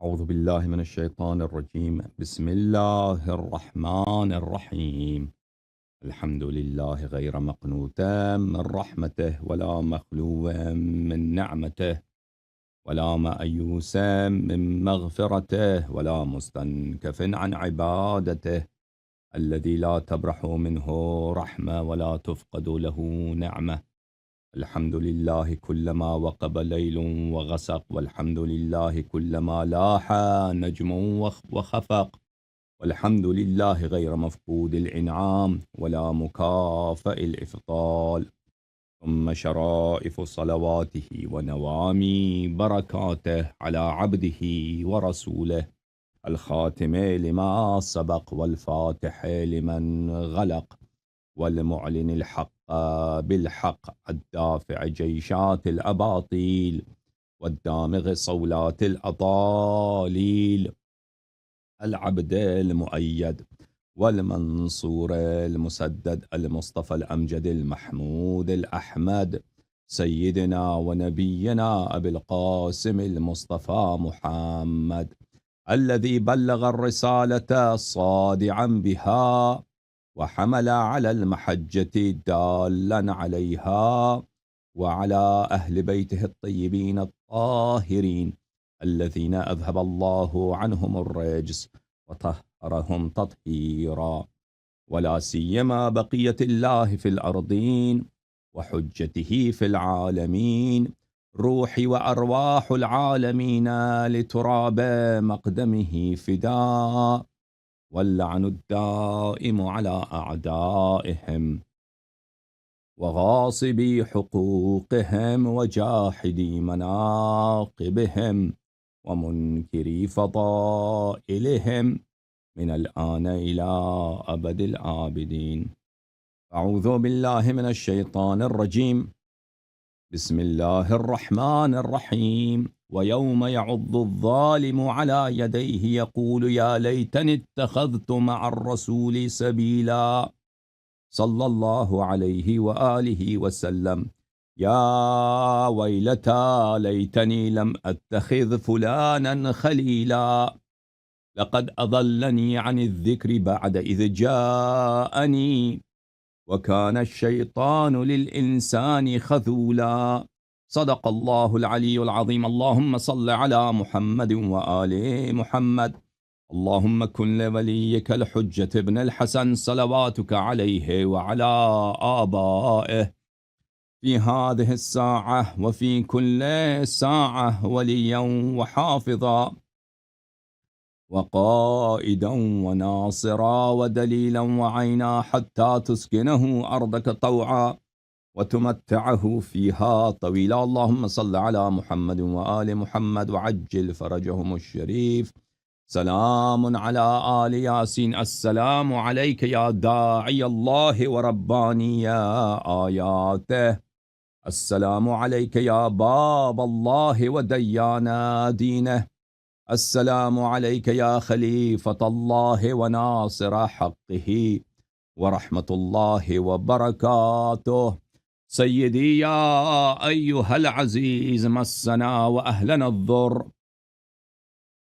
أعوذ بالله من الشيطان الرجيم. بسم الله الرحمن الرحيم. الحمد لله غير مقنوت من رحمته، ولا مخلو من نعمته، ولا مأيوس من مغفرته، ولا مستنكف عن عبادته، الذي لا تبرح منه رحمة ولا تفقد له نعمة. الحمد لله كلما وقب ليل وغسق، والحمد لله كلما لاح نجم وخفق، والحمد لله غير مفقود الإنعام ولا مكافئ الإفضال. ثم شرائف صلواته ونوامي بركاته على عبده ورسوله الخاتم لما سبق، والفاتح لمن غلق، والمعلن الحق بالحق، الدافع جيشات الأباطيل، والدامغ صولات الأطاليل، العبد المؤيد والمنصور المسدد، المصطفى الأمجد المحمود الأحمد، سيدنا ونبينا أبي القاسم المصطفى محمد، الذي بلغ الرسالة صادعا بها، وحمل على المحجة دالا عليها، وعلى أهل بيته الطيبين الطاهرين الذين أذهب الله عنهم الرجس وطهرهم تطهيرا، ولا سيما بقية الله في الأرضين وحجته في العالمين، روح وأرواح العالمين لتراب مقدمه فداء، واللعن الدائم على أعدائهم وغاصبي حقوقهم وجاحدي مناقبهم ومنكري فضائلهم من الآن إلى أبد الآبدين. أعوذ بالله من الشيطان الرجيم. بسم الله الرحمن الرحيم. ويوم يعض الظالم على يديه يقول يا ليتني اتخذت مع الرسول سبيلا. صلى الله عليه وآله وسلم. يا ويلتى ليتني لم أتخذ فلانا خليلا، لقد أضلني عن الذكر بعد إذ جاءني، وكان الشيطان للإنسان خذولا. صدق الله العلي العظيم. اللهم صل على محمد وآل محمد. اللهم كن لوليك الحجة ابن الحسن صلواتك عليه وعلى آبائه في هذه الساعة وفي كل ساعة وليا وحافظا وقائدا وناصرا ودليلا وعينا، حتى تسكنه أرضك طوعا وتمتعه فيها طويلا. اللهم صل على محمد وآل محمد وعجل فرجهم الشريف. سلام على آل ياسين. السلام عليك يا داعي الله ورباني آياته. السلام عليك يا باب الله وديان دينه. السلام عليك يا خليفة الله وناصر حقه ورحمة الله وبركاته. سيدي يا أيها العزيز، مسنا وأهلنا الضر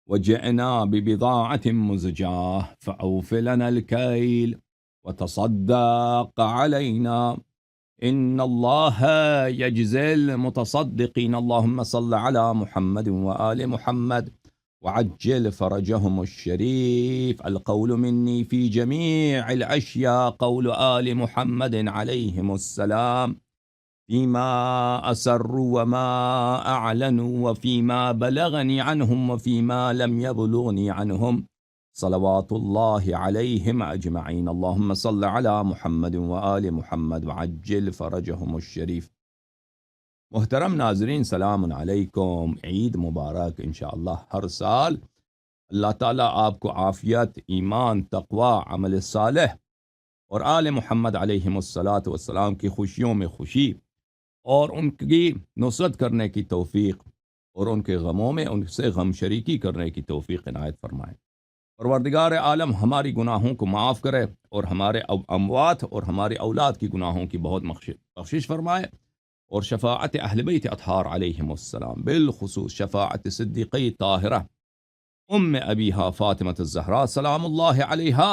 وجئنا ببضاعة مزجاة، فأوف لنا الكيل وتصدق علينا، إن الله يجزي المتصدقين. اللهم صل على محمد وآل محمد وعجل فرجهم الشريف. القول مني في جميع الأشياء قول آل محمد عليهم السلام، فيما أسروا وما أعلنوا، وفيما بلغني عنهم وفيما لم يبلغني عنهم، صلوات الله عليهم أجمعين. اللهم صل على محمد وآل محمد وعجل فرجهم الشريف. محترم ناظرین، سلام علیکم، عید مبارک انشاءاللہ۔ ہر سال اللہ تعالیٰ آپ کو عافیت، ایمان، تقوی، عمل صالح اور آل محمد علیہم الصلاۃ والسلام کی خوشیوں میں خوشی اور ان کی نصرت کرنے کی توفیق، اور ان کے غموں میں ان سے غم شریکی کرنے کی توفیق عنایت فرمائے۔ پروردگار عالم ہماری گناہوں کو معاف کرے اور ہمارے اموات اور ہمارے اولاد کی گناہوں کی بہت بخشش فرمائے، اور شفاعت اہل بیت اطہار علیہم السلام، بالخصوص شفاعت صدیقی طاہرہ ام ابیہا فاطمۃ الزہرا سلام اللہ علیہا،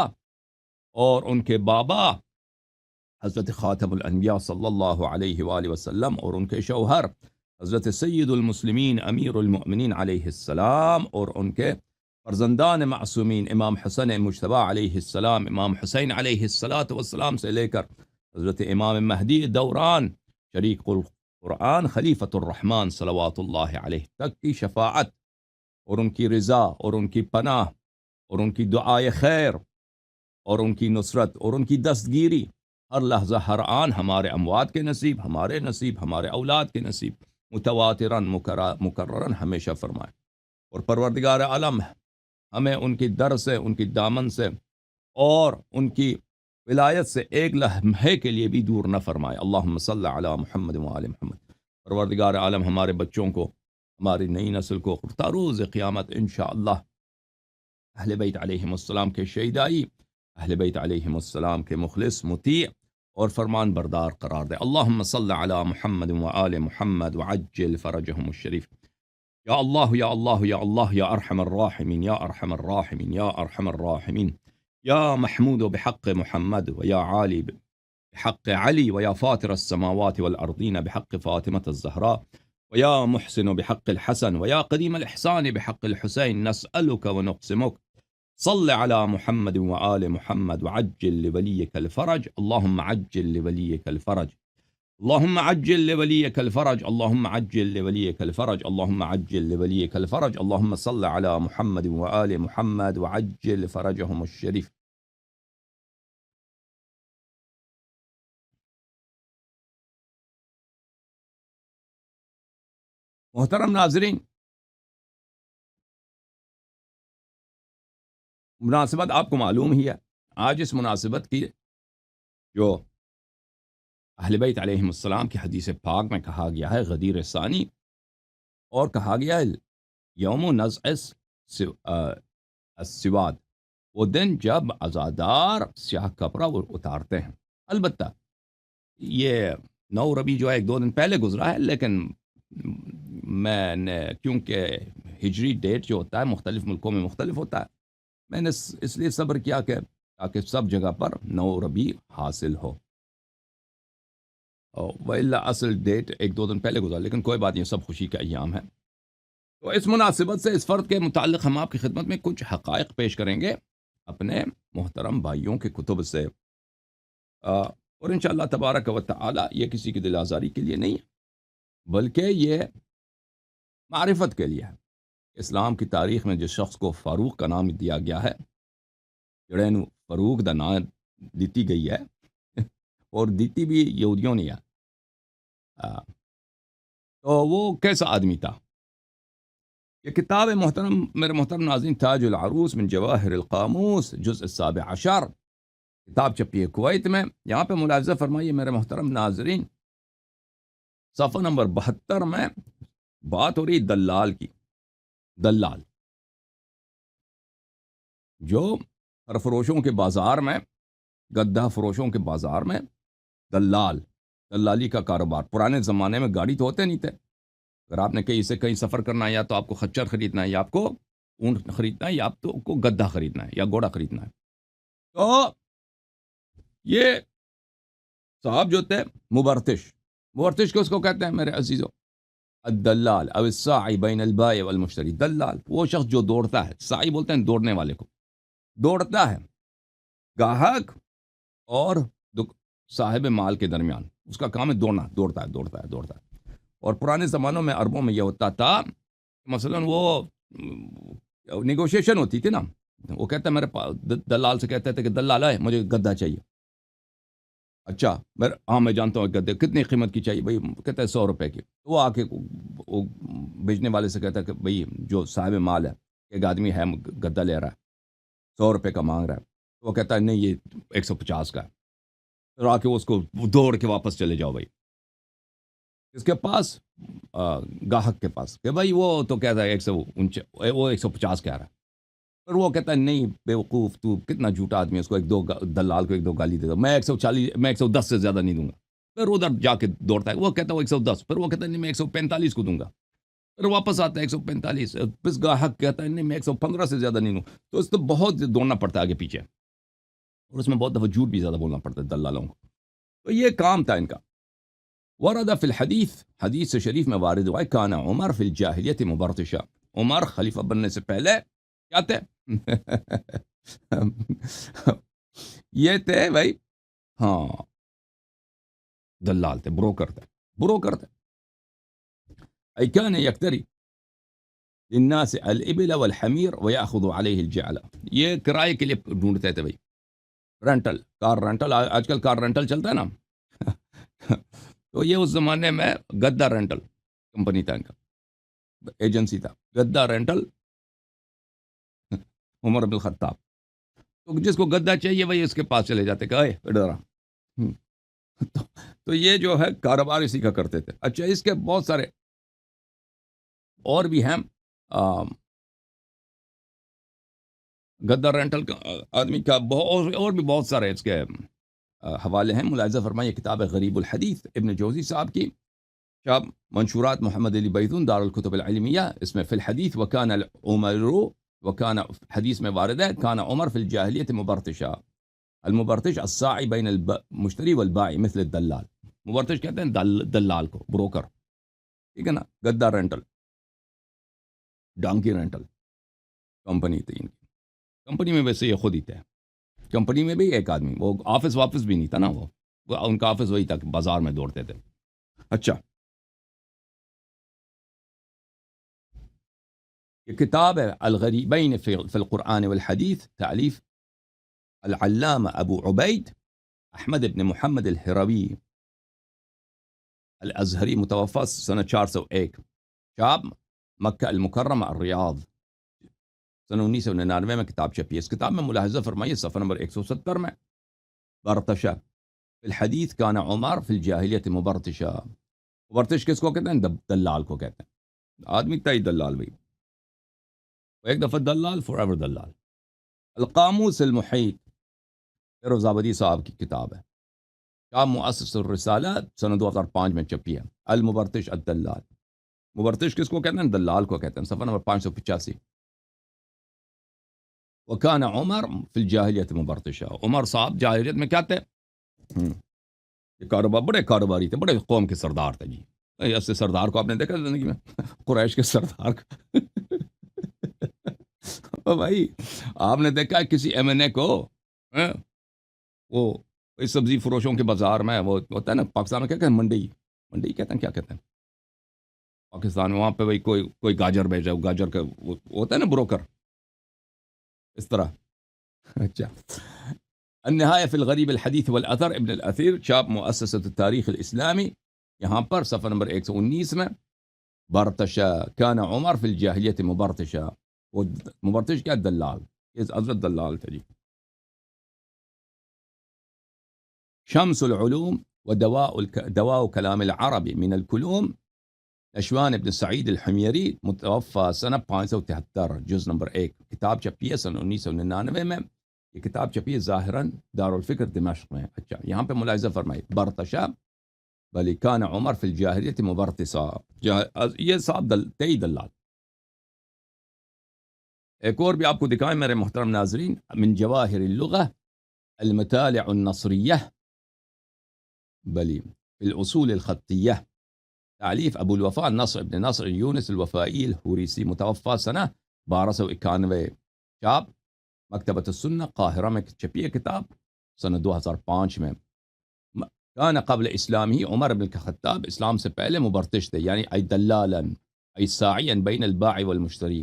اور ان کے بابا حضرت خاتم الانبیاء صلی اللہ علیہ وآلہ وسلم، اور ان کے شوہر حضرت سید المسلمین امیر المؤمنین علیہ السلام، اور ان کے فرزندان معصومین امام حسن مجتبی علیہ السلام، امام حسین علیہ السلام سے لے کر حضرت امام مہدی دوران شریک القرآن خلیفۃ الرحمن صلوات اللہ علیہ تک کی شفاعت اور ان کی رضا اور ان کی پناہ اور ان کی دعائے خیر اور ان کی نصرت اور ان کی دستگیری ہر لحظہ ہر آن ہمارے اموات کے نصیب، ہمارے نصیب، ہمارے اولاد کے نصیب متواتراً مکرراً ہمیشہ فرمائے، اور پروردگار عالم ہمیں ان کی در سے، ان کی دامن سے اور ان کی ولایت سے ایک لمحے کے لیے بھی دور نہ فرمائے۔ اللہم صلی علی محمد وآل محمد۔ پروردگار عالم ہمارے بچوں کو، ہماری نئی نسل کو تا روز قیامت انشاءاللہ اہل بیت علیہم السلام کے شہدائی، اہل بیت علیہم السلام کے مخلص، مطیع اور فرمان بردار قرار دے۔ اللہم صلی علی محمد وآل محمد وعجل فرجہم الشریف۔ یا اللہ یا اللہ یا اللہ یا ارحم الراحمین یا ارحم الراحمین یا ارحم الراحمین، یا محمود بحق محمد ویا عالی بحق علی ویا فاطر السماوات والارضین بحق فاطمة الزہراء ویا محسن بحق الحسن ویا قدیم الاحسان بحق الحسین، نسألک ونقسمک صل علی محمد وآل محمد وعجل لولیک الفرج۔ اللہم عجل لولیک الفرج، اللہم عجل لولیک الفرج، اللہم عجل لولیک الفرج، اللہم عجل لولیک الفرج، اللہم صل علی محمد وآل محمد وعجل فرجہم الشریف۔ محترم ناظرین، مناسبت آپ کو معلوم ہی ہے۔ آج اس مناسبت کی جو اہل بیت علیہم السلام کی حدیث پاک میں کہا گیا ہے غدیر ثانی، اور کہا گیا ہے یوم نزع السواد، وہ دن جب عزادار سیاہ کپڑا وہ اتارتے ہیں۔ البتہ یہ 9 ربیع جو ہے 1-2 دن پہلے گزرا ہے، لیکن میں نے کیونکہ ہجری ڈیٹ جو ہوتا ہے مختلف ملکوں میں مختلف ہوتا ہے، میں نے اس لیے صبر کیا کہ تاکہ سب جگہ پر 9 ربیع حاصل ہو، وإلا اصل ڈیٹ 1-2 دن پہلے گزرا، لیکن کوئی بات نہیں، سب خوشی کا ایام ہے۔ تو اس مناسبت سے اس فرد کے متعلق ہم آپ کی خدمت میں کچھ حقائق پیش کریں گے اپنے محترم بھائیوں کے کتب سے، اور انشاءاللہ تبارک و تعالی یہ کسی کی دل آزاری کے لیے نہیں ہے، بلکہ یہ معرفت کے لیے ہے۔ اسلام کی تاریخ میں جس شخص کو فاروق کا نام دیا گیا ہے، جڑے نو فاروق دا نام دیتی گئی ہے اور دیتی بھی یہودیوں نے ہے، تو وہ کیسا آدمی تھا؟ یہ کتاب محترم میرے محترم ناظرین تاج العروس من جواہر القاموس جزء 17 کتاب چھپی ہے کویت میں۔ یہاں پہ ملاحظہ فرمائیے میرے محترم ناظرین، صفحہ نمبر 72 میں بات ہو رہی دلال کی۔ دلال جو فروشوں کے بازار میں، گدہ فروشوں کے بازار میں دلالی کا کاروبار۔ پرانے زمانے میں گاڑی تو ہوتے نہیں تھے، اگر آپ نے کہیں سے کہیں سفر کرنا ہے، یا تو آپ کو خچر خریدنا ہے، یا آپ کو اونٹ خریدنا ہے، یا آپ کو گدہ خریدنا ہے، یا گھوڑا خریدنا ہے، تو یہ صاحب جو تھے مبرتش کس کو کہتے ہیں میرے عزیزو؟ الدلال او الساعی بین البائع والمشتری۔ دلال وہ شخص جو دوڑتا ہے، سائی بولتے ہیں دوڑنے والے کو، دوڑتا ہے گاہک اور صاحب مال کے درمیان، اس کا کام ہے دوڑنا، دوڑتا ہے۔ اور پرانے زمانوں میں عربوں میں یہ ہوتا تھا، مثلا وہ نیگوشیشن ہوتی تھی نا، وہ کہتا ہے میرے دلال سے کہتے تھے کہ دلال ہے مجھے گدہ چاہیے۔ اچھا میں جانتا ہوں گدے کتنی قیمت کی چاہیے بھائی؟ کہتا ہے 100 روپے کی۔ وہ آ کے بیچنے والے سے کہتا ہے کہ بھائی جو صاحب مال ہے، ایک آدمی ہے گدہ لے رہا ہے 100 روپے کا مانگ رہا ہے، وہ کہتا ہے نہیں یہ 150 کا ہے۔ پھر آ کے اس کو دوڑ کے واپس چلے جاؤ بھائی اس کے پاس، گاہک کے پاس، کہ بھائی وہ تو کہتا ہے 150 کہہ رہا ہے۔ پھر وہ کہتا ہے نہیں بے وقوف، تو کتنا جھوٹا آدمی ہے، اس کو دلال کو 1-2 گالی دے دو، میں 140 میں 110 سے زیادہ نہیں دوں گا۔ پھر ادھر جا کے دوڑتا ہے، وہ کہتا ہے وہ 110، پھر وہ کہتا ہے نہیں میں 145 کو دوں گا۔ پھر واپس آتا ہے 145، بس گاہک کہتا ہے نہیں میں 115 سے زیادہ نہیں ہوں، تو اس تو بہت دوڑنا پڑتا ہے آگے پیچھے، اور اس میں بہت دفعہ جھوٹ بھی زیادہ بولنا پڑتا ہے دلالوں کو. تو یہ کام تھا ان کا. ورد فی الحدیث، حدیث شریف میں وارد ہوا ہے، کان عمر فی الجاہلیت مبرطشا، عمر خلیفہ بننے سے پہلے کیا تھے؟ یہ تھے بھائی، ہاں، دلال تھے، بروکر تھے، بروکر تھے. ای کان یکتری للناس الابل والحمیر ویاخذ علیہ الجعل، یہ کرائے کے لیے ڈھونڈتے تھے بھائی، رینٹل، کار رینٹل، آج کل کار رینٹل چلتا ہے نا. تو یہ اس زمانے میں گدا رینٹل کمپنی تھا، ان کا ایجنسی تھا، گدا رینٹل، عمر بن الخطاب. تو جس کو گدا چاہیے وہی اس کے پاس چلے جاتے کہ ادھر آ. تو یہ جو ہے کاروبار اسی کا کرتے تھے. اچھا، اس کے بہت سارے اور بھی ہیں. گدا رینٹل کا آدمی کا اور بھی بہت سارے اس کے حوالے ہیں. ملاحظہ فرمائیے کتاب غریب الحدیث ابن جوزی صاحب کی، شاب منشورات محمد علی بیتون دار الکتب العلمیہ، اس میں فی الحدیث وکان عمر، وکان حدیث میں وارد ہے کان عمر فی الجاہلیت مبرطشا، المبرطش الساعی بین المشتری والبائی مثل الدلال. مبرطش کہتے ہیں دلال کو، بروکر، ٹھیک ہے نا. گدا رینٹل، ڈانکی رینٹل کمپنی تھی ان کی. کمپنی میں ویسے یہ خود ہی تھے، کمپنی میں بھی ایک آدمی، وہ آفس واپس بھی نہیں تھا نا، وہ ان کا آفس وہی تھا، بازار میں دوڑتے تھے. اچھا، یہ کتاب ہے الغریبین فی القرآن والحدیث، تالیف العلامہ ابو عبید احمد ابن محمد الہروی الازہری، متوفى سنہ 401، شاب مکہ المکرمہ الریاض، سنہ 1999 میں کتاب چھپی ہے. اس کتاب میں ملاحظہ فرمائیے صفحہ نمبر 170 میں، برتشا فی الحدیث کان عمر فی الجاہلیت مبرتشا. مبرتش کس کو کہتے ہیں؟ دلال کو کہتے ہیں. آدمی تئی دلال بھائی، ایک دفعہ دلال فور ایور دلال. القاموس المحیط، فیروز آبادی صاحب کی کتاب ہے، شاب مؤسس الرسالہ، سنہ 2005 میں چھپی ہے. المبرتش الدلال، مبرتش کس کو کہتے ہیں؟ دلال کو کہتے ہیں. صفحہ نمبر 585. وکان عمر فی الجاہلیت مبرتشا، عمر صاحب جاہلیت میں کیا تھے؟ یہ کاروبار، بڑے کاروباری تھے، بڑے قوم کے سردار تھے جی. ایسے سردار کو آپ نے دیکھا زندگی میں؟ قریش کے سردار کو. او بھائی، آپ نے دیکھا ہے کسی ایم این اے کو؟ وہ سبزی فروشوں کے بازار میں وہ ہوتا ہے نا، پاکستان میں کیا کہتے ہیں؟ منڈی کہتے ہیں، کیا کہتے ہیں پاکستان میں؟ وہاں پہ بھائی کوئی گاجر بھیجا، گاجر کا وہ ہوتا ہے نا بروکر، اس طرح. اچھا، النہایہ فی الغریب الحدیث والاثر ابن الاثیر، شاب مؤسسۃ التاریخ الاسلامی، یہاں پر صفحہ نمبر 119 میں، برتشا کان عمر فی الجاہلیت مبرتشا. وہ مبرتش کیا؟ دلال، یہ حضرت دلال تھے جی. شمس العلوم دواء كلام العربی من الکلوم، اشوان ابن سعید الحمیری، متوفى سنہ 573، جز نمبر 1، کتاب چھپی ہے سنہ 1999 میں. یہ کتاب چھپی ہے ظاہراً دار الفکر دمشق میں. اچھا، یہاں پہ ملاحظہ فرمائی برتشا بلی کان عمر فی الجاہلیت مبرتسا، یہ صاحب تئی دلال. ایک اور بھی آپ کو دکھائیں میرے محترم ناظرین، من جواہر اللغہ المطالع النصریہ بلی فی الاصول الخطیہ، تعلیف ابو الوفاء نصر ابن نصر یونس الوفائی الحوریسی، متوفى سنہ 1291، شاب مکتبۃ السنہ قاہرہ میں چھپی ہے کتاب، سنہ 2005 میں. کان قبل اسلامی عمر بن الخطاب، اسلام سے پہلے مبرتش تھے، یعنی ای دلالا ای ساعیا بین الباع والمشتری،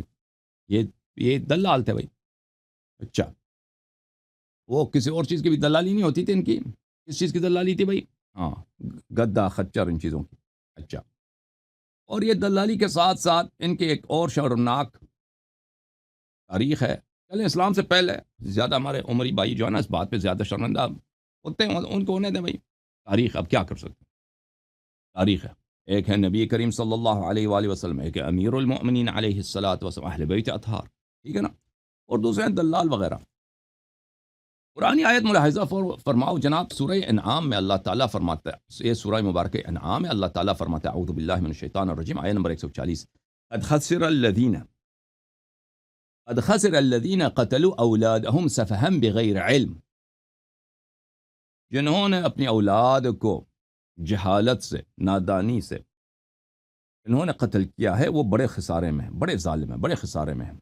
یہ دلال تھے بھائی. اچھا، وہ کسی اور چیز کی بھی دلالی نہیں ہوتی تھی ان کی. کس چیز کی دلالی تھی بھائی؟ ہاں، گدا، خچر، ان چیزوں کی. اچھا، اور یہ دلالی کے ساتھ ساتھ ان کے ایک اور شرمناک تاریخ ہے. چلیں، اسلام سے پہلے زیادہ ہمارے عمری بھائی جو ہے نا اس بات پہ زیادہ شرمندہ ہوتے ہیں، ان کو ہونے دیں بھائی. تاریخ اب کیا کر سکتے ہیں، تاریخ ہے. ایک ہے نبی کریم صلی اللہ علیہ وآلہ وسلم، ایک ہے امیر المؤمنین علیہ الصلاۃ والسلام، اہل بیت اطہار، ٹھیک ہے نا، اور دوسرے ہیں دلال وغیرہ. قرآنی آیت ملاحظہ فرماؤ جناب، سورہ انعام میں اللہ تعالیٰ فرماتا ہے، یہ سورہ مبارکہ انعام ہے، اللہ تعالیٰ فرماتا ہے اعوذ باللہ من الشیطان الرجیم، آیت نمبر 140، قد خسر الذین قتلوا اولادہم سفہا بغیر علم، جنہوں نے اپنی اولاد کو جہالت سے، نادانی سے انہوں نے قتل کیا ہے، وہ بڑے خسارے میں ہیں، بڑے ظالم ہیں، بڑے خسارے میں ہیں۔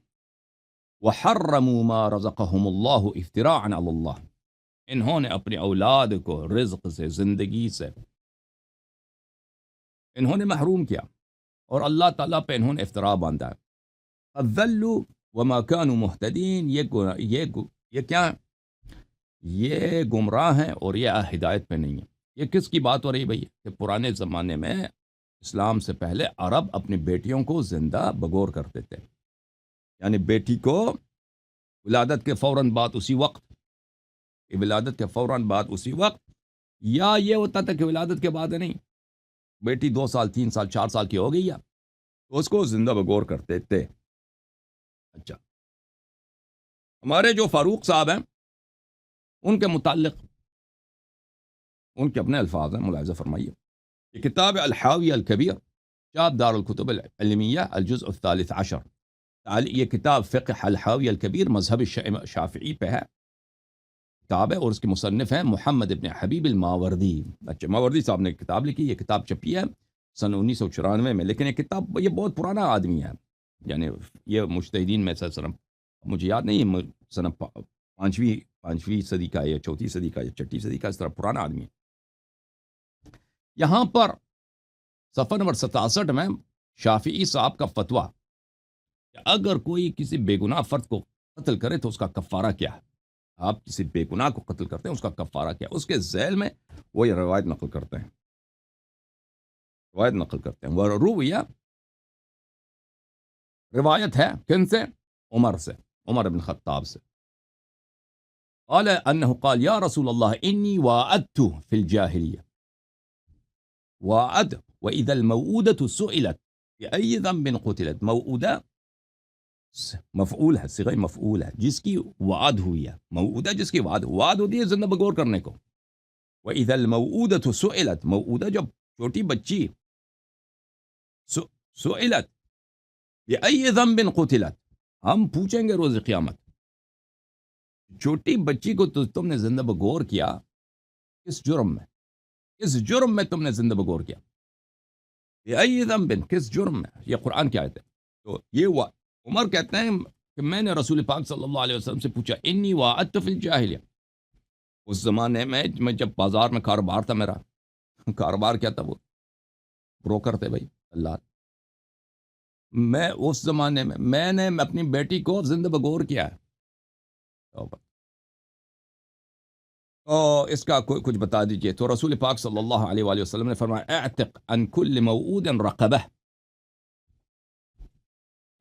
وحرموا ما رزقهم اللہ افتراء علی اللہ، انہوں نے اپنی اولاد کو رزق سے، زندگی سے انہوں نے محروم کیا، اور اللہ تعالیٰ پہ انہوں نے افتراء باندھا ہے۔ الذلوا وما كانوا مہتدین، یہ کیا ہے؟ یہ گمراہ ہیں اور یہ ہدایت پہ نہیں ہے۔ یہ کس کی بات ہو رہی بھائی؟ کہ پرانے زمانے میں اسلام سے پہلے عرب اپنی بیٹیوں کو زندہ بگور کرتے تھے، یعنی بیٹی کو ولادت کے فوراً بعد اسی وقت، یا یہ ہوتا تھا کہ ولادت کے بعد نہیں، بیٹی 2 سال 3 سال 4 سال کی ہو گئی تو اس کو زندہ بگور کرتے تھے۔ اچھا، ہمارے جو فاروق صاحب ہیں ان کے متعلق ان کے اپنے الفاظ ہیں، ملاحظہ فرمائیے۔ یہ کتاب الحاوی الکبیر، چاپ دار الکتب العلمیہ، الجزء الثالث عشر، یہ کتاب فقہ الحاوی الکبیر مذہب شافعی پہ ہے کتاب ہے، اور اس کے مصنف ہیں محمد ابن حبیب الماوردی۔ اچھا، ماوردی صاحب نے کتاب لکھی، یہ کتاب چھپی ہے سن 1994 میں، لیکن یہ کتاب یہ بہت پرانا آدمی ہے، یعنی یہ مجتہدین میں سے مجھے یاد نہیں سن 5ویں صدی کا یا 4 صدی کا یا 6 صدی کا، اس طرح پرانا آدمی ہے۔ یہاں پر صفحہ نمبر 67 میں شافعی صاحب کا فتویٰ کہ اگر کوئی کسی بے گناہ فرد کو قتل کرے تو اس کا کفارہ کیا ہے؟ آپ کسی بے گناہ کو قتل کرتے ہیں، اس کا کفارہ کیا ہے؟ اس کے ذیل میں وہ یہ روایت نقل کرتے ہیں، وہ روایت ہے کن سے؟ عمر بن خطاب سے۔ قال انه قال یا رسول اللہ انی واعدت فی الجاہلیہ واعد واذا الموؤودة سئلت بأي ذنب قتلت، موؤودہ مفعول ہے، صیغہ مفعول ہے، جس کی وعد ہوئی ہے، موؤودہ جس کی وعد ہوتی ہے زندہ بگور کرنے کو۔ وَإِذَا الْمَوْعُودَةُ سُئِلَتْ، موؤودہ جب چھوٹی بچی سئلت بِأَيِّ ذَنبٍ قُتِلَتْ، ہم پوچھیں گے روز قیامت چھوٹی بچی کو تم نے زندہ بگور کیا کس جرم میں تم نے زندہ بگور کیا؟ بِأَيِّ ذَنبٍ، کس جرم میں؟ یہ قرآن کی آیت ہے۔ تو یہ عمر کہتے ہیں کہ میں نے رسول پاک صلی اللہ علیہ وسلم سے پوچھا، انی وعدت فی الجاہلیہ، اس زمانے میں جب بازار میں کاروبار تھا، میرا کاروبار کیا تھا؟ وہ بروکر تھے بھائی، اللہ، میں اس زمانے میں نے اپنی بیٹی کو زندہ بگور کیا ہے۔ تو اس کا کچھ بتا دیجئے۔ تو رسول پاک صلی اللہ علیہ وآلہ وسلم نے فرمایا اعتق عن کل موعود رقبہ،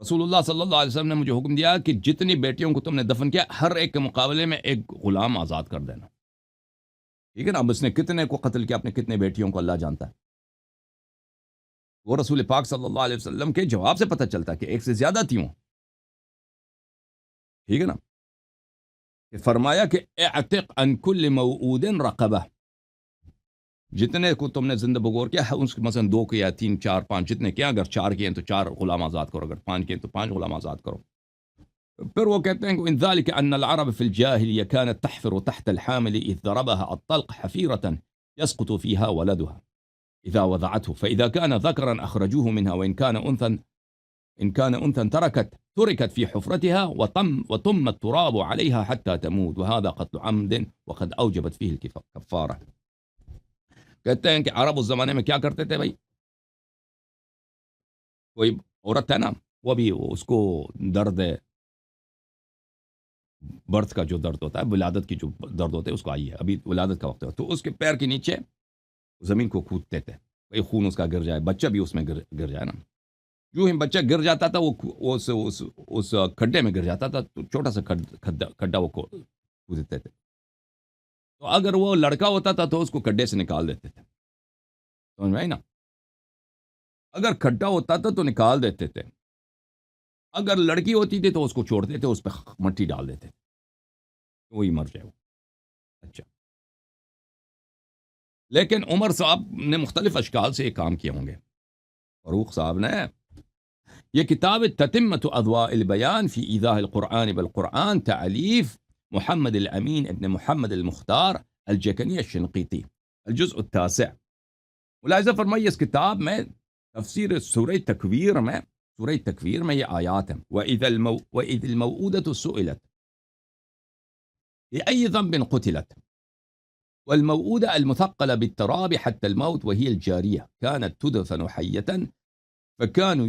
رسول اللہ صلی اللہ علیہ وسلم نے مجھے حکم دیا کہ جتنی بیٹیوں کو تم نے دفن کیا ہر ایک کے مقابلے میں ایک غلام آزاد کر دینا۔ ٹھیک ہے نا؟ اب اس نے کتنے کو قتل کیا، اپنے کتنے بیٹیوں کو اللہ جانتا ہے۔ وہ رسول پاک صلی اللہ علیہ وسلم کے جواب سے پتہ چلتا ہے کہ ایک سے زیادہ تھی وہ۔ ٹھیک ہے نا؟ کہ فرمایا کہ اعتق عن کل موعود رقبہ، جتنے کو تم نے زندہ بگور کیا ہے اس مثلا 2 کے یا 3 4 5 جتنے کیا، اگر 4 کیے تو 4 غلام آزاد کرو، اگر 5 کیے تو 5 غلام آزاد کرو۔ پھر وہ کہتے ہیں کہ ان ذلك ان العرب في الجاهليه كانت تحفر تحت الحامل اذ ضربها الطلق حفيرة يسقط فيها ولدها اذا وضعته، فاذا كان ذكرا اخرجوه منها، وان كان انثى تركت في حفرتها وطم التراب عليها حتى تموت، وهذا قتل عمد وقد اوجبت فيه الكفارة۔ کہتے ہیں کہ عرب اس زمانے میں کیا کرتے تھے بھائی، کوئی عورت ہے نا، وہ بھی اس کو درد ہے، برتھ کا جو درد ہوتا ہے، ولادت کی جو درد ہوتا ہے اس کو آئی ہے، ابھی ولادت کا وقت ہے، تو اس کے پیر کے نیچے زمین کو کھودتے تھے، کوئی خون اس کا گر جائے، بچہ بھی اس میں گر جائے نا، جو ہی بچہ گر جاتا تھا وہ اس کھڈے میں گر جاتا تھا، تو چھوٹا سا کھڈا وہ کھودتے تھے، تو اگر وہ لڑکا ہوتا تھا تو اس کو کھڈے سے نکال دیتے تھے، سمجھ میں آئی نا؟ اگر کھڈا ہوتا تھا تو نکال دیتے تھے، اگر لڑکی ہوتی تھی تو اس کو چھوڑتے تھے، اس پہ مٹی ڈال دیتے تھے، وہی مر جائے وہ۔ اچھا، لیکن عمر صاحب نے مختلف اشکال سے یہ کام کیے ہوں گے، فاروق صاحب نے یہ کتاب تتمت اضواء البیان فی ایضاح القرآن بالقرآن تعلیف محمد الامین ابن محمد المختار الجکنی الشنقیطی، الجزء التاسع۔ ملاحظہ فرمائیے اس کتاب میں تفسیر سورہ تکویر میں یہ آیات ہیں، وَإِذَا الْمَوْءُودَةُ سُئِلَتْ بِأَيِّ ذنب قتلت والموءودة المثقلة بالتراب حتى الموت وهي الجارية كانت تدفن حية فكانوا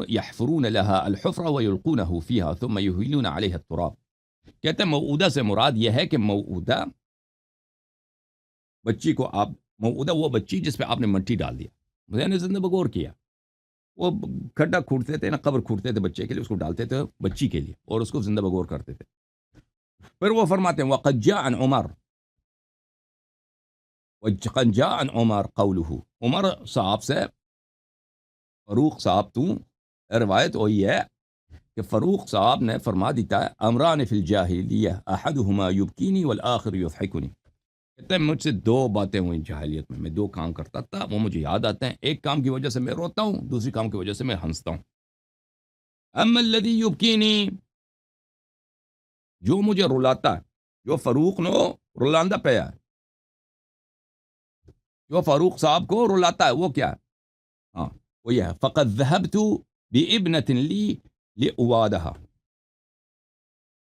يحفرون لها الحفرة ويلقونه فيها ثم يهيلون عليها التراب۔ کہتے ہیں موعودہ سے مراد یہ ہے کہ موعودہ بچی کو آپ، موعودہ وہ بچی جس پہ آپ نے مٹی ڈال دیا، مجھے نے زندہ بغور کیا، وہ کھڈا کھوٹتے تھے نا، قبر کھوٹتے تھے بچے کے لیے، اس کو ڈالتے تھے بچی کے لیے اور اس کو زندہ بغور کرتے تھے۔ پھر وہ فرماتے ہیں وَقَدْ جَاءَ عَنْ عمر قَوْلُهُ، عمر صاحب سے، فاروق صاحب تو روایت ہوئی ہے کہ فاروق صاحب نے فرما دیتا ہے امران فی الجاہلیہ احدہما یبکینی والآخر یضحکنی، کہتے ہیں مجھ سے دو باتیں ہوئی جاہلیت میں دو کام کرتا تھا، وہ مجھے یاد آتے ہیں، ایک کام کی وجہ سے میں روتا ہوں، دوسری کام کی وجہ سے میں ہنستا ہوں۔ اما الذی یبکینی، جو مجھے رلاتا ہے، جو فاروق نو رلاندہ پیا ہے، جو فاروق صاحب کو رلاتا ہے، وہ کیا ہے؟ ہاں وہ یہ ہے فقد ذهبت بابنة لی لأوادها،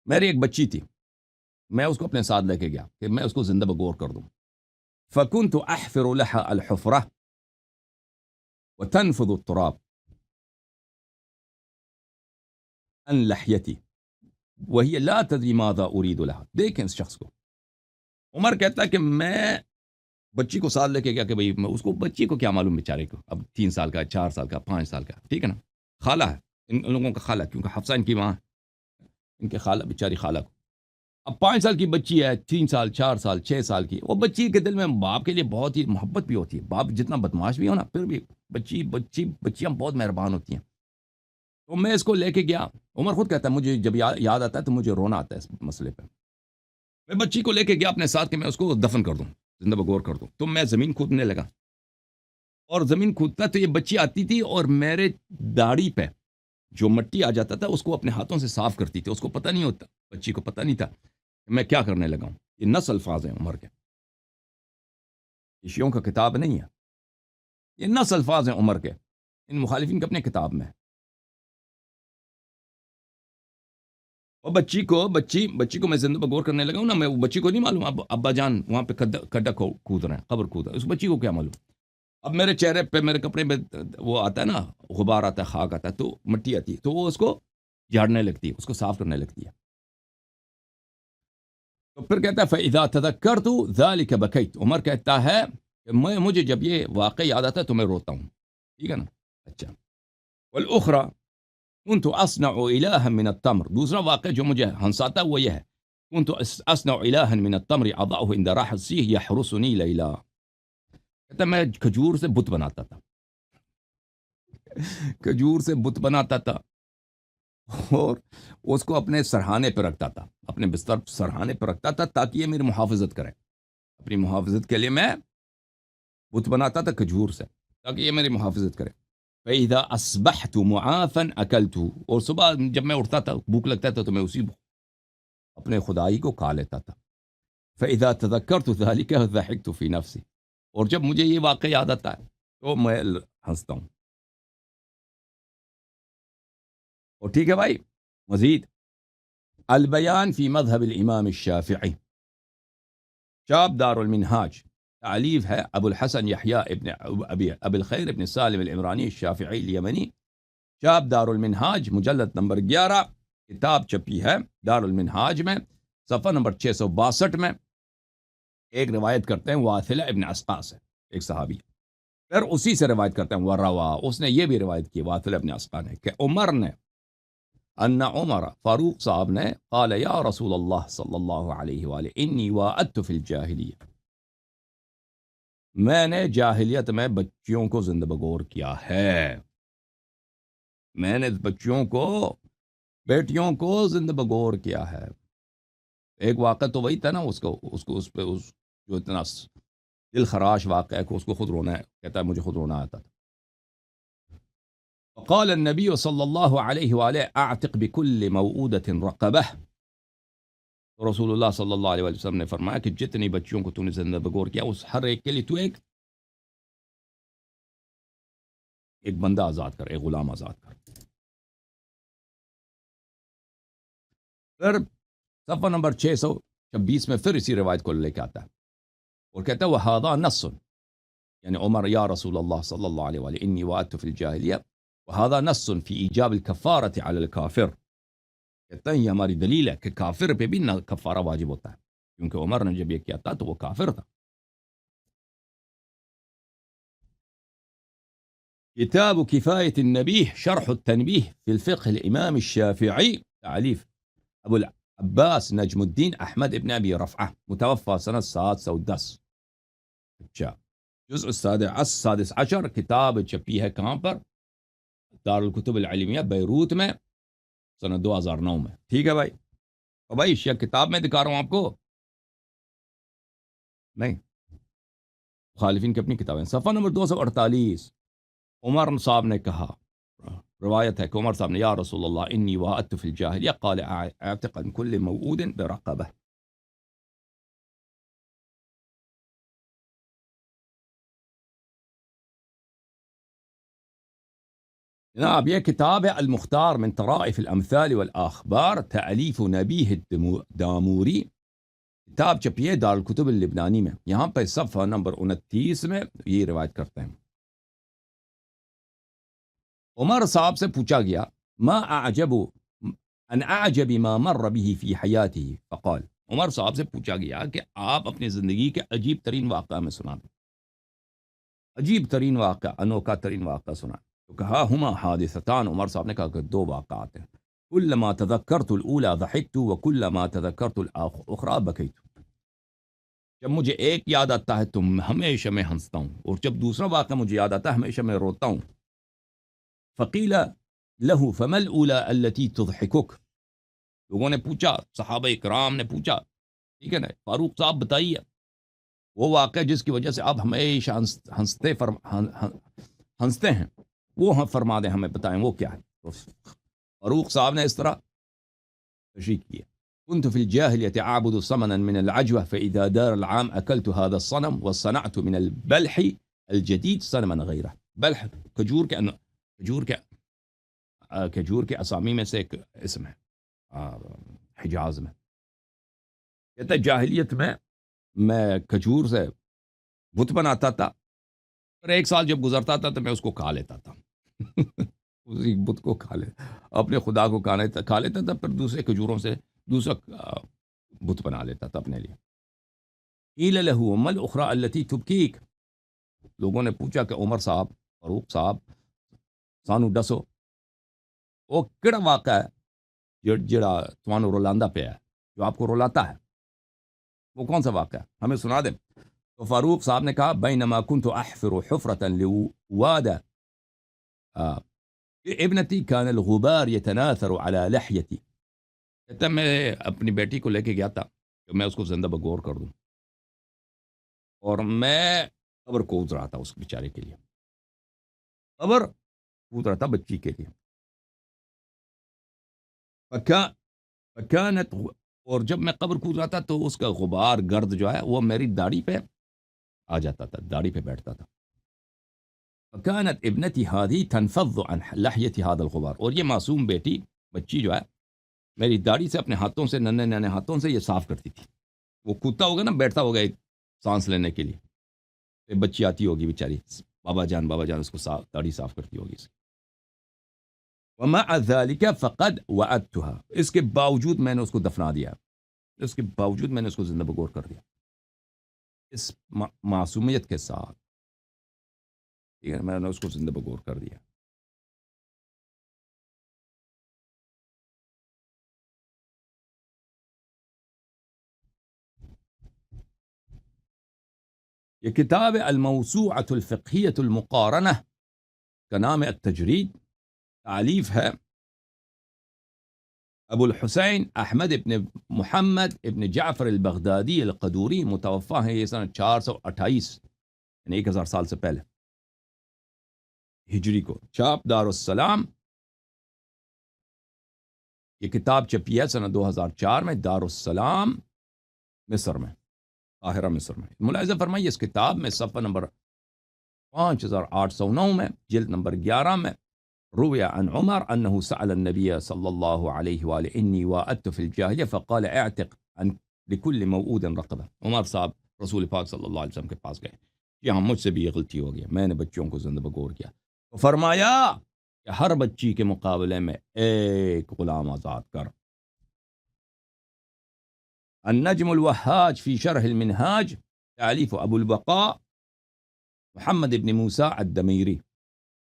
میری ایک بچی تھی، میں اس کو اپنے ساتھ لے کے گیا کہ میں اس کو زندہ بغور کر دوں، فكنت احفر لها الحفرة وتنفض التراب عن لحيتي وهي لا تدري ماذا اريد لها۔ دیکھیں اس شخص کو، عمر کہتا ہے کہ میں بچی کو ساتھ لے کے گیا کہ بھئی میں اس کو، بچی کو کیا معلوم بیچارے کو، اب 3 سال کا، 4 سال کا، 5 سال کا، ٹھیک ہے نا، خالہ ہے ان لوگوں کا، خالہ، کیونکہ حفصہ ان کی ماں ہے، ان کے خالہ، بیچاری خالہ کو، اب 5 سال کی بچی ہے، 3 سال، 4 سال، 6 سال کی، وہ بچی کے دل میں باپ کے لیے بہت ہی محبت بھی ہوتی ہے، باپ جتنا بدماش بھی ہو نا، پھر بھی بچیاں بہت مہربان ہوتی ہیں۔ تو میں اس کو لے کے گیا، عمر خود کہتا ہے مجھے جب یاد آتا ہے تو مجھے رونا آتا ہے اس مسئلے پہ، میں بچی کو لے کے گیا اپنے ساتھ کہ میں اس کو دفن کر دوں، زندہ بغور کر دوں، تو میں زمین کھودنے لگا، اور زمین کھودتا تو یہ بچی آتی تھی اور میرے داڑھی پہ جو مٹی آ جاتا تھا اس کو اپنے ہاتھوں سے صاف کرتی تھی، اس کو پتہ نہیں ہوتا، بچی کو پتہ نہیں تھا کہ میں کیا کرنے لگا ہوں۔ یہ 9 الفاظ ہیں عمر کے، یہ شیعوں کا کتاب نہیں ہے، یہ 9 الفاظ ہیں عمر کے، ان مخالفین کے اپنے کتاب میں۔ اور بچی کو میں زندہ بغور کرنے لگا ہوں نا، میں وہ بچی کو نہیں معلوم، اب ابا جان وہاں پہ کھڈا کود رہے ہیں، قبر کود رہے ہیں، اس بچی کو کیا معلوم؟ اب میرے چہرے پہ، میرے کپڑے پہ وہ آتا ہے نا، غبار آتا ہے، خاک آتا ہے، تو مٹی آتی ہے، تو وہ اس کو جھاڑنے لگتی ہے، اس کو صاف کرنے لگتی ہے۔ تو پھر کہتا ہے فَإِذَا تَذَكَّرْتُ ذَلِكَ بَكَيْتُ، عمر کہتا ہے کہ مجھے جب یہ واقعہ یاد آتا ہے تو میں روتا ہوں، ٹھیک ہے نا، اچھا۔ والأخرى كنت أصنع إلها من التمر، دوسرا واقعہ جو مجھے ہنساتا ہے وہ یہ ہے، كنت أصنع إلها من التمر أضعه عند رأسه يحرسني ليلا، کہتا ہے میں کھجور سے بت بناتا تھا، کھجور سے بت بناتا تھا اور اس کو اپنے سرہانے پہ رکھتا تھا، اپنے بستر سرہانے پہ رکھتا تھا تاکہ یہ میری محافظت کرے، اپنی محافظت کے لیے میں بت بناتا تھا کھجور سے تاکہ یہ میری محافظت کرے۔ فَإِذَا أَصْبَحْتُ مُعَافًا أَكَلْتُ، اور صبح جب میں اٹھتا تھا، بھوک لگتا تھا تو میں اسی اپنے خدائی کو کھا لیتا تھا۔ فَإِذَا تَذَكَّرْتُ ذَلِكَ ضَحِكْتُ فِي نَفْسِي، اور جب مجھے یہ واقعہ یاد آتا ہے تو میں ہنستا ہوں۔ اور ٹھیک ہے بھائی، مزید البیان فی مذہب الامام الشافعی، چاپ دار المنہاج، تعلیف ہے ابو الحسن یحییٰ ابن ابی الخیر ابن سالم العمرانی الشافعی الیمنی، چاپ دار المنہاج، مجلد نمبر 11، کتاب چھپی ہے دار المنہاج میں، صفحہ نمبر 662 میں۔ ایک روایت کرتے ہیں واثلہ ابن اسقا سے، ایک صحابی، پھر اسی سے روایت کرتے ہیں وروا، اس نے یہ بھی روایت کی واثلہ ابن اسقا نے کہ عمر نے، ان عمر، فاروق صاحب نے، قال یا رسول اللہ صلی اللہ علیہ وآلہ انی واعدت فی الجاہلیہ، میں نے جاہلیت میں بچیوں کو زندہ بغور کیا ہے، میں نے بچیوں کو، بیٹیوں کو زندہ بغور کیا ہے۔ ایک واقعہ تو وہی تھا نا، اس پہ جو اتنا دل خراش واقعہ ہے کہ اس کو خود رونا ہے، کہتا ہے مجھے خود رونا آتا تھا۔ وقال النبي صلی اللہ علیہ وآلہ اعتق بكل موؤودة رقبہ، رسول اللہ صلی اللہ علیہ وسلم نے فرمایا کہ جتنی بچیوں کو تو نے زندہ بگور کیا اس ہر ایک کے لیے تو ایک بندہ آزاد کر، ایک غلام آزاد کر۔ پھر صفحہ نمبر 626 میں پھر اسی روایت کو لے کے آتا ہے اور کہتا ہے وَهَذَا نَصٌ، یعنی عمر یا رسول اللہ صلی اللہ علیہ وآلہ انی وعدت فی الجاہلیہ وَهَذَا نَصٌ فی ایجاب الکفارۃ علی الکافر، کہتا ہے یہ ہماری دلیل ہے کہ کافر پہ بھی نہ کفارہ واجب ہوتا ہے، کیونکہ عمر نے جب یہ کیا تھا تو وہ کافر تھا۔ کتاب کفایت النبیہ شرح التنبیہ فی الفقہ الامام الشافعی، تعلیف ابو العباس نجم الدین احمد ابن ابی رفعہ، متوفى سنہ 710۔ اچھا، جزء السادس عشر، کتاب چھپی ہے کہاں پر؟ دارالکتب العلمیہ بیروت میں، سنہ 2009 میں۔ ٹھیک ہے بھائی، اور بھائی یہ کتاب میں دکھا رہا ہوں آپ کو، نہیں مخالفین کی اپنی کتابیں۔ صفحہ نمبر 248، عمر صاحب نے کہا، روایت ہے کہ عمر صاحب نے یا رسول اللہ انی وعدت فی الجاہلیہ قال اعتق عن کل موعود برقبہ۔ جناب یہ کتاب ہے المختار من طرائف الامثال والاخبار، تألیف نبیہ الداموری، کتاب چھپی ہے دارالکتب اللبنانی میں۔ یہاں پہ صفحہ نمبر 29 میں یہ روایت کرتے ہیں، عمر صاحب سے پوچھا گیا ما اعجب ان اعجب ما مر به فی حیاته، فقال، عمر صاحب سے پوچھا گیا کہ آپ اپنی زندگی کے عجیب ترین واقعہ میں سنا دیں، عجیب ترین واقعہ، انوکھا ترین واقعہ سنا۔ تو کہا ہما حادثتان، عمر صاحب نے کہا کہ دو واقعات ہیں، کلما تذکرت الاولی ضحکت وکلما تذکرت الاخری بکیت، جب مجھے ایک یاد آتا ہے تو ہمیشہ میں ہنستا ہوں، اور جب دوسرا واقعہ مجھے یاد آتا ہے ہمیشہ میں روتا ہوں۔ فقیل لہو فما الاولی التی تضحکک، لوگوں نے پوچھا، صحابہ اکرام نے پوچھا، ٹھیک ہے نا، فاروق صاحب بتائیے وہ واقعہ جس کی وجہ سے آپ ہمیشہ ہنستے ہیں، وہ فرما دیں، ہمیں بتائیں وہ کیا ہے۔ تو فاروق صاحب نے اس طرح تشریح کی ہے، كنت في الجاهلية أعبد صنما من العجوة فإذا دار العام أكلت هذا الصنم وصنعت من البلح الجديد صنما غيره۔ بلح کھجور کے اسامی میں سے ایک اسم ہے حجاز میں، کہتا ہے جاہلیت میں کھجور سے بت بناتا تھا، اور ایک سال جب گزرتا تھا تو میں اس کو کھا لیتا تھا اسی بت کو اپنے خدا کو کھا لیتا تھا، پھر دوسرے کھجوروں سے دوسرا بت بنا لیتا تھا اپنے لیے۔ قیل له وما الاخرى التي تبكيك، لوگوں نے پوچھا کہ عمر صاحب، فاروق صاحب سانو دسو وہ کیڑا واقعہ ہے جڑا تمہانو رولاندا پہ ہے، جو آپ کو رلاتا ہے، وہ کون سا واقعہ ہے، ہمیں سنا دیں۔ تو فاروق صاحب نے کہا بینما كنت احفر حفرة لواد ابنتی كان الغبار يتناثر على لحيتي، کہتا میں اپنی بیٹی کو لے کے گیا تھا کہ میں اس کو زندہ بگور کر دوں، اور میں قبر کود رہا تھا اس بیچارے کے لیے، قبر کود رہا تھا بچی کے لیے۔ فکانت، اور جب میں قبر کود رہا تھا تو اس کا غبار، گرد جو ہے وہ میری داڑھی پہ آ جاتا تھا، داڑھی پہ بیٹھتا تھا۔ فکانت ابنتی هذه تنفض عن لحیة هذا الغبار، اور یہ معصوم بیٹی، بچی جو ہے، میری داڑھی سے اپنے ہاتھوں سے، ننے ننے ہاتھوں سے یہ صاف کرتی تھی۔ وہ کودتا ہوگا نا، بیٹھتا ہوگا ایک سانس لینے کے لیے، بچی آتی ہوگی بیچاری، بابا جان اس کو داڑھی صاف کرتی ہوگی۔ ومع ذلك فقد وعدتها، اس کے باوجود میں نے اس کو دفنا دیا، اس کے باوجود میں نے اس کو زندہ بگور کر دیا، اس معصومیت کے ساتھ، ٹھیک ہے، میں نے اس کو زندہ بگور کر دیا۔ یہ کتاب الموسوعۃ الفقہیۃ المقارنہ کا نام ہے التجرید، تعلیف ہے ابو الحسین احمد ابن محمد ابن جعفر البغدادی القدوری، متوفہ ہے یہ سنہ 428، یعنی 1000 سال سے پہلے۔ ہجری کو چھاپ دار السلام. یہ کتاب چھپی ہے سنہ 2004 میں دار السلام مصر میں، قاہرہ مصر میں. ملاحظہ فرمائیے اس کتاب میں صفحہ نمبر 5809 میں، جلد نمبر 11 میں، روي عن عمر أنه سأل النبي صلى الله عليه وآله إني وأدت في الجاهلية فقال اعتق عن لكل موؤود رقبة. عمر صاحب رسول پاک صلی اللہ علیہ وسلم کے پاس گئے، یہاں مجھ سے بھی یہ غلطی ہو گئی، میں نے بچوں کو زندہ بگور کیا. تو فرمایا کہ ہر بچی کے مقابلے میں ایک غلام آزاد کر. النجم الوهاج في شرح المنهاج، تأليف أبو البقاء محمد ابن موسیٰ الدمیری،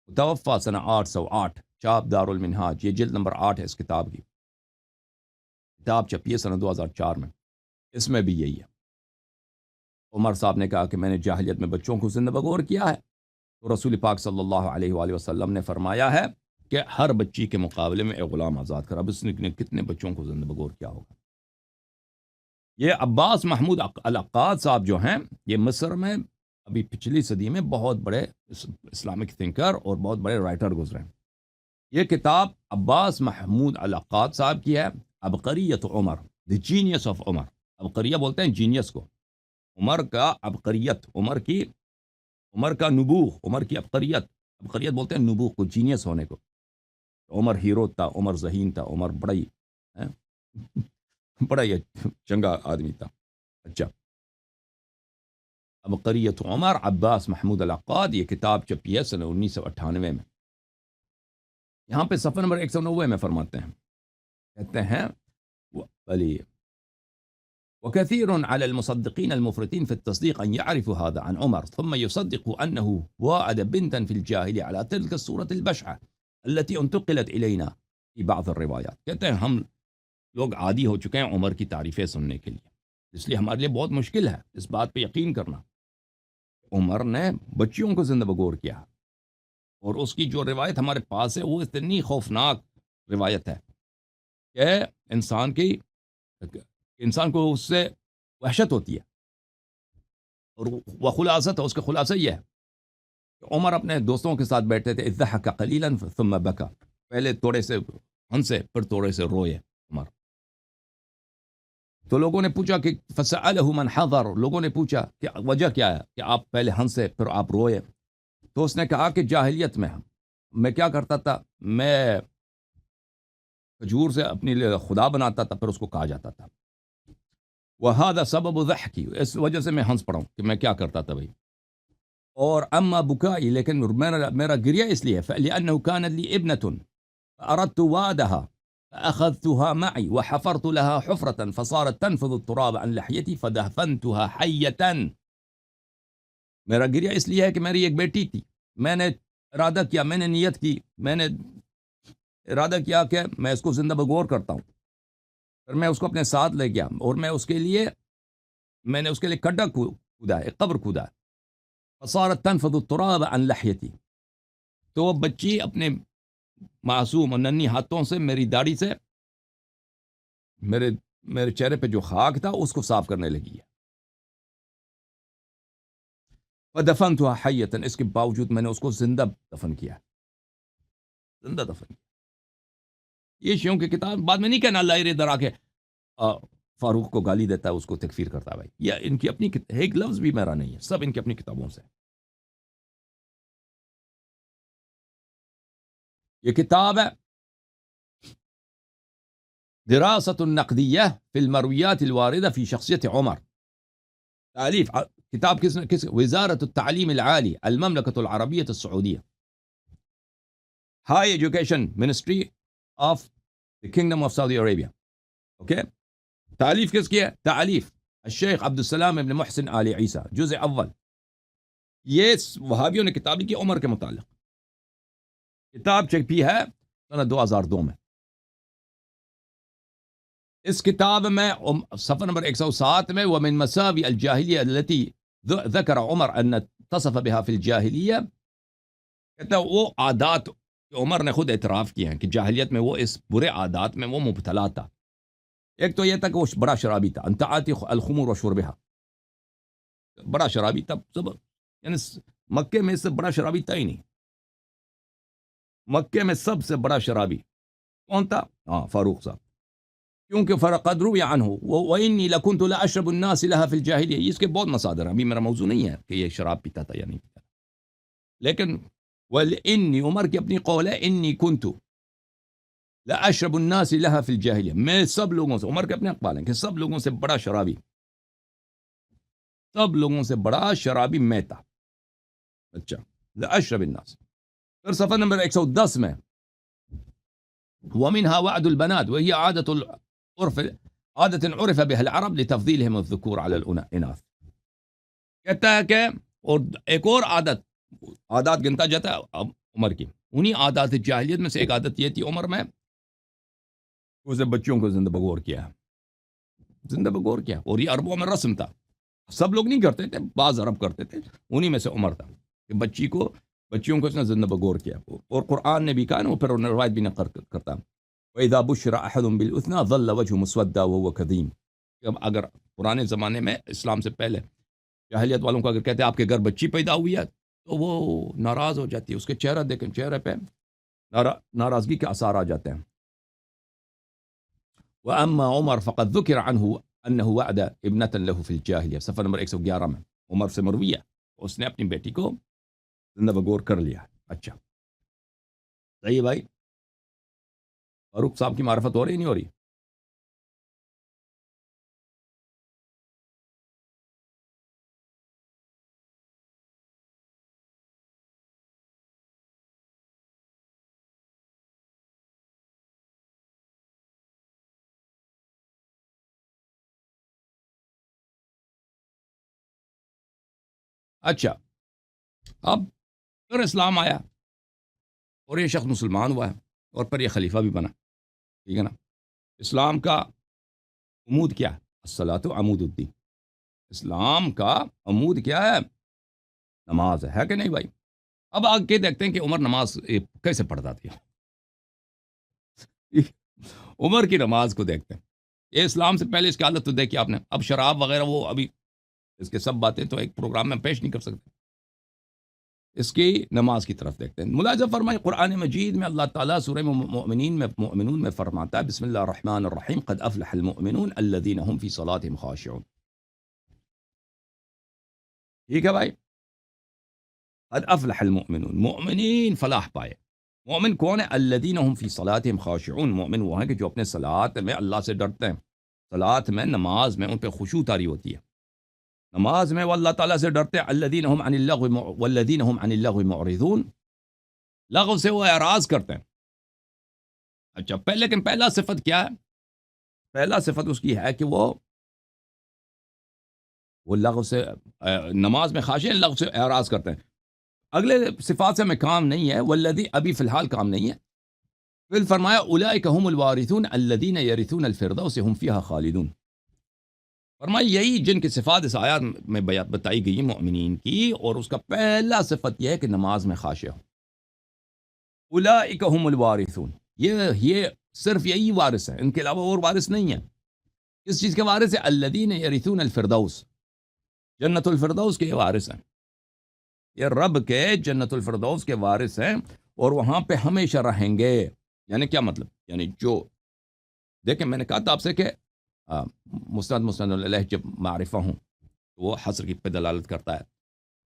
متوفى سنہ 808، چاپ دار المنہاج. یہ جلد نمبر 8 ہے اس کتاب کی. کتاب چھپی ہے سنہ 2004 میں. اس میں بھی یہی ہے. عمر صاحب نے کہا کہ میں نے جاہلیت میں بچوں کو زندہ بگور کیا ہے، تو رسول پاک صلی اللہ علیہ وآلہ وسلم نے فرمایا ہے کہ ہر بچی کے مقابلے میں ایک غلام آزاد کر. اب اس نے کتنے بچوں کو زندہ بگور کیا ہوگا. یہ عباس محمود العقاد صاحب جو ہیں، یہ مصر میں ابھی پچھلی صدی میں بہت بڑے اسلامک تھنکر اور بہت بڑے رائٹر گزرے ہیں. یہ کتاب عباس محمود العقاد صاحب کی ہے، عبقریت عمر، دی جینیس آف عمر. عبقریہ بولتے ہیں جینیس کو، عمر کا عبقریت، عمر کا نبوغ، عمر کی عبقریت. عبقریت بولتے ہیں نبوغ کو، جینیس ہونے کو. عمر ہیرو تھا، عمر ذہین تھا، عمر بڑا ہی چنگا آدمی تھا. اچھا، عبقریت عمر، عباس محمود العقاد. یہ کتاب چھپی ہے سنہ 1998 میں. یہاں پہ صفحہ نمبر 190 میں فرماتے ہیں، کہتے ہیں وكثير على المصدقين المفرطين في التصديق أن يعرفوا هذا عن عمر ثم يصدقوا أنه وعد بنتا في الجاهلية على تلك الصورة البشعة التي انتقلت إلينا في بعض الروايات. کہتے ہیں ہم لوگ عادی ہو چکے ہیں عمر کی تعریفیں سننے کے لیے، اس لیے ہمارے لیے بہت مشکل ہے اس بات پہ یقین کرنا. عمر نے بچیوں کو زندہ بگور کیا، اور اس کی جو روایت ہمارے پاس ہے وہ اتنی خوفناک روایت ہے کہ انسان کو اس سے وحشت ہوتی ہے. اور وہ خلاصت ہے، اس کا خلاصہ یہ ہے کہ عمر اپنے دوستوں کے ساتھ بیٹھے تھے، اضحک قلیلا ثم بکا، پہلے تھوڑے سے ہنسے پھر تھوڑے سے روئے عمر. تو لوگوں نے پوچھا کہ فسألہ من حضر، لوگوں نے پوچھا کہ وجہ کیا ہے کہ آپ پہلے ہنسے پھر آپ روئے. تو اس نے کہا کہ جاہلیت میں کیا کرتا تھا، میں کھجور سے اپنے لیے خدا بناتا تھا، پھر اس کو کہا جاتا تھا. وَهَذَا سَبَبُ ضَحْكِ، اس وجہ سے میں ہنس پڑا ہوں کہ میں کیا کرتا تھا بھائی. اور اما بکائی، لیکن میرا گریہ اس لیے فَلِأَنَّهُ كَانَتْ لِي ابْنَةٌ فَأَرَدْتُ وَادَهَا فأخذتها معي وحفرت لها حفرة فصارت تنفض التراب عن لحيتي فدفنتها حية. میرا گریہ اس لیے ہے کہ میری ایک بیٹی تھی، میں نے ارادہ کیا، میں نے نیت کی، میں نے ارادہ کیا کہ میں اس کو زندہ بگور کرتا ہوں. پھر میں اس کو اپنے ساتھ لے گیا اور میں نے اس کے لیے کھڈا کھودا ہے، ایک قبر کھودا ہے. فصارت تنفض التراب عن لحيتي، تو وہ بچی اپنے معصوم اور ننھی ہاتھوں سے میری داڑھی سے میرے چہرے پہ جو خاک تھا اس کو صاف کرنے لگی ہے. فدفنتها حیة، اس کے باوجود میں نے اس کو زندہ دفن کیا، زندہ دفن کیا. یہ شیعوں کی کتاب بعد میں نہیں کہنا اللہ ادھر آ کے فاروق کو گالی دیتا ہے، اس کو تکفیر کرتا ہے. بھائی یہ ان کی اپنی ایک لفظ بھی میرا نہیں ہے، سب ان کی اپنی کتابوں سے. یہ کتاب ہے دراست النقدیہ فی المرویات الواردہ فی شخصیت عمر. تالیف کتاب کس وزارت التعلیم العالی المملکۃ العربیۃ السعودیہ، high education ministry of the kingdom of Saudi Arabia. Okay, تالیف کس کی ہے؟ تالیف الشیخ عبدالسلام ابن محسن آل عیسیٰ، جزء اول. یہ وہابیوں نے کتاب لکھی عمر کے متعلق. کتاب چھپی ہے سنہ 2002 میں. اس کتاب میں صفحہ نمبر 107 میں ومن مساوی الجاہلیہ التي ذکر عمر ان تصف بها في الجاہلیہ، کہتا ہے وہ عادات عمر نے خود اعتراف کیے ہیں کہ جاہلیت میں وہ اس برے عادات میں وہ مبتلا تھا. ایک تو یہ تھا کہ وہ بڑا شرابی تھا، ان تعاتی الخمور وشربها، بڑا شرابی تھا، یعنی مکے میں اس سے بڑا شرابی تھا ہی نہیں. مکے میں سب سے بڑا شرابی کون تھا؟ ہاں، فاروق صاحب، کیونکہ فقد روی عنہ وانی لکنت لاشرب الناس لها فی الجاہلیہ، اس کے بہت مصادر ہیں، ابھی میرا موضوع نہیں ہے کہ یہ شراب پیتا تھا یا نہیں پیتا، لیکن انی عمر کی اپنی قول ہے، انی کنت لاشرب الناس لها فی الجاہلیہ، میں سب لوگوں سے، عمر کے اپنے اقوال ہیں کہ سب لوگوں سے بڑا شرابی، سب لوگوں سے بڑا شرابی میں تھا. اچھا، لاشرب الناس. پھر صفحہ نمبر 110 میں ومنها وعد البنات وهي عادة العرف، عادة عرف بها العرب لتفضيلهم الذكور على الاناث. کہتا ہے کہ اور ایک اور عادات گنتا جاتا ہے عمر کی، انہی عادات جاہلیت میں سے ایک عادت یہ تھی عمر میں، اسے بچوں کو زندہ بغور کیا، زندہ بغور کیا، اور یہ عربوں میں رسم تھا، سب لوگ نہیں کرتے تھے، بعض عرب کرتے تھے، انہی میں سے عمر تھا کہ بچیوں کو اس نے زندہ بغور کیا، اور قرآن نے بھی کہا نا، وہ پھر روایت بھی نقل کرتا ہے وَإِذَا بُشِّرَ أَحَدٌ بِالْأُنثَىٰ ظَلَّ وَجْهُهُ مُسْوَدًّا وَهُوَ كَظِيمٌ. اب اگر پرانے زمانے میں اسلام سے پہلے جاہلیت والوں کو اگر کہتے ہیں آپ کے گھر بچی پیدا ہوئی ہے تو وہ ناراض ہو جاتی ہے، اس کے چہرہ دیکھیں، چہرے پہ ناراضگی کے آثار آ جاتے ہیں. وَأَمَّا عُمَرْ فَقَدْ ذُكِرَ عَنْهُ أَنَّهُ وَعَدَ ابْنَةً لَهُ فِي الْجَاهِلِيَّةِ. صفحہ نمبر 111 میں عمر سے مروی ہے، اس نے اپنی بیٹی کو زندہ بغور کر لیا. اچھا صحیح بھائی، فاروق صاحب کی معرفت ہو رہی نہیں ہو رہی؟ اچھا، اب پھر اسلام آیا اور یہ شخص مسلمان ہوا ہے اور پھر یہ خلیفہ بھی بنا، ٹھیک ہے نا. اسلام کا عمود کیا ہے؟ الصلاۃ عمود الدین. اسلام کا عمود کیا ہے؟ نماز ہے کہ نہیں بھائی؟ اب آگے دیکھتے ہیں کہ عمر نماز کیسے پڑھتا تھا. عمر کی نماز کو دیکھتے ہیں، یہ اسلام سے پہلے اس کی حالت تو دیکھی آپ نے. اب شراب وغیرہ وہ ابھی اس کے سب باتیں تو ایک پروگرام میں پیش نہیں کر سکتے، اس کی نماز کی طرف دیکھتے ہیں. ملاحظہ فرمائیں قرآن مجید میں اللہ تعالیٰ سورہ مؤمنون میں فرماتا ہے بسم اللہ الرحمن الرحیم قد افلح المؤمنون الذین هم فی صلاتهم خاشعون. ٹھیک ہے بھائی، قد افلح المؤمنون، مؤمنین فلاح پائے. مومن کون ہے؟ الذین هم فی صلاتهم خاشعون، مومن وہ ہیں کہ جو اپنے صلات میں اللہ سے ڈرتے ہیں، صلات میں، نماز میں ان پہ خشوع طاری ہوتی ہے، نماز میں وہ اللہ تعالیٰ سے ڈرتے ہیں. الذین هم عن اللغو والذین هم عن اللغو معرضون، لغو سے وہ اعراض کرتے ہیں. اچھا لیکن پہلا صفت کیا ہے؟ پہلا صفت اس کی ہے کہ وہ لغو سے نماز میں خاشع ہیں، لغو سے اعراض کرتے ہیں. اگلے صفات سے ہمیں کام نہیں ہے، والذی ابھی فی الحال کام نہیں ہے. پھر فرمایا اولئک هم الوارثون الذین یرثون الفردوس هم فیہا خالدون. فرمایا یہی جن کی صفات اس آیات میں بتائی گئی مؤمنین کی، اور اس کا پہلا صفت یہ ہے کہ نماز میں خاشع ہو. اولئک هم الوارثون، یہ صرف یہی وارث ہے، ان کے علاوہ اور وارث نہیں ہے. کس چیز کے وارث ہے؟ الذین یرثون الفردوس، جنت الفردوس کے وارث ہیں. یہ رب کے جنت الفردوس کے وارث ہیں اور وہاں پہ ہمیشہ رہیں گے. یعنی کیا مطلب؟ یعنی جو دیکھیں میں نے کہا تھا آپ سے کہ مسند علیہ جب معرفہ ہوں تو وہ حصر کی پہ دلالت کرتا ہے،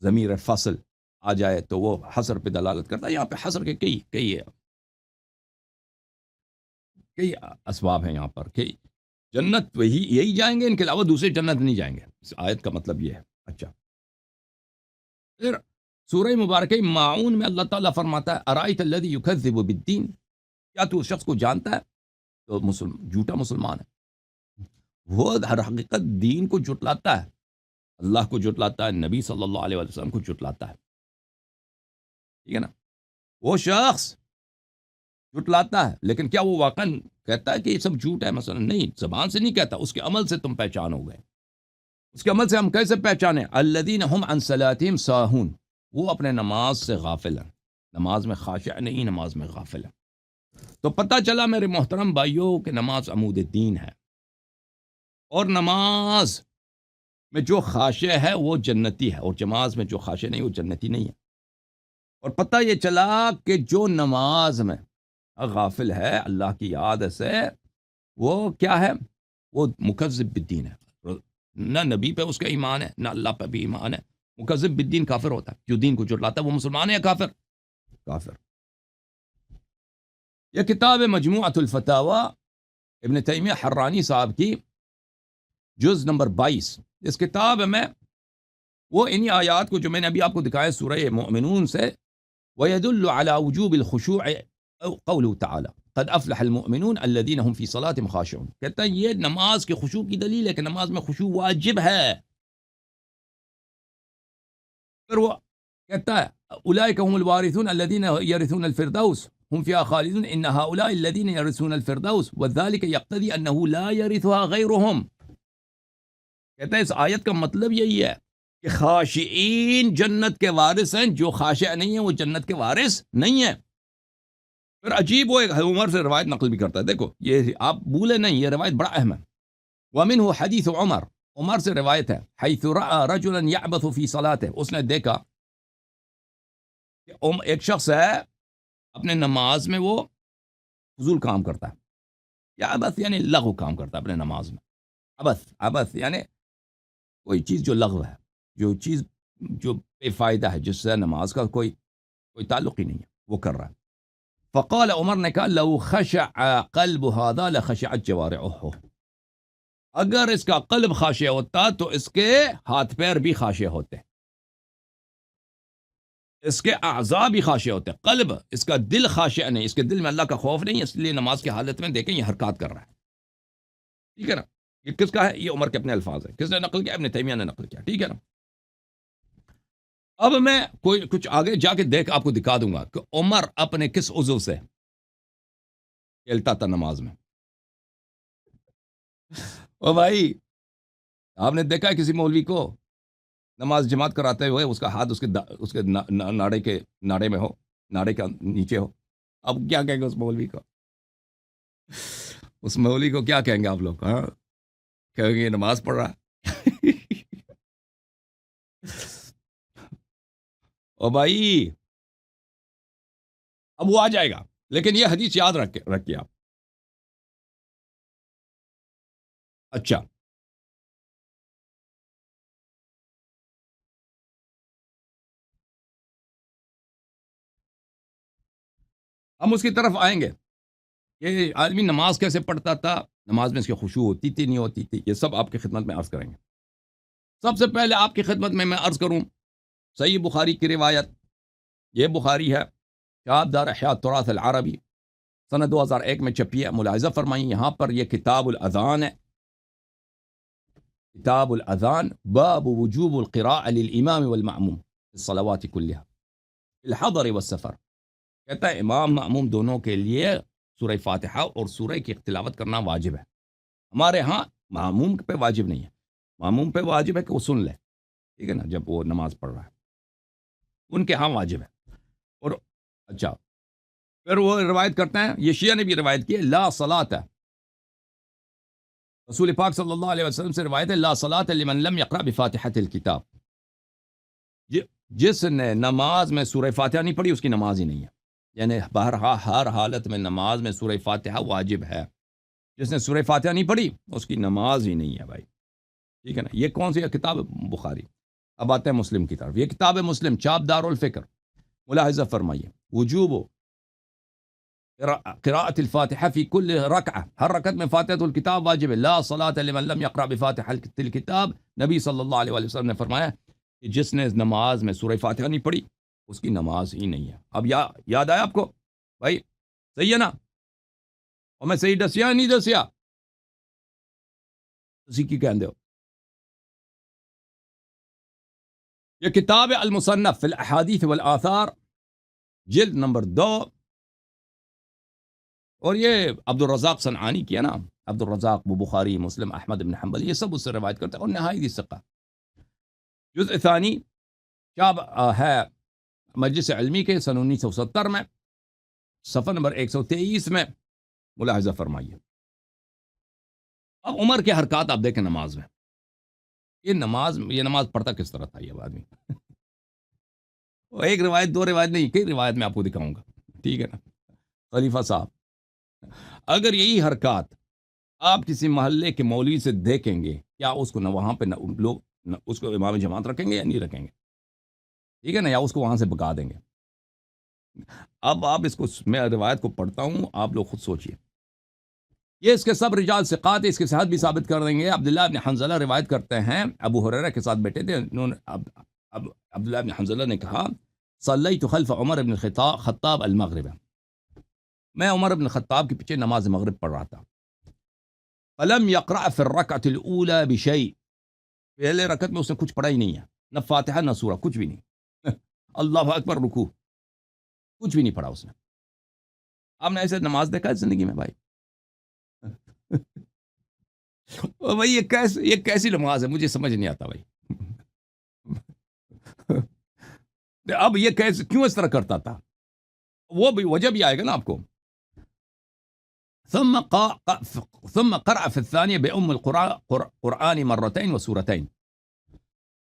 ضمیر فصل آ جائے تو وہ حصر پہ دلالت کرتا ہے. یہاں پہ حصر کے کئی اسباب ہیں یہاں پر کہ جنت یہی جائیں گے، ان کے علاوہ دوسرے جنت نہیں جائیں گے. اس آیت کا مطلب یہ ہے. اچھا پھر سورہ مبارکہ ماعون میں اللہ تعالیٰ فرماتا ہے ارائیت الذی یکذب بالدین، کیا تو اس شخص کو جانتا ہے تو جھوٹا مسلمان ہے، وہ ہر حقیقت دین کو جھٹلاتا ہے، اللہ کو جھٹلاتا ہے، نبی صلی اللہ علیہ وسلم کو جھٹلاتا ہے. ٹھیک ہے نا، وہ شخص جھٹلاتا ہے لیکن کیا وہ واقعا کہتا ہے کہ یہ سب جھوٹ ہے؟ مثلا نہیں، زبان سے نہیں کہتا، اس کے عمل سے تم پہچان ہو گئے. اس کے عمل سے ہم کیسے پہچانے؟ الذین هم عن صلاتهم ساہون، وہ اپنے نماز سے غافل ہیں، نماز میں خاشع نہیں، نماز میں غافل ہیں. تو پتہ چلا میرے محترم بھائیوں کہ نماز عمود دین ہے، اور نماز میں جو خاشع ہے وہ جنتی ہے، اور نماز میں جو خاشع نہیں وہ جنتی نہیں ہے. اور پتہ یہ چلا کہ جو نماز میں غافل ہے اللہ کی یاد سے، وہ کیا ہے؟ وہ مکذب بالدین ہے، نہ نبی پہ اس کا ایمان ہے نہ اللہ پہ بھی ایمان ہے۔ مکذب بالدین کافر ہوتا ہے، جو دین کو جھٹلاتا ہے وہ مسلمان ہے یا کافر؟ کافر۔ یہ کتاب مجموعۃ الفتاوی ابن تیمیہ حرانی صاحب کی، جز نمبر 22۔ اس کتاب میں وہ انہی آیات کو جو میں نے ابھی آپ کو دکھایا سورہ مؤمنون سے، وَيَدُلُّ عَلَى وُجُوبِ الْخُشُوعِ قَوْلُهُ تَعَالَى قَدْ أَفْلَحَ الْمُؤْمِنُونَ الَّذِينَ هُمْ فِي صَلَاتِهِمْ خَاشِعُونَ۔ کہتا ہے یہ نماز کے خشوع کی دلیل ہے کہ نماز میں خشوع واجب ہے۔ پھر وہ کہتا ہے أُولَئِكَ هُمُ الْوَارِثُونَ الَّذِينَ يَرِثُونَ الْفِرْدَوْسَ هُمْ فِيهَا خَالِدُونَ إِنَّ هَؤُلَاءِ الَّذِينَ يَرِثُونَ الْفِرْدَوْسَ وَذَلِكَ يَقْتَضِي أَنَّهُ لَا يَرِثُهَا غَيْرُهُم۔ کہتا ہے اس آیت کا مطلب یہی ہے کہ خاشعین جنت کے وارث ہیں، جو خاشع نہیں ہیں وہ جنت کے وارث نہیں ہیں۔ پھر عجیب وہ ایک عمر سے روایت نقل بھی کرتا ہے، دیکھو یہ آپ بھولے نہیں، یہ روایت بڑا اہم ہے۔ وَمِنْهُ حدیث عمر سے روایت ہے، حيث رأى رجلا يعبث في صلاته، اس نے دیکھا کہ ایک شخص ہے اپنے نماز میں وہ فضول کام کرتا ہے، یا عبث یعنی لغو کام کرتا ہے اپنے نماز میں۔ عبث یعنی کوئی چیز جو لغو ہے، جو چیز جو بے فائدہ ہے، جس سے نماز کا کوئی تعلق ہی نہیں ہے، وہ کر رہا ہے۔ فقال عمر نے کہا لو خشع قلب هذا لخشعت جوارحه، اگر اس کا قلب خاشع ہوتا تو اس کے ہاتھ پیر بھی خاشع ہوتے، اس کے اعضاء بھی خاشع ہوتے۔ قلب، اس کا دل خاشع نہیں، اس کے دل میں اللہ کا خوف نہیں، اس لیے نماز کی حالت میں دیکھیں یہ حرکات کر رہا ہے۔ ٹھیک ہے نا؟ یہ کس کا ہے؟ یہ عمر کے اپنے الفاظ ہیں۔ کس نے نقل کیا؟ ابن تیمیہ نے نقل کیا۔ ٹھیک ہے نا؟ اب میں کچھ آگے جا کے آپ کو دکھا دوں گا کہ عمر اپنے کس عضو سے کھیلتا تھا نماز میں۔ او بھائی، آپ نے دیکھا ہے کسی مولوی کو نماز جماعت کراتے ہوئے اس کا ہاتھ اس کے ناڑے میں ہو، ناڑے کا نیچے ہو؟ اب کیا کہیں گے اس مولوی کو؟ اس مولوی کو کیا کہیں گے آپ لوگ؟ ہاں، کہیں گے یہ نماز پڑھ رہا ہے۔ او بھائی، اب وہ آ جائے گا، لیکن یہ حدیث یاد رکھیے آپ۔ اچھا، ہم اس کی طرف آئیں گے۔ یہ آدمی نماز کیسے پڑھتا تھا، نماز میں اس کی خشوع ہوتی تھی نہیں ہوتی تھی، یہ سب آپ کی خدمت میں عرض کریں گے۔ سب سے پہلے آپ کی خدمت میں عرض کروں صحیح بخاری کی روایت۔ یہ بخاری ہے، شہاب دار احیاء التراث العربی، سنہ 2001 میں چھپی ہے۔ ملاحظہ فرمائیں یہاں پر یہ کتاب الاذان ہے، کتاب الاذان، باب وجوب القراءة للامام والمعموم في الصلوات كلها في الحضر والسفر۔ کہتا ہے امام معموم دونوں کے لیے سورہ فاتحہ اور سورہ کی تلاوت کرنا واجب ہے۔ ہمارے ہاں معموم پہ واجب نہیں ہے، معموم پہ واجب ہے کہ وہ سن لے، ٹھیک ہے نا، جب وہ نماز پڑھ رہا ہے، ان کے ہاں واجب ہے۔ اور اچھا، پھر وہ روایت کرتے ہیں، یہ شیعہ نے بھی روایت کی ہے، لا صلاۃ، رسول پاک صلی اللہ علیہ وسلم سے روایت ہے، لا صلاۃ لمن لم یقرأ بفاتحۃ الکتاب، جس نے نماز میں سورہ فاتحہ نہیں پڑھی اس کی نماز ہی نہیں ہے۔ یعنی ہر حالت میں نماز میں سورہ فاتحہ واجب ہے، جس نے سورہ فاتحہ نہیں پڑھی اس کی نماز ہی نہیں ہے بھائی، ٹھیک ہے نا۔ یہ کون سی کتاب؟ بخاری۔ اب آتے ہیں مسلم کی طرف۔ یہ کتاب مسلم، چاپ دار الفکر، ملاحظہ فرمائیے، وجوب قراءة الفاتحہ فی کل رکعہ، ہر رکعت میں فاتحۃ الکتاب واجب ہے۔ لا صلاۃ لمن لم یقرأ بفاتحۃ الکتاب، نبی صلی اللہ علیہ وسلم نے فرمایا کہ جس نے نماز میں سورہ فاتحہ نہیں پڑھی اس کی نماز ہی نہیں ہے۔ اب یاد آیا آپ کو بھائی؟ صحیح ہے نا؟ اور میں صحیح دسیا نہیں دسیا؟ اسی کی کہندے ہو۔ یہ کتاب المصنف فی الاحادیث والآثار، جلد نمبر 2، اور یہ عبد الرزاق صنعانی کیا نا، عبد الرزاق وہ بخاری، مسلم، احمد بن حنبل، یہ سب اس سے روایت کرتے ہیں، اور نہایت ثقہ۔ جزء ثانی چاپ ہے مجلس علمی کے سن 1970 میں، صفحہ نمبر 123 میں، ملاحظہ فرمائیے۔ اب عمر کے حرکات آپ دیکھیں نماز میں، یہ نماز پڑھتا کس طرح تھا یہ آدمی؟ وہ ایک روایت دو روایت نہیں، کئی روایت میں آپ کو دکھاؤں گا، ٹھیک ہے نا خلیفہ صاحب؟ اگر یہی حرکات آپ کسی محلے کے مولوی سے دیکھیں گے، کیا اس کو نہ وہاں پہ لوگ اس کو امام جماعت رکھیں گے یا نہیں رکھیں گے؟ ٹھیک ہے نا، یا اس کو وہاں سے بکا دیں گے؟ اب آپ اس کو، میں روایت کو پڑھتا ہوں، آپ لوگ خود سوچئے. یہ اس کے سب رجال ثقات، اس کی صحت بھی ثابت کر دیں گے. عبداللہ بن حنظلہ روایت کرتے ہیں، ابو ہریرہ کے ساتھ بیٹھے تھے، انہوں نے عبداللہ بن حنظلہ نے کہا صلیت خلف عمر بن خطاب المغرب، میں عمر بن خطاب کے پیچھے نماز مغرب پڑھ رہا تھا. فلم يقرأ في الركعة الأولى بشيء، پہلے رکعت میں اس نے کچھ پڑھا ہی نہیں ہے، نہ فاتحہ نہ سورہ، کچھ بھی نہیں. اللہ اکبر، رکوع، کچھ بھی نہیں پڑھا اس نے. آپ نے ایسے نماز دیکھا ہے زندگی میں بھائی؟ بھائی یہ کیسی نماز ہے؟ مجھے سمجھ نہیں آتا بھائی. اب یہ کیسے، کیوں اس طرح کرتا تھا؟ وہ بھی وجہ بھی آئے گا نا آپ کو. ثم قرأ في الثانية بأم القرآن مرتين وسورتين.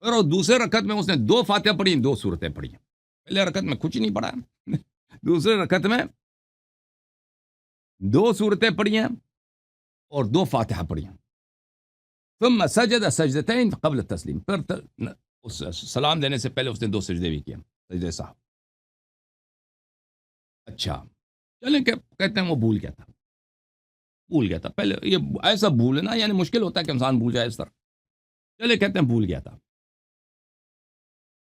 پھر دوسرے رکعت میں اس نے 2 فاتحہ پڑھی، 2 سورتیں پڑھی. پہلے رکعت میں کچھ نہیں پڑھا، دوسرے رکعت میں 2 سورتیں پڑھی ہیں اور 2 فاتحہ پڑھی ہیں. ثم سجد سجدتين قبل التسلیم، پھر سلام دینے سے پہلے اس نے 2 سجدے بھی کیے، سجدے صاحب. اچھا چلیں، کہتے ہیں وہ بھول گیا تھا. پہلے یہ ایسا بھولنا یعنی مشکل ہوتا ہے کہ انسان بھول جائے اس طرح. چلے کہتے ہیں بھول گیا تھا.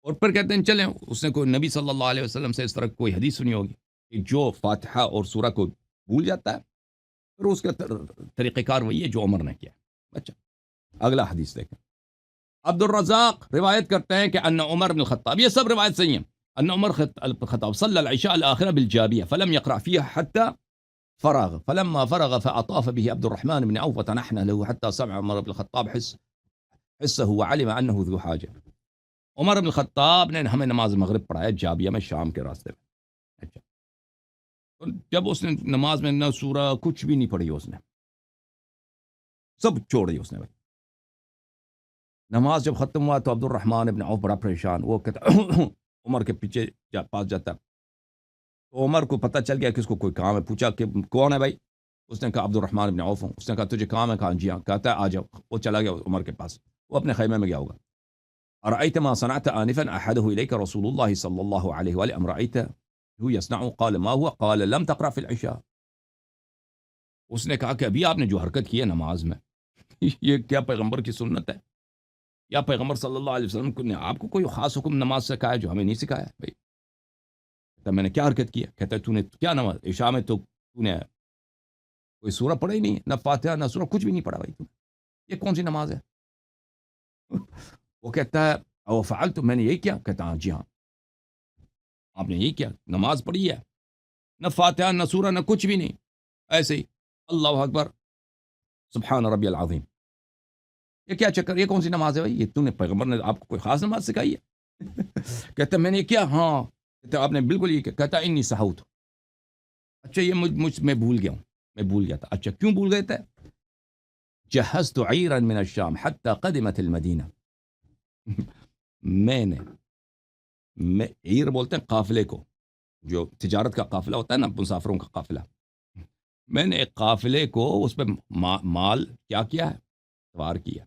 اور پھر کہتے ہیں چلیں، اس نے کوئی نبی صلی اللہ علیہ وسلم سے اس طرح کوئی حدیث سنی ہوگی کہ جو فاتحہ اور سورہ کو بھول جاتا ہے، پھر اس کا طریقہ کار وہی ہے جو عمر نے کیا. اچھا اگلا حدیث دیکھیں. عبد الرزاق روایت کرتے ہیں کہ ان عمر بن الخطاب، یہ سب روایت صحیح ہیں، ان عمر الخطاب صلى العشاء الآخرة بالجابية فلم يقرأ فيها حتى فرغ، فلما فرغ فأطاف به عبد الرحمن بن عوف وتنحنى له حتى سمع عمر بن الخطاب حسه وعلم أنه ذو حاجة. عمر بن الخطاب نے ہمیں نماز مغرب پڑھایا جابیہ میں، شام کے راستے میں. اچھا، جب اس نے نماز میں نہ سورہ کچھ بھی نہیں پڑھی، اس نے سب چھوڑ دی اس نے. نماز جب ختم ہوا تو عبد الرحمن ابن عوف بڑا پریشان، وہ کہتا عمر کے پیچھے پاس جاتا. تو عمر کو پتہ چل گیا کہ اس کو کوئی کام ہے. پوچھا کہ کون ہے بھائی؟ اس نے کہا عبد الرحمن ابن عوف ہوں. اس نے کہا تجھے کام ہے؟ کہا جی ہاں. کہتا ہے آ جاؤ. وہ چلا گیا عمر کے پاس، وہ اپنے خیمے میں گیا ہوگا. أرأيت ما صنعت آنفا أحده إليك رسول الله صلى الله عليه وآله أم رأيته يصنع؟ قال ما هو؟ قال لم تقرأ في العشاء. اس نے کہا کہ ابھی آپ نے جو حرکت کی ہے نماز میں، یہ کیا پیغمبر کی سنت ہے؟ یا پیغمبر صلی اللہ علیہ وسلم نے آپ کو کوئی خاص حکم نماز سکھایا جو ہمیں نہیں سکھایا بھائی؟ تو میں نے کیا حرکت کی ہے؟ کہتا ہے تو نے کیا نماز عشاء میں تو نے کوئی سورہ پڑھا ہی نہیں، نہ فاتحہ نہ سورہ، کچھ بھی نہیں پڑھا بھائی. تو یہ کون سی نماز ہے؟ وہ کہتا ہے او فعلت، میں نے یہی کیا. کہتا ہاں جی ہاں آپ نے یہی کیا، نماز پڑھی ہے، نہ فاتحہ نہ سورہ نہ کچھ بھی نہیں، ایسے ہی اللہ اکبر سبحان ربی العظیم. یہ کیا چکر، یہ کون سی نماز ہے بھائی؟ یہ تو نے پیغمبر نے آپ کو کوئی خاص نماز سکھائی ہے؟ کہتا میں نے یہ کیا. ہاں کہتا آپ نے بالکل یہ کیا. کہتا انی سہوت. اچھا یہ میں بھول گیا ہوں، میں بھول گیا تھا. اچھا کیوں بھول گئے تھے؟ جہزت عیرا من الشام حتی قدمت المدینہ. میں عیر بولتے ہیں قافلے کو، جو تجارت کا قافلہ ہوتا ہے نا، مسافروں کا قافلہ. میں نے ایک قافلے کو اس پہ مال کیا ہے، سوار کیا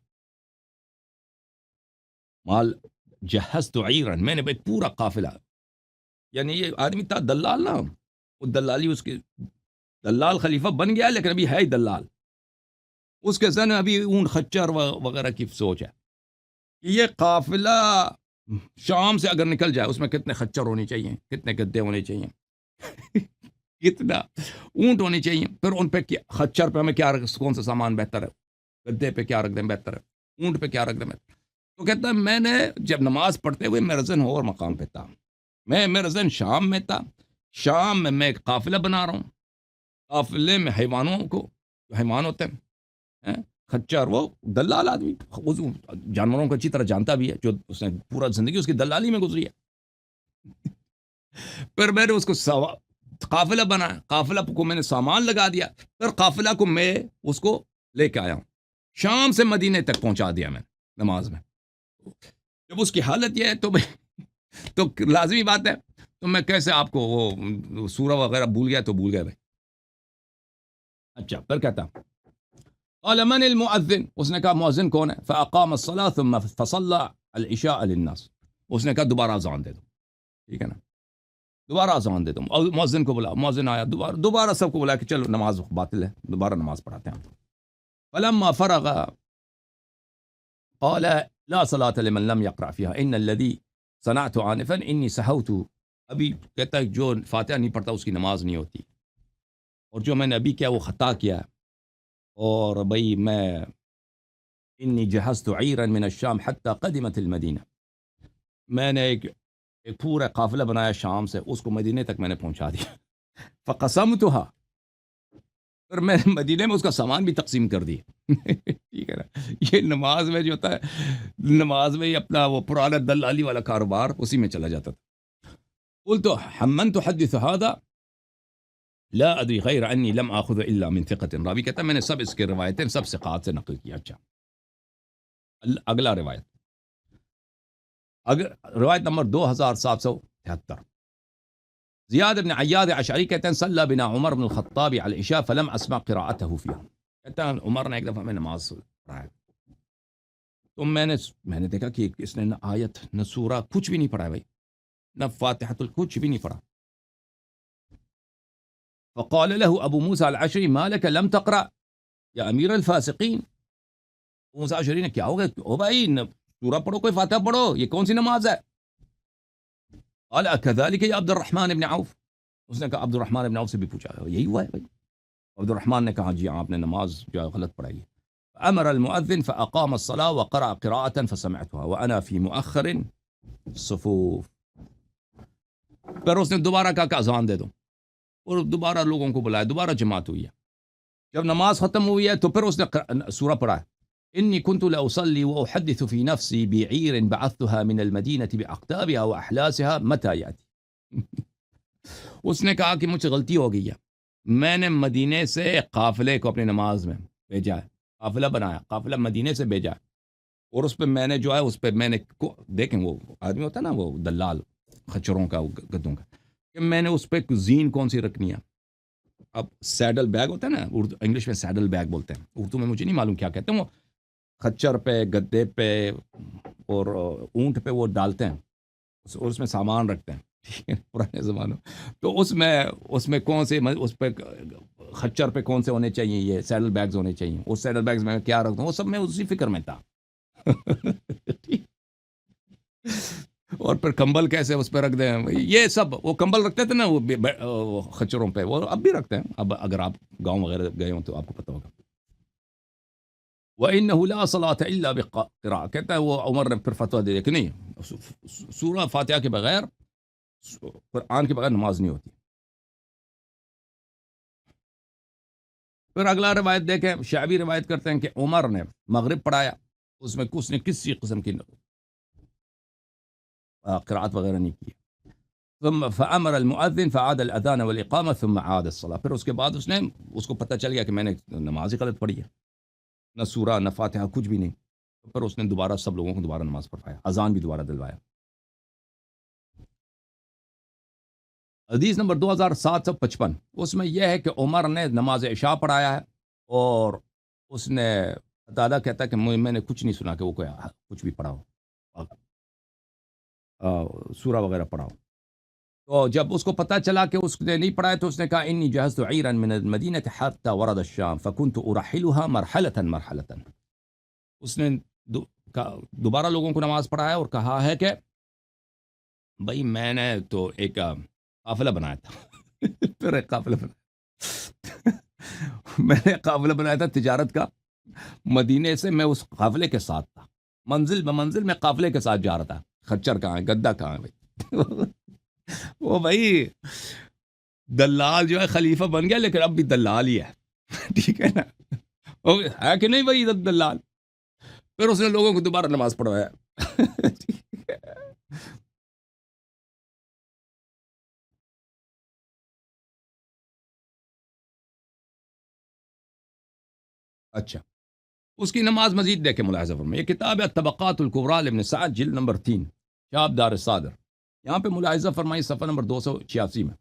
مال. جہزت عیرا، میں نے ایک پورا قافلہ، یعنی یہ آدمی تھا دلال نا، وہ دلالی، اس کے دلال خلیفہ بن گیا لیکن ابھی ہے ہی دلال. اس کے ذہن میں ابھی اونٹ خچر وغیرہ کی سوچ ہے. یہ قافلہ شام سے اگر نکل جائے، اس میں کتنے خچر ہونے چاہیے، کتنے گدے ہونے چاہیے، کتنا اونٹ ہونے چاہیے. پھر ان پہ خچر پہ ہمیں کیا کون سا سامان بہتر ہے، گدے پہ کیا رکھ دیں بہتر ہے، اونٹ پہ کیا رکھ دیں بہتر. تو کہتا ہے میں نے جب نماز پڑھتے ہوئے میرا ذہن اور مقام پہ تھا، میرا ذہن شام میں تھا. شام میں ایک قافلہ بنا رہا ہوں، قافلے میں حیوانوں کو، حیوان ہوتے ہیں خچر، وہ دلال آدمی جانوروں کو اچھی طرح جانتا بھی ہے، جو اس نے پورا زندگی اس کی دلالی میں گزری ہے. پھر میں نے اس کو قافلہ بنایا، قافلہ کو میں نے سامان لگا دیا، پھر قافلہ کو میں اس کو لے کے آیا ہوں، شام سے مدینے تک پہنچا دیا میں نماز میں. جب اس کی حالت یہ ہے تو تو لازمی بات ہے، تو میں کیسے آپ کو وہ سورہ وغیرہ بھول گیا تو بھول گیا بھائی. اچھا پھر کہتا قال من المؤذن، اس نے کہا مؤذن کون ہے؟ فاقام الصلاة ثم فصلى العشاء للناس، اس نے کہا دوبارہ اذان دے دو، ٹھیک ہے نا، دوبارہ اذان دے دو. اور مؤذن کو بلا، مؤذن آیا، دوبارہ سب کو بلا کہ چلو نماز باطل ہے، دوبارہ نماز پڑھاتے ہیں. فلما فرغ قال لا صلاة لمن لم يقرأ فيها ان الذي صنعت آنفا انی سہوت. ابھی کہتا ہے جو فاتحہ نہیں پڑھتا اس کی نماز نہیں ہوتی، اور جو میں نے ابھی کیا وہ خطا کیا. اور بھائی میں انی جہزت عیرا من الشام حتى قدمت المدینہ، میں نے ایک پورا قافلہ بنایا شام سے، اس کو مدینے تک میں نے پہنچا دیا. فقسمتها، پھر میں مدینے میں اس کا سامان بھی تقسیم کر دیا. ٹھیک ہے نا، یہ نماز میں جو ہوتا ہے، نماز میں اپنا وہ پرانا دلالی والا کاروبار اسی میں چلا جاتا تھا. قلت حمن تحدث هذا لا ادری غیر انی لم آخذ الا من ثقة. راوی کہتا ہے میں نے سب اس کے روایتیں سب ثقات سے نقل کیا. اچھا اگلا روایت، روایت نمبر 2773. زیاد بن عیاد اشعری کہتے ہیں صلی بنا عمر بن الخطاب علی العشاء فلم اسمع قراءته فيها. کہتا ہے عمر نے ایک دفعہ میں نماز پڑھایا تو میں نے دیکھا کہ اس نے نہ آیت نہ سورہ کچھ بھی نہیں پڑھا بھائی، نہ فاتحۃ کچھ بھی نہیں پڑھا. فقال له ابو موسى العشری ما لك لم تقرأ یا امیر الفاسقین. ابو موسیٰ العشری نے کیا ہو گیا، او بھائی سورہ پڑھو، کوئی فاتحہ پڑھو، یہ کون سی نماز ہے؟ قال اكذلك يا عبد الرحمن بن عوف. اس نے کہا عبد الرحمن بن عوف سے بھی پوچھا، یہی ہوا ہے بھائی؟ عبد الرحمن نے کہا جی آپ نے نماز جو ہے غلط پڑھائی ہے. امر المؤذن فاقام الصلاة وقرأ قراءة فسمعتها وانا في مؤخر الصفوف. پھر اس نے دوبارہ کہا کہ اذان دے دو، اور دوبارہ لوگوں کو بلایا، دوبارہ جماعت ہوئی ہے. جب نماز ختم ہوئی ہے تو پھر اس نے سورہ پڑھا ہے انی كنت لاصلي واحدث في نفسي بعير بعثتها من المدينة باقطابها واحلاسها متى ياتي. اس نے کہا کہ مجھ سے غلطی ہو گئی ہے، میں نے مدینے سے قافلے کو اپنی نماز میں بھیجا ہے، قافلہ بنایا، قافلہ مدینے سے بھیجا ہے، اور اس پہ میں نے جو ہے اس پہ میں نے دیکھیں وہ آدمی ہوتا ہے نا وہ دلال خچروں کا گدوں کا، کہ میں نے اس پہ زین کون سی رکھنی ہے. اب سیڈل بیگ ہوتا ہے نا، اردو انگلش میں سیڈل بیگ بولتے ہیں، اردو میں مجھے نہیں معلوم کیا کہتے ہیں، وہ خچر پہ گدے پہ اور اونٹ پہ وہ ڈالتے ہیں اور اس میں سامان رکھتے ہیں. ٹھیک ہے، پرانے زمانوں تو اس میں کون سے اس پہ خچر پہ کون سے ہونے چاہیے، یہ سیڈل بیگز ہونے چاہیے. اس سیڈل بیگز میں کیا رکھتا ہوں وہ سب میں اسی فکر میں تھا. اور پھر کمبل کیسے اس پہ رکھ دیں، یہ سب وہ کمبل رکھتے تھے نا وہ خچروں پہ، وہ اب بھی رکھتے ہیں. اب اگر آپ گاؤں وغیرہ گئے ہوں تو آپ کو پتہ ہوگا. وَإِنَّهُ لَا صَلَاةَ إِلَّا بِقِرَاءَةٍ. کہتا ہے وہ عمر نے پھر فتویٰ دے دیا کہ نہیں، سورہ فاتحہ کے بغیر، قرآن کے بغیر نماز نہیں ہوتی. پھر اگلا روایت دیکھیں، شعبی روایت کرتے ہیں کہ عمر نے مغرب پڑھایا، اس میں اس نے کسی قسم کی قراءت وغیرہ نہیں کی. ثم فأمر المؤذن فعاد الأذان والإقامة ثم عاد الصلاة. پھر اس کے بعد اس کو پتہ چل گیا کہ میں نے نماز ہی غلط پڑھی ہے، نہ سورہ نہ فاتحہ کچھ بھی نہیں. پھر اس نے دوبارہ سب لوگوں کو دوبارہ نماز پڑھایا، اذان بھی دوبارہ دلوایا. حدیث نمبر 2755، اس میں یہ ہے کہ عمر نے نماز عشاء پڑھایا ہے، اور اس نے قتادہ کہتا ہے کہ میں نے کچھ نہیں سنا کہ وہ کچھ بھی پڑھا ہو، سورہ وغیرہ پڑھا ہو. تو جب اس کو پتہ چلا کہ اس نے نہیں پڑھایا تو اس نے کہا انی جہزت عیرا من المدینہ حتی ورد الشام فکنت ارحلها مرحلة مرحلة. اس نے دوبارہ لوگوں کو نماز پڑھایا اور کہا ہے کہ بھائی میں نے تو ایک قافلہ بنایا تھا. پھر ایک قافلہ بنایا میں نے قافلہ بنایا تھا تجارت کا، مدینے سے میں اس قافلے کے ساتھ تھا، منزل بمنزل میں قافلے کے ساتھ جا رہا تھا. خچر کہاں ہے، گدا کہاں ہے بھائی؟ وہ بھائی دلال جو ہے خلیفہ بن گیا لیکن اب بھی دلال ہی ہے. ٹھیک ہے نا، ہے کہ نہیں بھائی دلال. پھر اس نے لوگوں کو دوبارہ نماز پڑھوایا. اچھا اس کی نماز مزید دیکھیں ملاحظہ فرمائیں. یہ کتاب ہے طبقات الکبریٰ لابن سعد، جلد نمبر 3، شہاب دار الصادر. یہاں پہ ملاحظہ فرمائی صفحہ نمبر 286 میں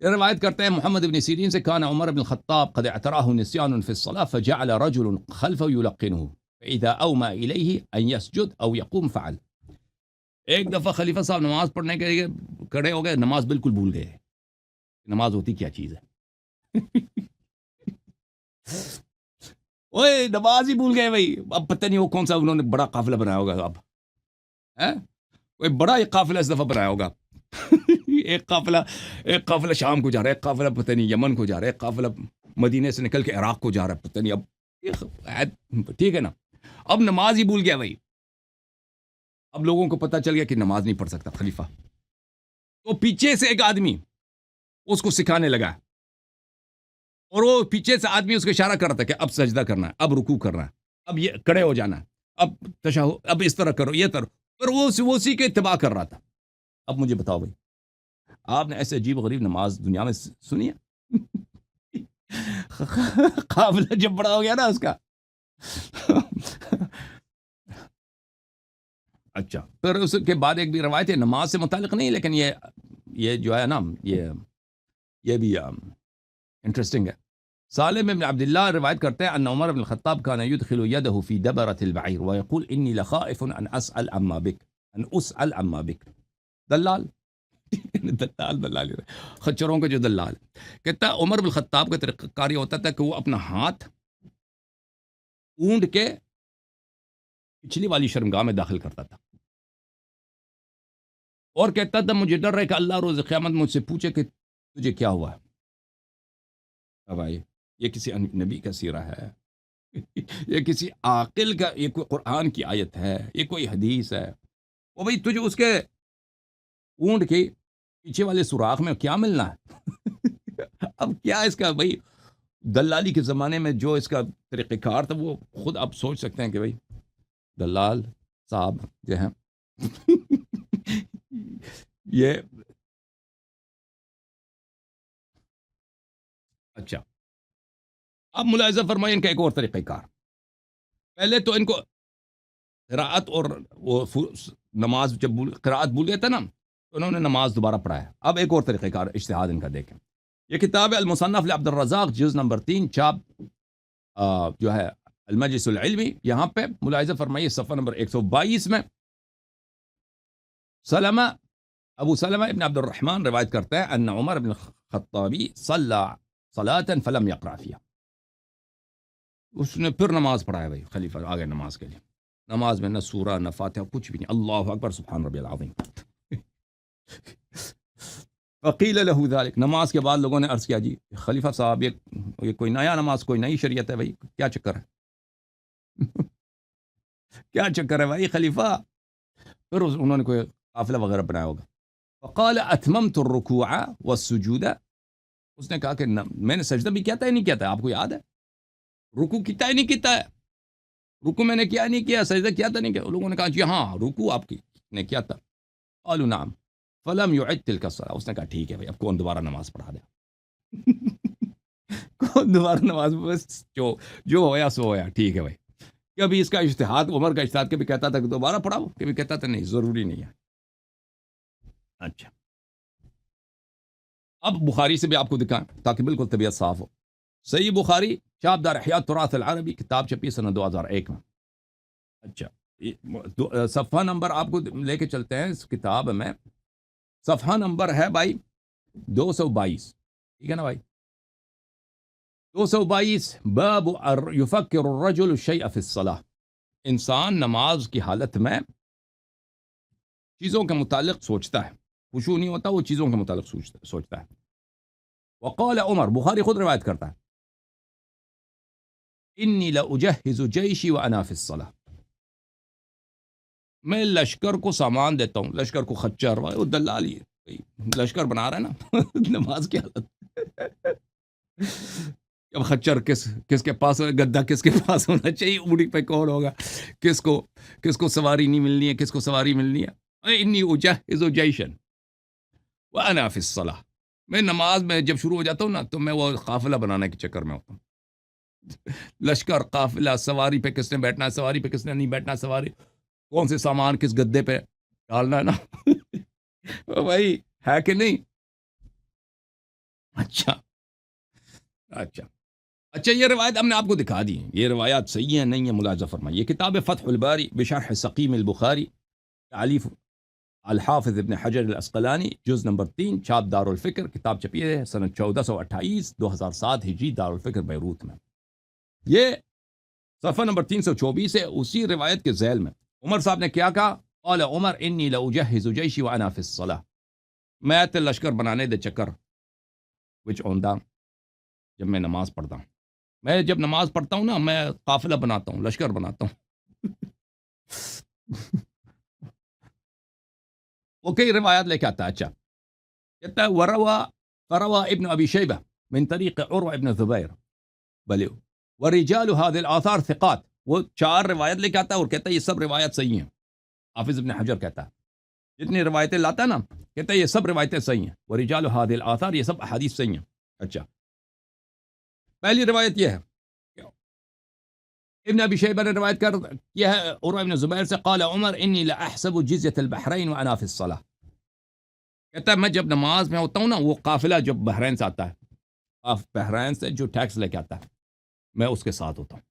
روایت کرتے ہیں محمد بن سیرین سے، کان عمر بن الخطاب قد اعتراه نسيان في الصلاة فجعل رجل خلفه يلقنه فإذا أومى إليه أن يسجد أو يقوم فعل. ایک دفعہ خلیفہ صاحب نماز پڑھنے کے لیے کھڑے ہو گئے، نماز بالکل بھول گئے، نماز ہوتی کیا چیز ہے. اوئے نماز ہی بھول گئے بھائی. اب پتہ نہیں وہ کون سا انہوں نے بڑا قافلہ بنایا ہوگا، اب کوئی بڑا ایک قافلہ اس دفعہ بنایا ہوگا. ایک قافلہ شام کو جا رہا ہے، ایک قافلہ پتہ نہیں یمن کو جا رہا ہے، ایک قافلہ مدینے سے نکل کے عراق کو جا رہا ہے، پتہ نہیں. اب ٹھیک ہے نا، اب نماز ہی بھول گیا بھائی. اب لوگوں کو پتہ چل گیا کہ نماز نہیں پڑھ سکتا خلیفہ. تو پیچھے سے ایک آدمی اس کو سکھانے لگا، اور وہ پیچھے سے آدمی اس کو اشارہ کر رہا تھا کہ اب سجدہ کرنا ہے، اب رکوع کرنا ہے، اب یہ کھڑے ہو جانا ہے، اب تشہد، اب اس طرح کرو، یہ کرو. پر وہ اسی کے اتباع کر رہا تھا. اب مجھے بتاؤ بھائی، آپ نے ایسے عجیب غریب نماز دنیا میں سنی ہے؟ قافلہ جب بڑا ہو گیا نا اس کا. اچھا، پھر اس کے بعد ایک بھی روایت ہے، نماز سے متعلق نہیں، لیکن یہ جو ہے نا، یہ بھی انٹرسٹنگ ہے. سالم بن عبداللہ روایت کرتے ہیں ان عمر بن الخطاب كان يدخل يده في دبرة البعير ويقول اني لخائف ان اسال عما بك. دلال دلال خچروں کا جو دلال کہتا ہے، عمر بن الخطاب کا طریقہ کار یہ ہوتا تھا کہ وہ اپنا ہاتھ اونڈ کے پچھلی والی شرمگاہ میں داخل کرتا تھا، اور کہتا تھا مجھے ڈر ہے کہ اللہ روز قیامت مجھ سے پوچھے کہ تجھے کیا ہوا ہے. اب آئیے، یہ کسی نبی کا سیرہ ہے؟ یہ کسی عاقل کا، یہ کوئی قرآن کی آیت ہے؟ یہ کوئی حدیث ہے؟ وہ بھائی تجھے اس کے اونٹ کے پیچھے والے سوراخ میں کیا ملنا ہے؟ اب کیا اس کا بھائی دلالی کے زمانے میں جو اس کا طریقہ کار تھا، وہ خود آپ سوچ سکتے ہیں کہ بھائی دلال صاحب جو ہیں یہ. اچھا، اب ملاحظہ فرمائیں ان کا ایک اور طریقہ کار. پہلے تو ان کو قراءت اور وہ نماز جب قراءت بھول گیا تھا نا، تو انہوں نے نماز دوبارہ پڑھایا. اب ایک اور طریقہ کار اجتہاد ان کا دیکھیں. یہ کتاب ہے المصنف لعبد الرزاق، جز نمبر 3، چاپ جو ہے المجلس العلمی. یہاں پہ ملاحظہ فرمائیے صفحہ نمبر 122 میں ابو سلمہ ابن عبد الرحمن روایت کرتے ہیں ان عمر بن الخطابی صلی صلاة فلم یقرأ فیہا. اس نے پھر نماز پڑھایا بھائی خلیفہ آگے نماز کے لیے. نماز میں نہ سورہ نہ فاتحہ، کچھ بھی نہیں. اللہ اکبر سبحان ربی العظیم. فقیل له ذلك. نماز کے بعد لوگوں نے عرض کیا، جی خلیفہ صاحب یہ کوئی نیا نماز، کوئی نئی شریعت ہے بھائی، کیا چکر ہے؟ کیا چکر ہے بھائی خلیفہ؟ پھر انہوں نے کوئی قافلہ وغیرہ بنایا ہوگا. فقال اتممت الرکوع والسجود. اس نے کہا کہ میں نے سجدہ بھی کیا تھا یا نہیں کیا تھا؟ آپ کو یاد ہے؟ رکوع کیا نہیں کیا ہے؟ رکوع میں نے کیا نہیں کیا؟ سجدہ کیا تھا نہیں کیا؟ لوگوں نے کہا جی ہاں رکوع آپ کی نے کیا تھا. قالوا نعم فلم يعد تلك الصلاة. اس نے کہا ٹھیک ہے بھائی، اب کون دوبارہ نماز پڑھا دے؟ کون دوبارہ نماز؟ بس جو ہویا سو ہویا، ٹھیک ہے بھائی. کبھی اس کا اجتہاد، عمر کا اجتہاد کبھی کہتا تھا کہ دوبارہ پڑھاؤ، کبھی کہتا تھا نہیں ضروری نہیں ہے. اچھا، اب بخاری سے بھی آپ کو دکھائیں تاکہ بالکل طبیعت صاف ہو. صحیح بخاری، چاپ دار احیاء تراث العربی، کتاب چھپی سنہ 2001 میں. اچھا، صفحہ نمبر آپ کو لے کے چلتے ہیں اس کتاب میں. صفحہ نمبر ہے بھائی 222، ٹھیک ہے نا بھائی؟ 222، باب یفکر الرجل الشیء فی الصلاۃ. انسان نماز کی حالت میں چیزوں کے متعلق سوچتا ہے، خشوع نہیں ہوتا، وہ چیزوں کے متعلق سوچتا ہے. وقال عمر، بخاری خود روایت کرتا ہے، انی لاجہز جیشی وانا فی الصلاۃ. میں لشکر کو سامان دیتا ہوں، لشکر کو خچر، وہ دلالی لشکر بنا رہا ہے نا نماز کی حالت. اب خچر کس کے پاس، گدا کس کے پاس ہونا چاہیے، اونٹی پہ کون ہوگا، کس کو سواری نہیں ملنی ہے، کس کو سواری ملنی ہے. انی اجہز جیشن وانا فی الصلاۃ. میں نماز میں جب شروع ہو جاتا ہوں نا، تو میں وہ قافلہ بنانے کے چکر میں ہوتا ہوں. لشکر، قافلہ، سواری پہ کس نے بیٹھنا ہے، سواری پہ کس نے نہیں بیٹھنا، سواری کون سے سامان کس گدے پہ ڈالنا ہے نا بھائی ہے کہ نہیں؟ اچھا اچھا اچھا، یہ روایت ہم نے آپ کو دکھا دی ہے، یہ روایات صحیح ہیں نہیں ہے، ملاحظہ فرمائیے۔ یہ کتاب فتح الباری بشرح سقیم البخاری، تعلیف الحافظ ابن حجر الاسقلانی، جز نمبر 3، چھاپ دارالفکر، کتاب چھپی ہے سنہ 1428 2007 ہجری، دارالفکر بیروت میں۔ یہ صفحہ نمبر 324 ہے۔ اسی روایت کے ذیل میں عمر صاحب نے کیا کہا؟ قال عمر انی لاجهز جیشی وانا فی الصلاة، میں تے لشکر بنانے دے چکر وچ ہوندا جب میں نماز پڑھتا ہوں، میں جب نماز پڑھتا ہوں نا، میں قافلہ بناتا ہوں، لشکر بناتا ہوں وہ کئی روایات لے کے آتا ہے۔ اچھا کہتا ہے فروا ابن ابی شیبہ من طریق عروہ ابن زبیر بلے ورجال هذه الاثار ثقات، وہ 4 روایت لے کے آتا ہے اور کہتا ہے یہ سب روایت صحیح ہیں۔ حافظ ابن حجر کہتا ہے جتنی روایتیں لاتا ہے نا، کہتا ہے یہ سب روایتیں صحیح ہیں، ورجال هذه الاثار، یہ سب احادیث صحیح ہیں۔ اچھا پہلی روایت یہ ہے، ابن ابی شیبہ نے روایت کیا ہے عروہ ابن زبیر سے، قال عمر انی لاحسب جزیۃ البحرین وانا فی الصلاۃ، کہتا ہے میں جب نماز میں ہوتا ہوں نا، وہ قافلہ جب بحرین سے آتا ہے، بحرین سے جو ٹیکس لے کے آتا ہے، میں اس کے ساتھ ہوتا ہوں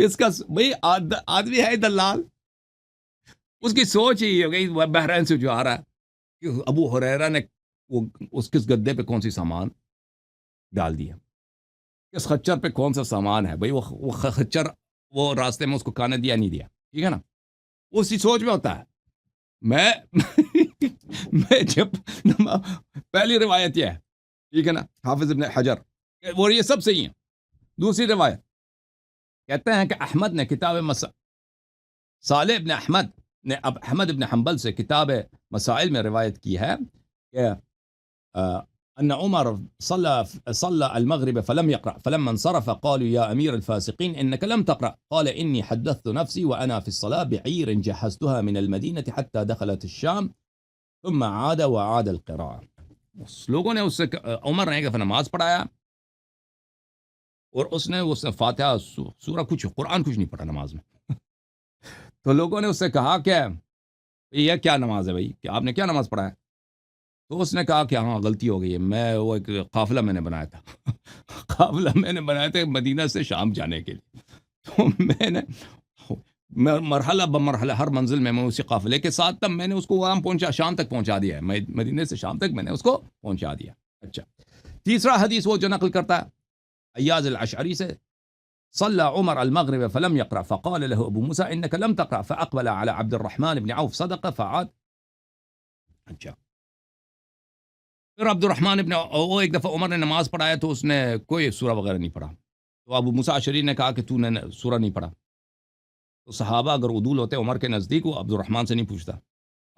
اس کا بھائی آدمی ہے دلال، اس کی سوچ ہی ہو گئی بحرین سے جو آ رہا ہے کہ ابو ہریرہ نے وہ اس کس گدے پہ کون سی سامان ڈال دیا، کس خچر پہ کون سا سامان ہے، بھائی وہ خچر وہ راستے میں اس کو کھانے دیا نہیں دیا، ٹھیک ہے نا، اسی سوچ میں ہوتا ہے۔ میں میں جب پہلی روایت یہ ہے، ٹھیک ہے نا، حافظ ابن حجر، وہ یہ سب صحیح ہیں۔ دوسری روایت کہتے ہیں کہ احمد نے کتاب صالح ابن احمد نے اب احمد ابن حنبل سے کتاب مسائل میں روایت کی ہے کہ ان عمر صلى المغرب فلم يقرأ فلما انصرف قالوا يا امير الفاسقين انك لم تقرأ قال اني حدثت نفسي وانا في الصلاة بعير جهزتها من المدينة حتى دخلت الشام ثم عاد وعاد القراءة۔ اس لوگوں نے اس سے عمر نے ایک دفعہ نماز پڑھایا اور اس نے فاتحہ سورہ کچھ قرآن کچھ نہیں پڑھا نماز میں تو لوگوں نے اس سے کہا کہ یہ کیا نماز ہے بھائی، کہ آپ نے کیا نماز پڑھا ہے؟ تو اس نے کہا کہ ہاں غلطی ہو گئی ہے، میں وہ ایک قافلہ میں نے بنایا تھا قافلہ میں نے بنایا تھا مدینہ سے شام جانے کے لیے، تو میں نے مرحلہ بمرحلہ ہر منزل میں اسی قافلے کے ساتھ تب میں نے اس کو وہاں پہنچا، شام تک پہنچا دیا ہے، مدینہ سے شام تک میں نے اس کو پہنچا دیا۔ اچھا تیسرا حدیث وہ جو نقل کرتا ہے ایاز الاشعری سے، صلى عمر المغرب فلم يقرأ فقال له ابو موسى انك لم تقرأ فاقبل على عبد الرحمن بن عوف صدق فعاد۔ اچھا پھر عبد الرحمن ابن وہ ایک دفعہ عمر نے نماز پڑھایا تو اس نے کوئی سورہ وغیرہ نہیں پڑھا، تو ابو موسیٰ اشعری نے کہا کہ تو نے سورہ نہیں پڑھا، تو صحابہ اگر عدول ہوتے عمر کے نزدیک وہ عبد الرحمن سے نہیں پوچھتا،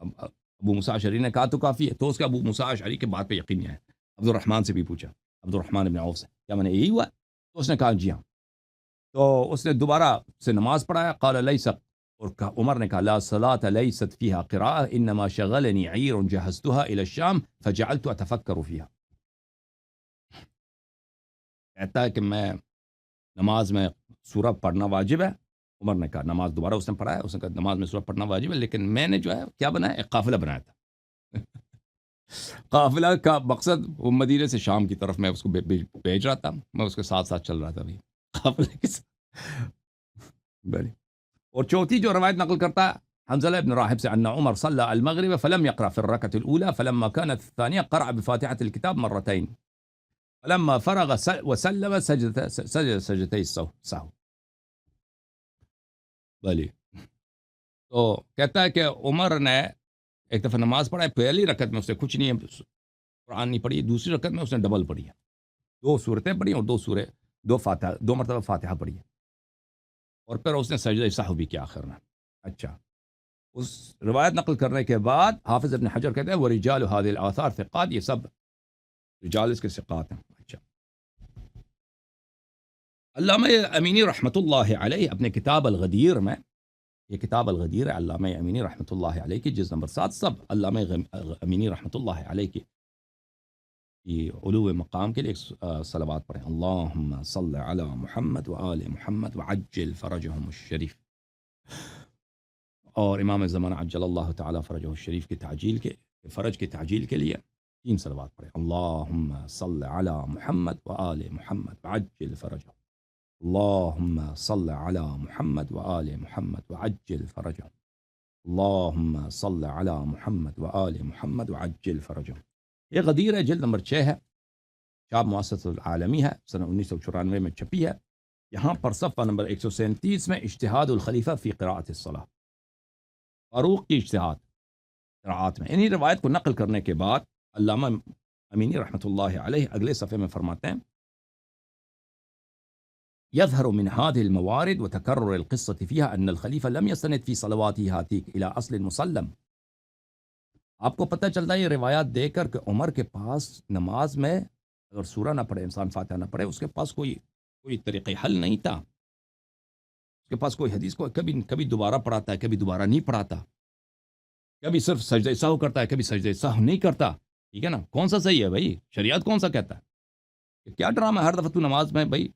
ابو موسیٰ اشعری نے کہا تو کافی ہے، تو اس کا ابو موسیٰ اشعری کے بات پہ یقین نہیں آیا، عبد الرحمن سے بھی پوچھا، عبد الرحمن ابن عوف سے، کیا میں نے یہی ہوا؟ تو اس نے کہا جی ہاں، تو اس نے دوبارہ سے نماز پڑھایا، قال لیس، اور عمر نے کہا لا صلاة لیست فیہا قراءة انما شغلنی عیر جہزتها الى الشام فجعلت اتفکر فیہا، کہتا ہے کہ میں نماز میں سورہ پڑھنا واجب ہے، عمر نے کہا نماز دوبارہ اس نے پڑھایا، اس نے کہا نماز میں سورہ پڑھنا واجب ہے، لیکن میں نے جو ہے کیا بنایا، ایک قافلہ بنایا تھا قافلہ کا مقصد وہ مدینے سے شام کی طرف میں اس کو بھیج رہا تھا، میں اس کے ساتھ ساتھ چل رہا تھا بھی قافلے کے ساتھ بلی۔ اور چوتھی جو روایت نقل کرتا ہے حنظلہ ابن راہب سے، ان عمر صلى المغرب فلم يقرأ في الركعة الأولى فلما كانت الثانية قرأ بفاتحة الكتاب مرتين فلما فرغ وسلم سجد سجدتي السهو۔ بلی، تو کہتا ہے کہ عمر نے ایک دفعہ نماز پڑھا، پہلی رکعت میں اس نے کچھ نہیں قرآن نہیں پڑھی، دوسری رکعت میں اس نے ڈبل پڑھی ہے، 2 سورتیں پڑھی اور 2 مرتبہ فاتحہ پڑھی ہے، اور پھر اس نے سجدہ سہو بھی کیا آخر میں۔ اچھا اس روایت نقل کرنے کے بعد حافظ ابن حجر کہتے ہیں وَرِجَالُ هَذِهِ الْآثَارِ ثِقَات، یہ سب رجال اس کے ثقات ہیں۔ اچھا علامہ امینی رحمۃ اللہ علیہ اپنے کتاب الغدیر میں، یہ کتاب الغدیر ہے علامہ امینی رحمۃ اللہ علیہ کی، جز نمبر 7، سب علامہ امینی رحمۃ اللہ علیہ کی علو مقام کے لیے صلوات پڑھیں، اللہم صل علی محمد وآل محمد وعجل فرجہم الشریف۔ اور امام زمانہ عجل اللہ تعالیٰ فرجہ الشریف کی فرج کی تعجیل کے لیے 3 صلوات پڑھیں. اللہم صل علی محمد وآل محمد وعجل فرجہ. اللہم صل علی محمد وآل محمد وعجل فرجہ. اللہم صل علی محمد وآل محمد وعجل فرجہ. یہ غدیر ہے، جلد نمبر 6 ہے، شاب مؤسسۃ العالمی ہے، سنہ 1994 میں چھپی ہے. یہاں پر صفحہ نمبر 137 میں اجتہاد الخلیفہ فی قراءۃ الصلاۃ، فاروق کی اجتہاد قراءات میں. انہی روایت کو نقل کرنے کے بعد علامہ امینی رحمۃ اللہ علیہ اگلے صفحے میں فرماتے ہیں يظهر من هذه الموارد وتكرر القصة فيها أن الخليفة لم يستند في صلواته هاتيك إلى أصل مسلم. آپ کو پتہ چلتا ہے یہ روایات دیکھ کر کہ عمر کے پاس نماز میں اگر سورہ نہ پڑھے، انسان فاتحہ نہ پڑھے، اس کے پاس کوئی طریقہ حل نہیں تھا. اس کے پاس کوئی حدیث کو کبھی دوبارہ پڑھاتا ہے، کبھی دوبارہ نہیں پڑھاتا، کبھی صرف سجدہ سہو کرتا ہے، کبھی سجدہ سہو نہیں کرتا. ٹھیک ہے نا؟ کون سا صحیح ہے بھائی؟ شریعت کون سا کہتا ہے؟ کیا ڈرامہ ہر دفعہ تو نماز میں بھائی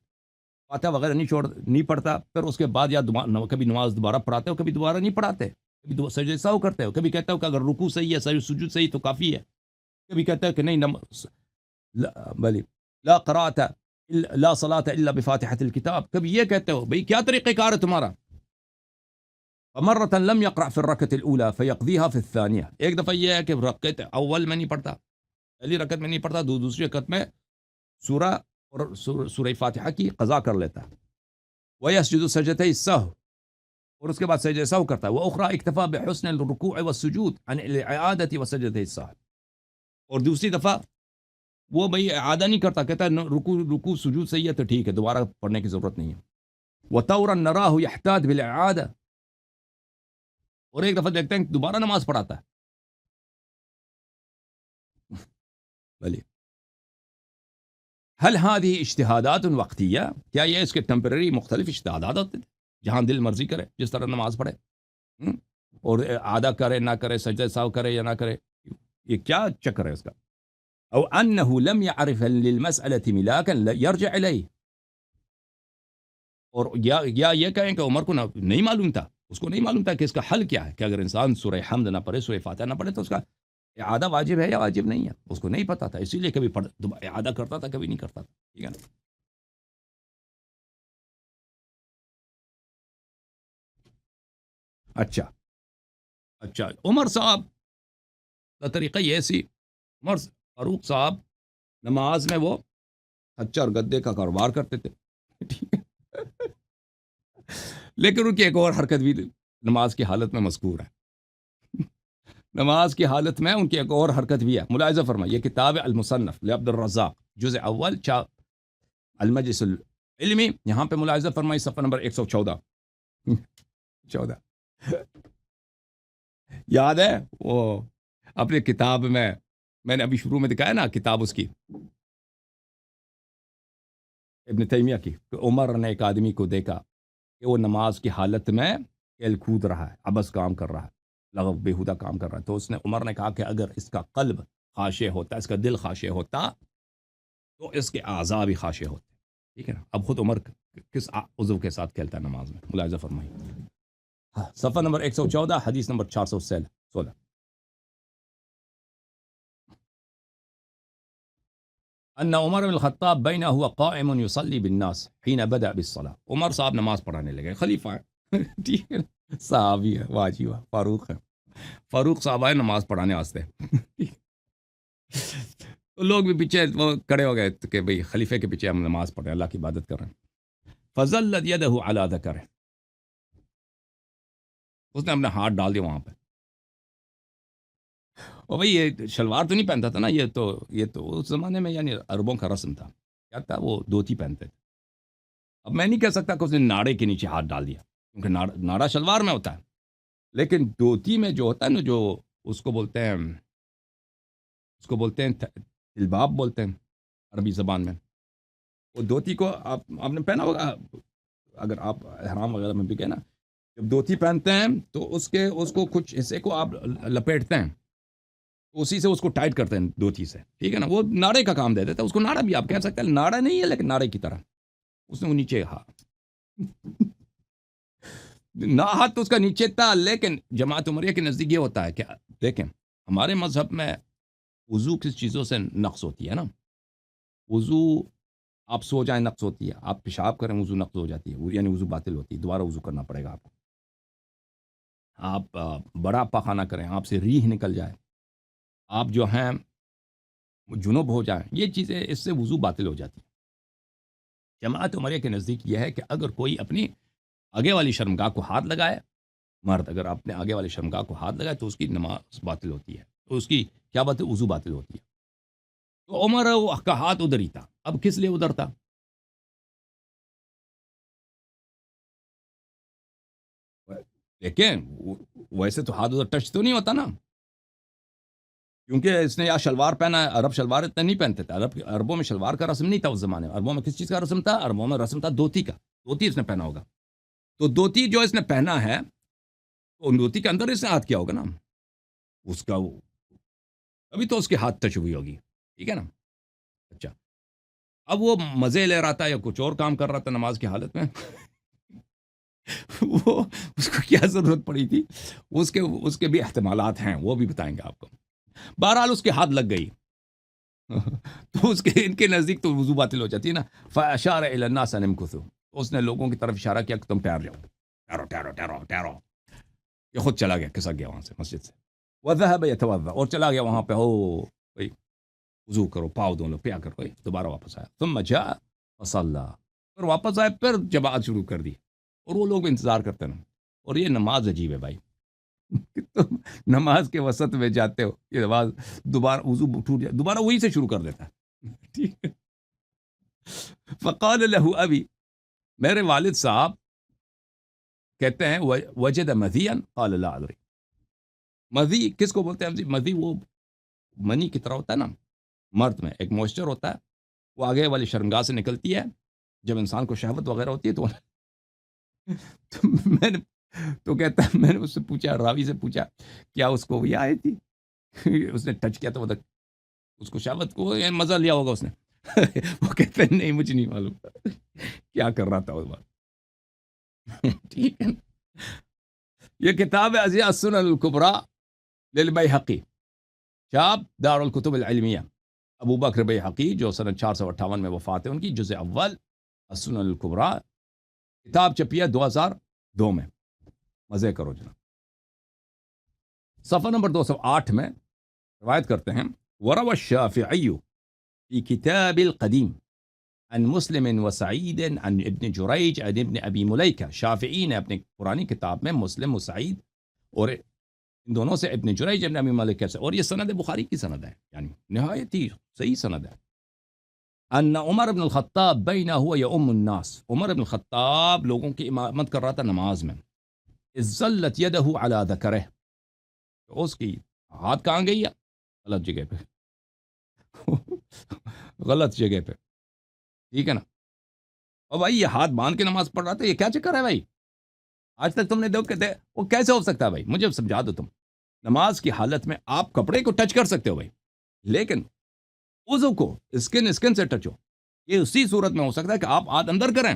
فاتحہ وغیرہ نہیں پڑھتا، پھر اس کے بعد یا کبھی نماز دوبارہ پڑھاتے ہو، کبھی دوبارہ نہیں پڑھاتے، کبھی سجدہ سہو کرتے ہو، کبھی کہتے ہو کہ اگر رکوع صحیح ہے، سجود صحیح تو کافی ہے، کبھی کہتے ہو کہ نہیں بلی لا قراءت لا صلاۃ الا بفاتحۃ الکتاب، کبھی یہ کہتے ہو. بھائی کیا طریقہ کار ہے تمہارا؟ فمرة لم يقرأ في الركعة الأولى فيقضيها في الثانية. ایک دفعہ یہ ہے کہ رکعت اول میں نہیں پڑھتا، پہلی رکعت میں نہیں پڑھتا، دوسری رکعت میں سورہ اور سورہ فاتحہ کی قضا کر لیتا ہے. ويسجد سجدتي السهو، اور اس کے بعد سجدہ سہو کرتا ہے. وأخرى اكتفى بحسن الركوع والسجود عن الإعادة وسجدتي السهو، اور دوسری دفعہ وہ بھائی اعادہ نہیں کرتا، کہتا ہے رکوع سجود صحیح ہے تو ٹھیک ہے، دوبارہ پڑھنے کی ضرورت نہیں ہے. وطورا نراه يحتاج بالإعادة، اور ایک دفعہ دیکھتے ہیں دوبارہ نماز پڑھاتا ہے. بلی هل هذه اجتهادات وقتیہ، کیا یہ اس کے ٹیمپرری مختلف اجتہادات ہوتے ہیں جہاں دل مرضی کرے جس طرح نماز پڑھے، اور اعادہ کرے نہ کرے، سجدہ سہو کرے یا نہ کرے، یہ کیا چکر ہے اس کا؟ او انه لم يعرف للمسألة ملاكا يرجع الیہ، اور یا یہ کہیں کہ عمر کو نہیں معلوم تھا، اس کو نہیں معلوم تھا کہ اس کا حل کیا ہے، کہ اگر انسان سورہ حمد نہ پڑھے، سورہ فاتحہ نہ پڑھے تو اس کا اعادہ واجب ہے یا واجب نہیں ہے، اس کو نہیں پتا تھا، اسی لیے کبھی اعادہ کرتا تھا، کبھی نہیں کرتا تھا. ٹھیک ہے نا؟ اچھا عمر صاحب کا طریقہ یہ سی، عمر فاروق صاحب نماز میں وہ خچر اور گدے کا کاروبار کرتے تھے. ٹھیک ہے؟ لیکن ان کی ایک اور حرکت بھی نماز کی حالت میں مذکور ہے. نماز کی حالت میں ان کی ایک اور حرکت بھی ہے، ملاحظہ فرمائیے. یہ کتاب المصنف لعبد الرزاق، جزء اول، المجلس العلمی، یہاں پہ ملاحظہ فرمائیے صفحہ نمبر 114. 14 یاد ہے وہ اپنے کتاب میں نے ابھی شروع میں دکھایا نا کتاب اس کی ابن تیمیہ کی، کہ عمر نے ایک آدمی کو دیکھا کہ وہ نماز کی حالت میں کھیل کود رہا ہے، عبث کام کر رہا ہے، لغو بیہودہ کام کر رہا ہے. تو عمر نے کہا کہ اگر اس کا قلب خاشع ہوتا، اس کا دل خاشع ہوتا تو اس کے اعضاء بھی خاشع ہوتے. ٹھیک ہے نا؟ اب خود عمر کس عضو کے ساتھ کھیلتا ہے نماز میں، ملاحظہ فرمائیے. صفحہ نمبر 114، حدیث نمبر 416. ان عمر بن الخطاب بینہ ہوا قائم یصلی بالناس حین بدأ بالصلاة. عمر صاحب نماز پڑھانے لگے، خلیفہ ہے، ٹھیک ہے، صحابی ہے، واہ جی واہ، فاروق ہے، فاروق صاحب آئے نماز پڑھانے واسطے. تو لوگ بھی پیچھے وہ کھڑے ہو گئے کہ بھئی خلیفے کے پیچھے ہم نماز پڑھ رہے ہیں، اللہ کی عبادت کر رہے ہیں. فظلت یدہ علی ذکرہ، اس نے اپنا ہاتھ ڈال دیا وہاں پہ. اور بھئی یہ شلوار تو نہیں پہنتا تھا نا، یہ تو اس زمانے میں یعنی عربوں کا رسم تھا، کیا تھا، وہ دھوتی پہنتے تھے. اب میں نہیں کہہ سکتا کہ اس نے ناڑے کے نیچے ہاتھ ڈال دیا، کیونکہ ناڑا شلوار میں ہوتا ہے، لیکن دھوتی میں جو ہوتا ہے نا، جو اس کو بولتے ہیں جلباب بولتے ہیں عربی زبان میں. وہ دھوتی کو آپ نے پہنا ہوگا، اگر آپ احرام وغیرہ میں بھی گئے نا، جب دھوتی پہنتے ہیں تو اس کو کچھ حصے کو آپ لپیٹتے ہیں، اسی سے اس کو ٹائٹ کرتے ہیں دھوتی سے. ٹھیک ہے نا؟ وہ ناڑے کا کام دے دیتا ہے، اس کو ناڑا بھی آپ کہہ سکتے ہیں، ناڑا نہیں ہے لیکن ناڑے کی طرح اس نے وہ نیچے. ہاں نہ ہاتھ تو اس کا نیچے تھا، لیکن جماعت عمریہ کے نزدیک یہ ہوتا ہے کہ دیکھیں ہمارے مذہب میں وضو کس چیزوں سے نقص ہوتی ہے نا، وضو آپ سو جائیں نقص ہوتی ہے، آپ پیشاب کریں وضو نقص ہو جاتی ہے، یعنی وضو باطل ہوتی ہے، دوبارہ وضو کرنا پڑے گا آپ کو، آپ بڑا پاخانہ کریں، آپ سے ریح نکل جائے، آپ جو ہیں جنوب ہو جائیں، یہ چیزیں اس سے وضو باطل ہو جاتی ہے۔ جماعت عمریہ کے نزدیک یہ ہے کہ اگر کوئی اپنی آگے والی شرمگاہ کو ہاتھ لگائے، مرد اگر اپنے آگے والی شرمگاہ کو ہاتھ لگائے تو اس کی نماز باطل ہوتی ہے، تو اس کی کیا بات ہے، وضو باطل ہوتی ہے۔ تو عمر کا ہاتھ ادھر ہی تھا، اب کس لیے ادھر تھا؟ دیکھیں ویسے تو ہاتھ ادھر ٹچ تو نہیں ہوتا نا، کیونکہ اس نے یا شلوار پہنا ہے، عرب شلوار اتنا نہیں پہنتے تھے، عربوں میں شلوار کا رسم نہیں تھا اس زمانے میں، عربوں میں کس چیز کا رسم تھا؟ عربوں میں رسم تھا دھوتی کا، دھوتی اس نے پہنا ہوگا، تو دھوتی جو اس نے پہنا ہے تو دھوتی کے اندر اس نے ہاتھ کیا ہوگا نا، اس کا ابھی تو اس کے ہاتھ ٹچ ہوئی ہوگی، ٹھیک ہے نا؟ اچھا، اب وہ مزے لے رہا تھا یا کچھ اور کام کر رہا تھا نماز کی حالت میں وہ اس کو کیا ضرورت پڑی تھی، اس کے بھی احتمالات ہیں، وہ بھی بتائیں گے آپ کو۔ بہرحال اس کے ہاتھ لگ گئی تو اس کے ان کے نزدیک تو وضو باطل ہو جاتی ہے نا، فاشار الی الناس ان امکثوا، اس نے لوگوں کی طرف اشارہ کیا کہ تم ٹھہر جاؤ، ٹھہرو ٹھہرو ٹھہرو ٹھہرو، یہ خود چلا گیا، کھسک گیا وہاں سے مسجد سے، وذهب يتوضا، اور چلا گیا وہاں پہ، ہو بھائی وضو کرو، پاؤ دھو لو، پیا کرو، دوبارہ واپس آیا، ثم جاء فصلى، پھر واپس آئے، پھر جماعت شروع کر دی، اور وہ لوگ بھی انتظار کرتے ہیں، اور یہ نماز عجیب ہے بھائی کہ تم نماز کے وسط میں جاتے ہو، یہ نماز دوبارہ وضو ٹوٹ جائے، دوبارہ وہی سے شروع کر دیتا ہے، ٹھیک ہے؟ فقال له ابی، میرے والد صاحب کہتے ہیں وجد مذیا قال لا ادری، مذی کس کو بولتے ہیں؟ مذی وہ منی کی طرح ہوتا ہے نا، مرد میں ایک موئسچر ہوتا ہے، وہ آگے والی شرمگاہ سے نکلتی ہے جب انسان کو شہوت وغیرہ ہوتی ہے، تو میں نے تو کہتا ہے میں نے اس سے پوچھا، راوی سے پوچھا کیا اس کو یہ آئی تھی اس نے ٹچ کیا تو اس کو شہوت کو مزہ لیا ہوگا اس نے وہ کہتے ہیں نہیں مجھے نہیں معلوم کیا کر رہا تھا اس بات ٹھیک ہے، یہ کتاب ہے ازیاء السنن الکبریٰ للبیہقی، شاب دار الکتب العلمیہ، ابو بکر بیہقی جو سنہ 458 میں وفات ہے ان کی، جزء اول السنن الکبریٰ، کتاب چھپی ہے 2002 میں، مزے کرو جناب۔ صفحہ نمبر 208 میں روایت کرتے ہیں، وروى الشافعی فی کتاب القدیم عن مسلم وسعید عن ابن جریج عن ابن ابی ملیکہ، شافعی نے اپنی پرانی کتاب میں مسلم و سعید اور ان دونوں سے ابن جریج ابن ابی ملیکہ سے، اور یہ سند بخاری کی سند ہے، یعنی نہایت ہی صحیح سند ہے، ان عمر بن الخطاب بین هو یؤم الناس، عمر بن الخطاب لوگوں کی امامت کر رہا تھا نماز میں، اذ ظلت یدہ علی ذکرہ، تو اس کی ہاتھ کہاں گئی ہے؟ غلط جگہ پہ غلط جگہ پہ، ٹھیک ہے نا؟ اور بھائی یہ ہاتھ باندھ کے نماز پڑھ رہا تھا، یہ کیا چکر ہے بھائی؟ آج تک تم نے دیکھ کہتے وہ کیسے ہو سکتا ہے بھائی؟ مجھے سمجھا دو، تم نماز کی حالت میں آپ کپڑے کو ٹچ کر سکتے ہو بھائی، لیکن وضو کو اسکن سے ٹچ ہو، یہ اسی صورت میں ہو سکتا ہے کہ آپ ہاتھ اندر کریں،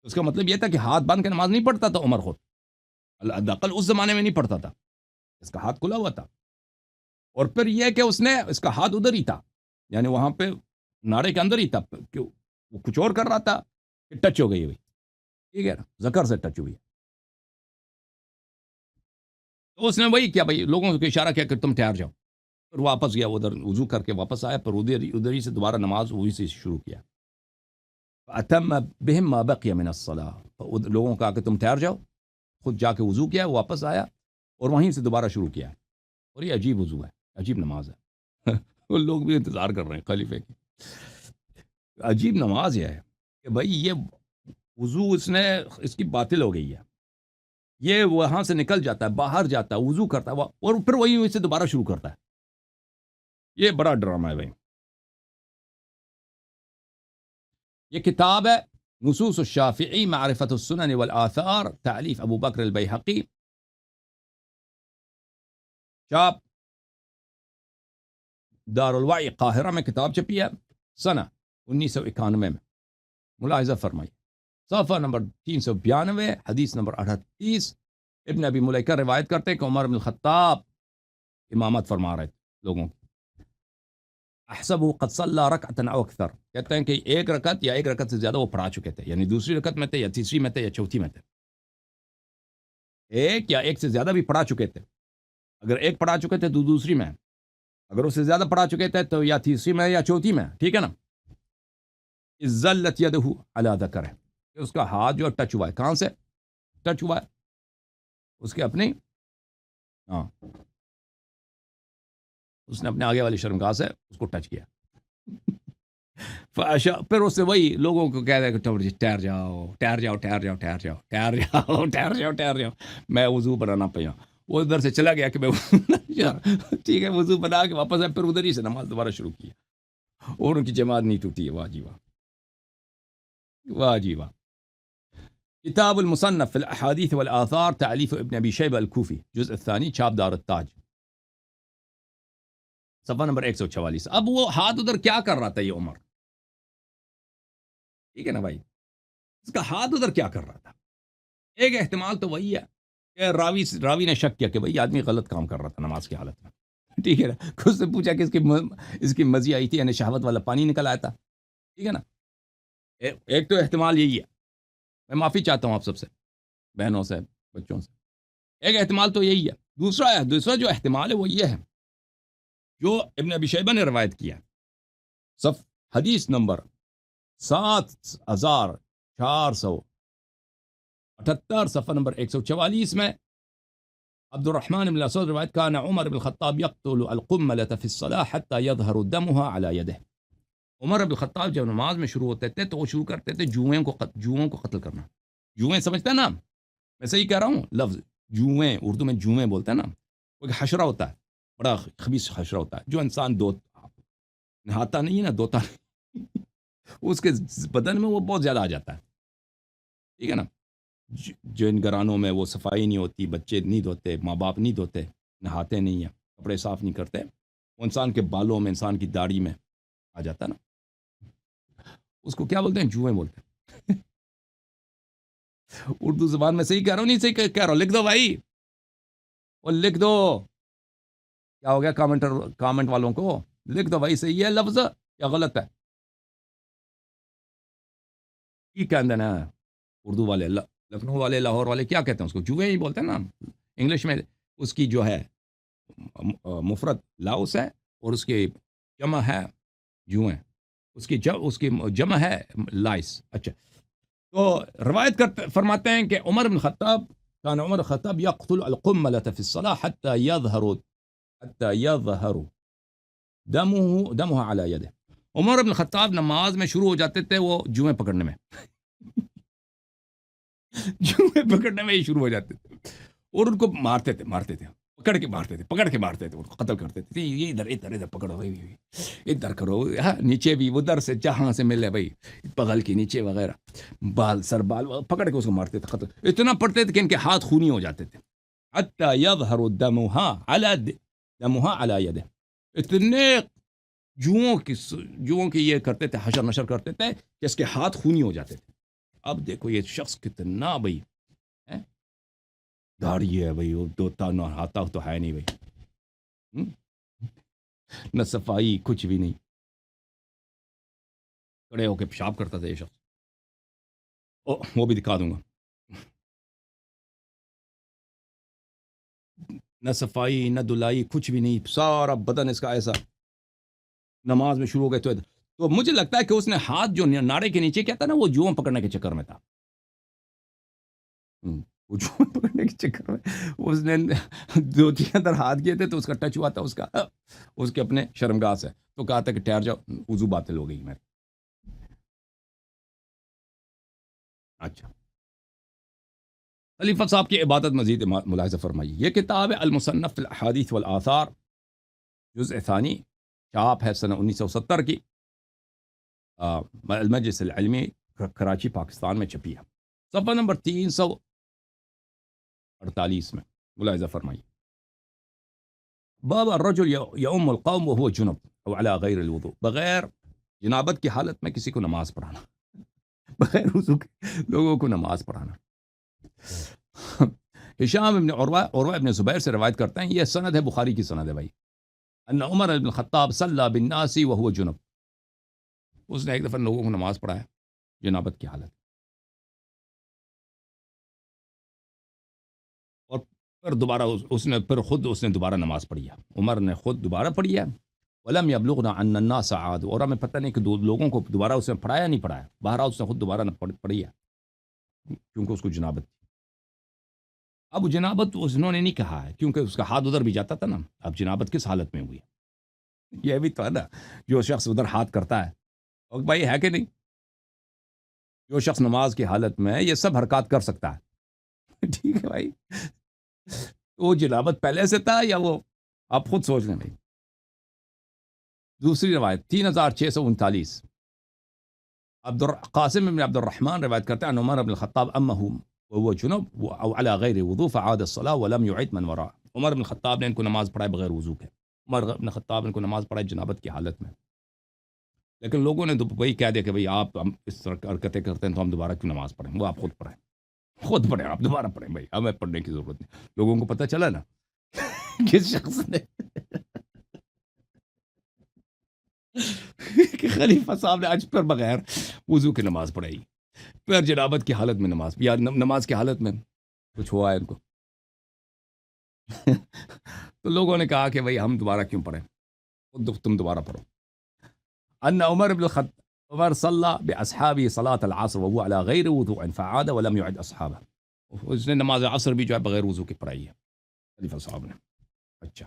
اس کا مطلب یہ تھا کہ ہاتھ باندھ کے نماز نہیں پڑھتا تھا عمر خود، حداقل اس زمانے میں نہیں پڑھتا تھا، اس کا ہاتھ کھلا ہوا تھا، اور پھر یہ کہ اس نے اس کا ہاتھ ادھر ہی تھا، یعنی وہاں پہ ناڑے کے اندر ہی تھا، کہ وہ کچھ اور کر رہا تھا کہ ٹچ ہو گئی ہوئی، ٹھیک ہے نا، ذکر سے ٹچ ہوئی، تو اس نے وہی کیا بھائی، لوگوں کو اشارہ کیا کہ تم ٹھہر جاؤ، پھر واپس گیا ادھر وضو کر کے واپس آیا، پھر ادھر ہی سے دوبارہ نماز وہی سے شروع کیا، اتم بہم ما بقی من الصلاۃ، لوگوں کا کہ تم ٹھہر جاؤ، خود جا کے وضو کیا، واپس آیا اور وہیں سے دوبارہ شروع کیا، اور یہ عجیب وضو ہے، عجیب نماز ہے وہ لوگ بھی انتظار کر رہے ہیں خلیفے کی، عجیب نماز یہ ہے کہ بھائی یہ وضو اس کی باطل ہو گئی ہے، یہ وہاں سے نکل جاتا ہے، باہر جاتا ہے، وضو کرتا ہے اور پھر وہی سے دوبارہ شروع کرتا ہے، یہ بڑا ڈرامہ ہے بھائی۔ یہ کتاب ہے نصوص الشافعی معرفت السنن والآثار، تالیف ابو بکر البیہقی، چاپ دار الوعی قاہرہ میں کتاب چھپی ہے سنہ 1991 میں، ملاحظہ فرمائی۔ صفحہ نمبر 392 حدیث نمبر 38. ابن ابی ملیکہ روایت کرتے ہیں کہ عمر بن الخطاب امامت فرما رہے تھے لوگوں کی. احسبہ قد صلی رکعۃ او اکثر، کہتے ہیں کہ ایک رکعت یا ایک رکعت سے زیادہ وہ پڑھا چکے تھے، یعنی دوسری رکعت میں تھے یا تیسری میں تھے یا چوتھی میں تھے، ایک یا ایک سے زیادہ بھی پڑھا چکے تھے. اگر ایک پڑھا چکے تھے تو دوسری میں، اگر اس سے زیادہ پڑھا چکے تھے تو یا تیسری میں یا چوتھی میں، ٹھیک ہے نا. ذلت یدہ علی ذکرہ، اس کا ہاتھ جو ٹچ ہوا ہے، کہاں سے ٹچ ہوا ہے؟ اس کے اپنے ہاں، اس نے اپنے آگے والی شرمگاہ سے اس کو ٹچ کیا. پھر اس سے وہی لوگوں کو کہہ رہے کہ ٹھہر جاؤ ٹھہر جاؤ ٹھہر جاؤ ٹھہر جاؤ ٹھہر جاؤ ٹھہر جاؤ ٹھہر جاؤ، میں وضو بنانا پیا. وہ ادھر سے چلا گیا کہ میں ٹھیک ہے وضو بنا کے واپس آئے، پھر ادھر ہی سے نماز دوبارہ شروع کی اور ان کی جماعت نہیں ٹوٹی ہے. واہ جی واہ، واہ جی واہ. کتاب المصنف فی الاحادیث والآثار تألیف ابن ابی شیبہ الکوفی، جزء الثانی، چھاپ دار التاج، صفحہ نمبر 144. اب وہ ہاتھ ادھر کیا کر رہا تھا یہ عمر؟ ٹھیک ہے نا بھائی، اس کا ہاتھ ادھر کیا کر رہا تھا؟ ایک احتمال تو وہی ہے کہ راوی نے شک کیا کہ بھائی آدمی غلط کام کر رہا تھا نماز کی حالت میں. ٹھیک ہے نا، خود سے پوچھا کہ اس کی مزی آئی تھی، یعنی شہوت والا پانی نکل آیا تھا. ٹھیک ہے نا، ایک تو احتمال یہی ہے. میں معافی چاہتا ہوں آپ سب سے، بہنوں سے، بچوں سے. ایک احتمال تو یہی ہے. دوسرا جو احتمال ہے وہ یہ ہے جو ابن ابی شیبہ نے روایت کیا، حدیث نمبر 7478، صفحہ نمبر 144 میں عبد الرحمن بن الاسود روایت کان عمر بن الخطاب يقتل القملة في الصلاة حتى يظهر دمها على يده. عمر بن الخطاب جب نماز میں شروع ہوتے تھے تو وہ شروع کرتے تھے جوئیں کو قتل کرنا. جوئیں سمجھتے ہیں نا؟ میں صحیح کہہ رہا ہوں لفظ جوئیں، اردو میں جوئیں بولتے ہیں نا. وہ ایک حشرہ ہوتا ہے، بڑا خبیث حشرہ ہوتا ہے جو انسان نہاتا نہیں ہے نا، دھوتا نہیں اس کے بدن میں وہ بہت زیادہ آ جاتا ہے. ٹھیک ہے نا، جن گھرانوں میں وہ صفائی نہیں ہوتی، بچے نہیں دھوتے، ماں باپ نہیں دھوتے، نہاتے نہیں ہیں، کپڑے صاف نہیں کرتے، وہ انسان کے بالوں میں، انسان کی داڑھی میں آ جاتا ہے نا، اس کو کیا بولتے ہیں؟ جوئیں بولتے ہیں. اردو زبان میں صحیح کہہ رہا ہوں نہیں صحیح کہہ رہا ہوں؟ لکھ دو بھائی، وہ لکھ دو. کیا ہو گیا کامنٹ والوں کو؟ لکھ دو بھائی، صحیح ہے لفظ یا غلط ہے؟ یہ کہتے ہیں اردو والے، لکھنؤ والے، لاہور والے کیا کہتے ہیں اس کو؟ جوئیں ہی بولتے ہیں نا. انگلش میں اس کی جو ہے مفرد لاؤس ہے اور اس کی جمع ہے جوئیں، اس کی جمع ہے لائس. اچھا، تو روایت فرماتے ہیں کہ عمر بن خطاب كان عمر الخطاب يقتل القملة في الصلاة حتى يظهر دمها على يده. عمر بن خطاب نماز میں شروع ہو جاتے تھے وہ جوئیں پکڑنے میں جوئیں پکڑنے میں ہی شروع ہو جاتے تھے اور ان کو مارتے تھے پکڑ کے مارتے تھے ان کو قتل کرتے تھے. یہ ادھر پکڑو بھائی، ادھر کرو، نیچے بھی ادھر سے جہاں سے ملے بھائی، بغل کے نیچے وغیرہ، سر بال پکڑ کے اس کو مارتے تھے، قتل اتنا پڑتے تھے کہ ان کے ہاتھ خونی ہو جاتے تھے. حتی یظہر دمها علی یده. اتنے جوؤں کی یہ کرتے تھے، حشر نشر کرتے تھے کہ اس کے ہاتھ خونی ہو جاتے تھے. اب دیکھو یہ شخص کتنا بھائی داڑھی ہے بھائی، وہ دوتا نہ ہاتا تو ہے نہیں بھائی، نہ صفائی، کچھ بھی نہیں، کھڑے ہو کے پیشاب کرتا تھا یہ شخص. وہ بھی دکھا دوں گا. نہ صفائی نہ دلائی، کچھ بھی نہیں، سارا بدن اس کا ایسا. نماز میں شروع ہو گئے تو مجھے لگتا ہے کہ اس نے ہاتھ جو ناڑے کے نیچے کیا تھا نا، وہ جوؤں پکڑنے کے چکر میں تھا. وہ جوؤں پکڑنے کے چکر میں اس نے دھوتی کے اندر ہاتھ کیے تھے تو اس کا ٹچ ہوا تھا اس کے اپنے شرمگاہ سے، تو کہا تھا کہ ٹھہر جاؤ، وضو باطل ہو گئی میری. اچھا، خلیفہ صاحب کی عبادت مزید ملاحظہ فرمائیے. یہ کتاب ہے المصنف فی الاحادیث والآثار، جزء ثانی، چھاپ ہے سنہ 1970 کی، المجلس العلمی، کراچی، پاکستان میں چھپی ہے. صفحہ نمبر 348 میں ملاحظہ فرمائیے. باب الرجل یؤم القوم وهو جنب او علی غیر الوضوء. بغیر جنابت کی حالت میں کسی کو نماز پڑھانا. بغیر وضو کے لوگوں کو نماز پڑھانا۔ ہشام ابن عروہ ابن زبیر سے روایت کرتے ہیں، یہ سند ہے، بخاری کی سند ہے بھائی، ان عمر بن الخطاب صلی بالناس وهو جنب، اس نے ایک دفعہ لوگوں کو نماز پڑھایا جنابت کی حالت، اور پھر دوبارہ اس نے دوبارہ نماز پڑھی ہے، عمر نے خود دوبارہ پڑھی ہے، ولم يبلغنا ان الناس عادوا، اور ہمیں پتہ نہیں کہ لوگوں کو دوبارہ اس نے پڑھایا نہیں پڑھایا، بہرحال اس نے خود دوبارہ پڑھی ہے کیونکہ اس کو جنابت تھی۔ اب جنابت انہوں نے نہیں کہا ہے کیونکہ اس کا ہاتھ ادھر بھی جاتا تھا نا، اب جنابت کس حالت میں ہوئی ہے؟ یہ بھی تو ہے نا، جو شخص ادھر ہاتھ کرتا ہے، اور بھائی ہے کہ نہیں، جو شخص نماز کی حالت میں یہ سب حرکات کر سکتا ہے، ٹھیک ہے بھائی، وہ جنابت پہلے سے تھا یا وہ آپ خود سوچ لیں بھائی۔ دوسری روایت 3639، قاسم بن عبد الرحمن روایت کرتے ہیں، عمر بن الخطاب امه وهو جنب او على غیر وضو فعاد الصلاة ولم يعد من وراء، عمر بن الخطاب نے ان کو نماز پڑھائے بغیر وضو کے، عمر بن الخطاب نے ان کو نماز پڑھائی جنابت کی حالت میں، لیکن لوگوں نے تو وہی کہہ دیا کہ بھئی آپ ہم اس طرح حرکتیں کرتے ہیں تو ہم دوبارہ کیوں نماز پڑھیں، وہ آپ خود پڑھیں آپ دوبارہ پڑھیں بھائی، ہمیں پڑھنے کی ضرورت نہیں، لوگوں کو پتہ چلا نا کس شخص نے کہ خلیفہ صاحب نے آج پر بغیر وضو کی نماز پڑھائی، پھر جنابت کی حالت میں نماز، یا نماز کی حالت میں کچھ ہوا ہے ان کو تو لوگوں نے کہا کہ بھئی ہم دوبارہ کیوں پڑھیں، خود تم دوبارہ پڑھو۔ ان عمر بن عمر صلی باصحابہ صلاۃ العصر وهو على غیر وضوء فعاد ولم يعد اصحابہ، اس نے نماز عصر بھی جو ہے بغیر وضو کی پڑھائی ہے خلیفہ صاحب نے۔ اچھا،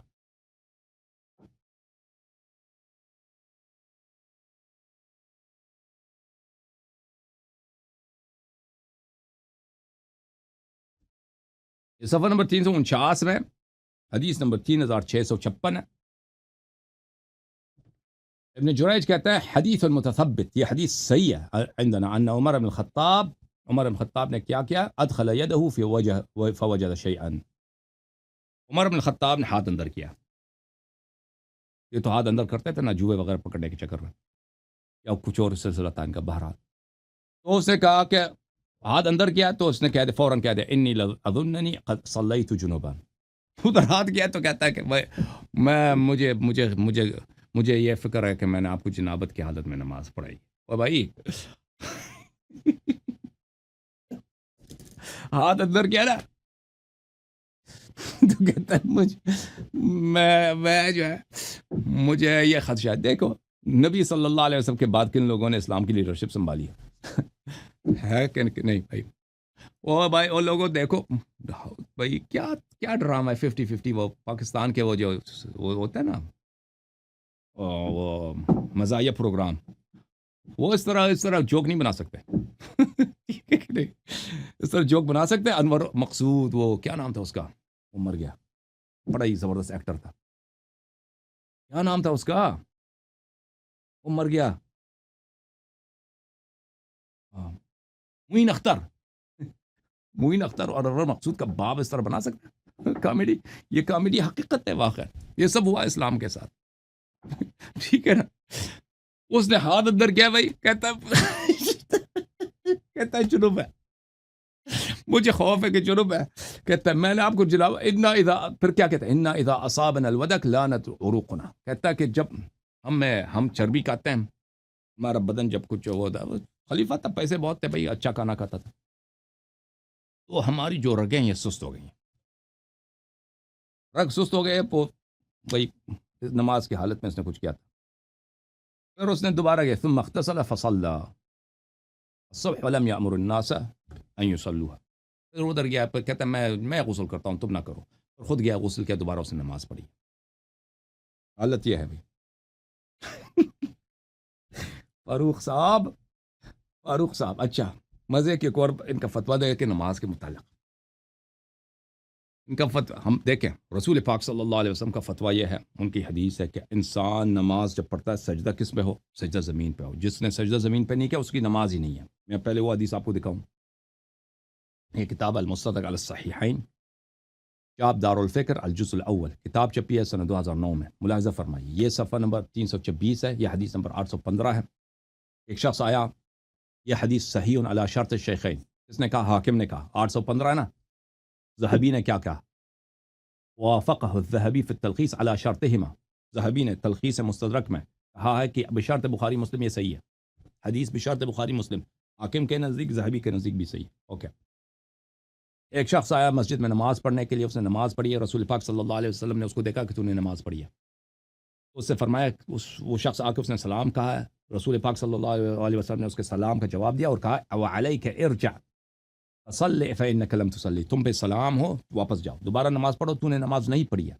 یہ صفحہ نمبر 349 میں حدیث نمبر 3656 ہے۔ ابن جریج کہتا ہے حدیث المتثبت، یہ حدیث صحیح ہے عندنا، ان عمر بن الخطاب نے کیا ادخل یدہ فی وجہ فوجد شیئا، عمر بن الخطاب نے ہاتھ اندر کیا، یہ تو ہاتھ اندر کرتے تھے نا جوئے وغیرہ پکڑنے کے چکر میں، یا کچھ اور سلسلہ تھا ان کا، بہرحال تو اس نے کہا کہ ہاتھ اندر کیا تو اس نے کہہ دیا، فوراً کہہ دیا انی اظننی قد صلیت جنوبا، ادھر ہاتھ کیا تو کہتا ہے کہ مجھے یہ فکر ہے کہ میں نے آپ کو جنابت کی حالت میں نماز پڑھائی، اور بھائی ہاتھ اندر کیا نا تو کہتا ہے میں جو ہے مجھے یہ خدشہ ہے، دیکھو نبی صلی اللہ علیہ وسلم کے بعد کن لوگوں نے اسلام کی لیڈرشپ سنبھالی ہے کہ نہیں بھائی، وہ بھائی وہ لوگوں دیکھو بھائی کیا ڈرامہ ہے 50-50، وہ پاکستان کے وہ جو وہ ہوتا ہے نا وہ مزاحیہ پروگرام، وہ اس طرح جوک نہیں بنا سکتے ٹھیک ہے کہ نہیں، اس طرح جوک بنا سکتے۔ انور مقصود، وہ کیا نام تھا اس کا، وہ مر گیا، بڑا ہی زبردست ایکٹر تھا، کیا نام تھا اس کا، وہ مر گیا، معین اختر اور انور مقصود کا باب اس طرح بنا سکتا کامیڈی، یہ کامیڈی حقیقت ہے، واقع یہ سب ہوا اسلام کے ساتھ ٹھیک ہے نا۔ اس نے ہاتھ اندر کیا بھائی، کہتا ہے جنوب ہے، مجھے خوف ہے کہ جنوب ہے، کہتا ہے میں نے آپ کو جناب پھر کیا کہتا ہے انا اذا اصابنا الودک لانت عروقنا، کہتا ہے کہ جب ہم چربی کھاتے ہیں، ہمارا بدن جب کچھ ہوتا ہے، خلیفہ تب پیسے بہت تھے بھائی، اچھا کھانا کھاتا تھا، تو ہماری جو رگیں یہ سست ہو گئی ہیں، رگ سست ہو گئے، بھائی نماز کی حالت میں اس نے کچھ کیا تھا، پھر اس نے دوبارہ گیا ثم اغتسل فصلى الصبح ولم يأمر الناس ان يصلوها، پھر ادھر گیا، پھر کہتا ہے میں غسل کرتا ہوں تم نہ کرو، اور خود گیا غسل کیا، دوبارہ اس نے نماز پڑھی، حالت یہ ہے بھائی فاروق صاحب اچھا مزے کے ایک اور ان کا فتویٰ دے کہ نماز کے متعلق ان کا فتویٰ ہم دیکھیں، رسول پاک صلی اللہ علیہ وسلم کا فتویٰ یہ ہے، ان کی حدیث ہے کہ انسان نماز جب پڑھتا ہے سجدہ کس پہ ہو، سجدہ زمین پہ ہو، جس نے سجدہ زمین پہ نہیں کیا اس کی نماز ہی نہیں ہے۔ میں پہلے وہ حدیث آپ کو دکھاؤں، یہ کتاب المستدرک علی الصحیحین، چاپ دار الفکر الجزء الاول، کتاب چھپی ہے سنہ 2009 میں، ملاحظہ فرمائیے، یہ صفحہ نمبر 326 ہے، یہ حدیث نمبر 815 ہے۔ ایک شخص آیا، یہ حدیث صحیح علی شرط الشیخین، اس نے کہا، حاکم نے کہا، 815 ہے نا. ذہبی نے کیا کہا؟ وافقہ الذہبی فی التلخیص علی شرطہما، ذہبی نے تلخیص مستدرک میں کہا ہے کہ بشرط بخاری مسلم یہ صحیح ہے، حدیث بشرط بخاری مسلم، حاکم کے نزدیک، ذہبی کے نزدیک بھی صحیح. اوکے. ایک شخص آیا مسجد میں نماز پڑھنے کے لیے، اس نے نماز پڑھی ہے، رسول پاک صلی اللہ علیہ وسلم نے اس کو دیکھا کہ تو نے نماز پڑھی ہے. اس سے فرمایا، وہ شخص آ کے اس نے سلام کہا ہے، رسول پاک صلی اللہ علیہ وسلم نے اس کے سلام کا جواب دیا اور کہا وعلیک ارجع فصلی فانک لم تصلی، تم پہ سلام ہو، واپس جاؤ، دوبارہ نماز پڑھو، تو نے نماز نہیں پڑھی ہے.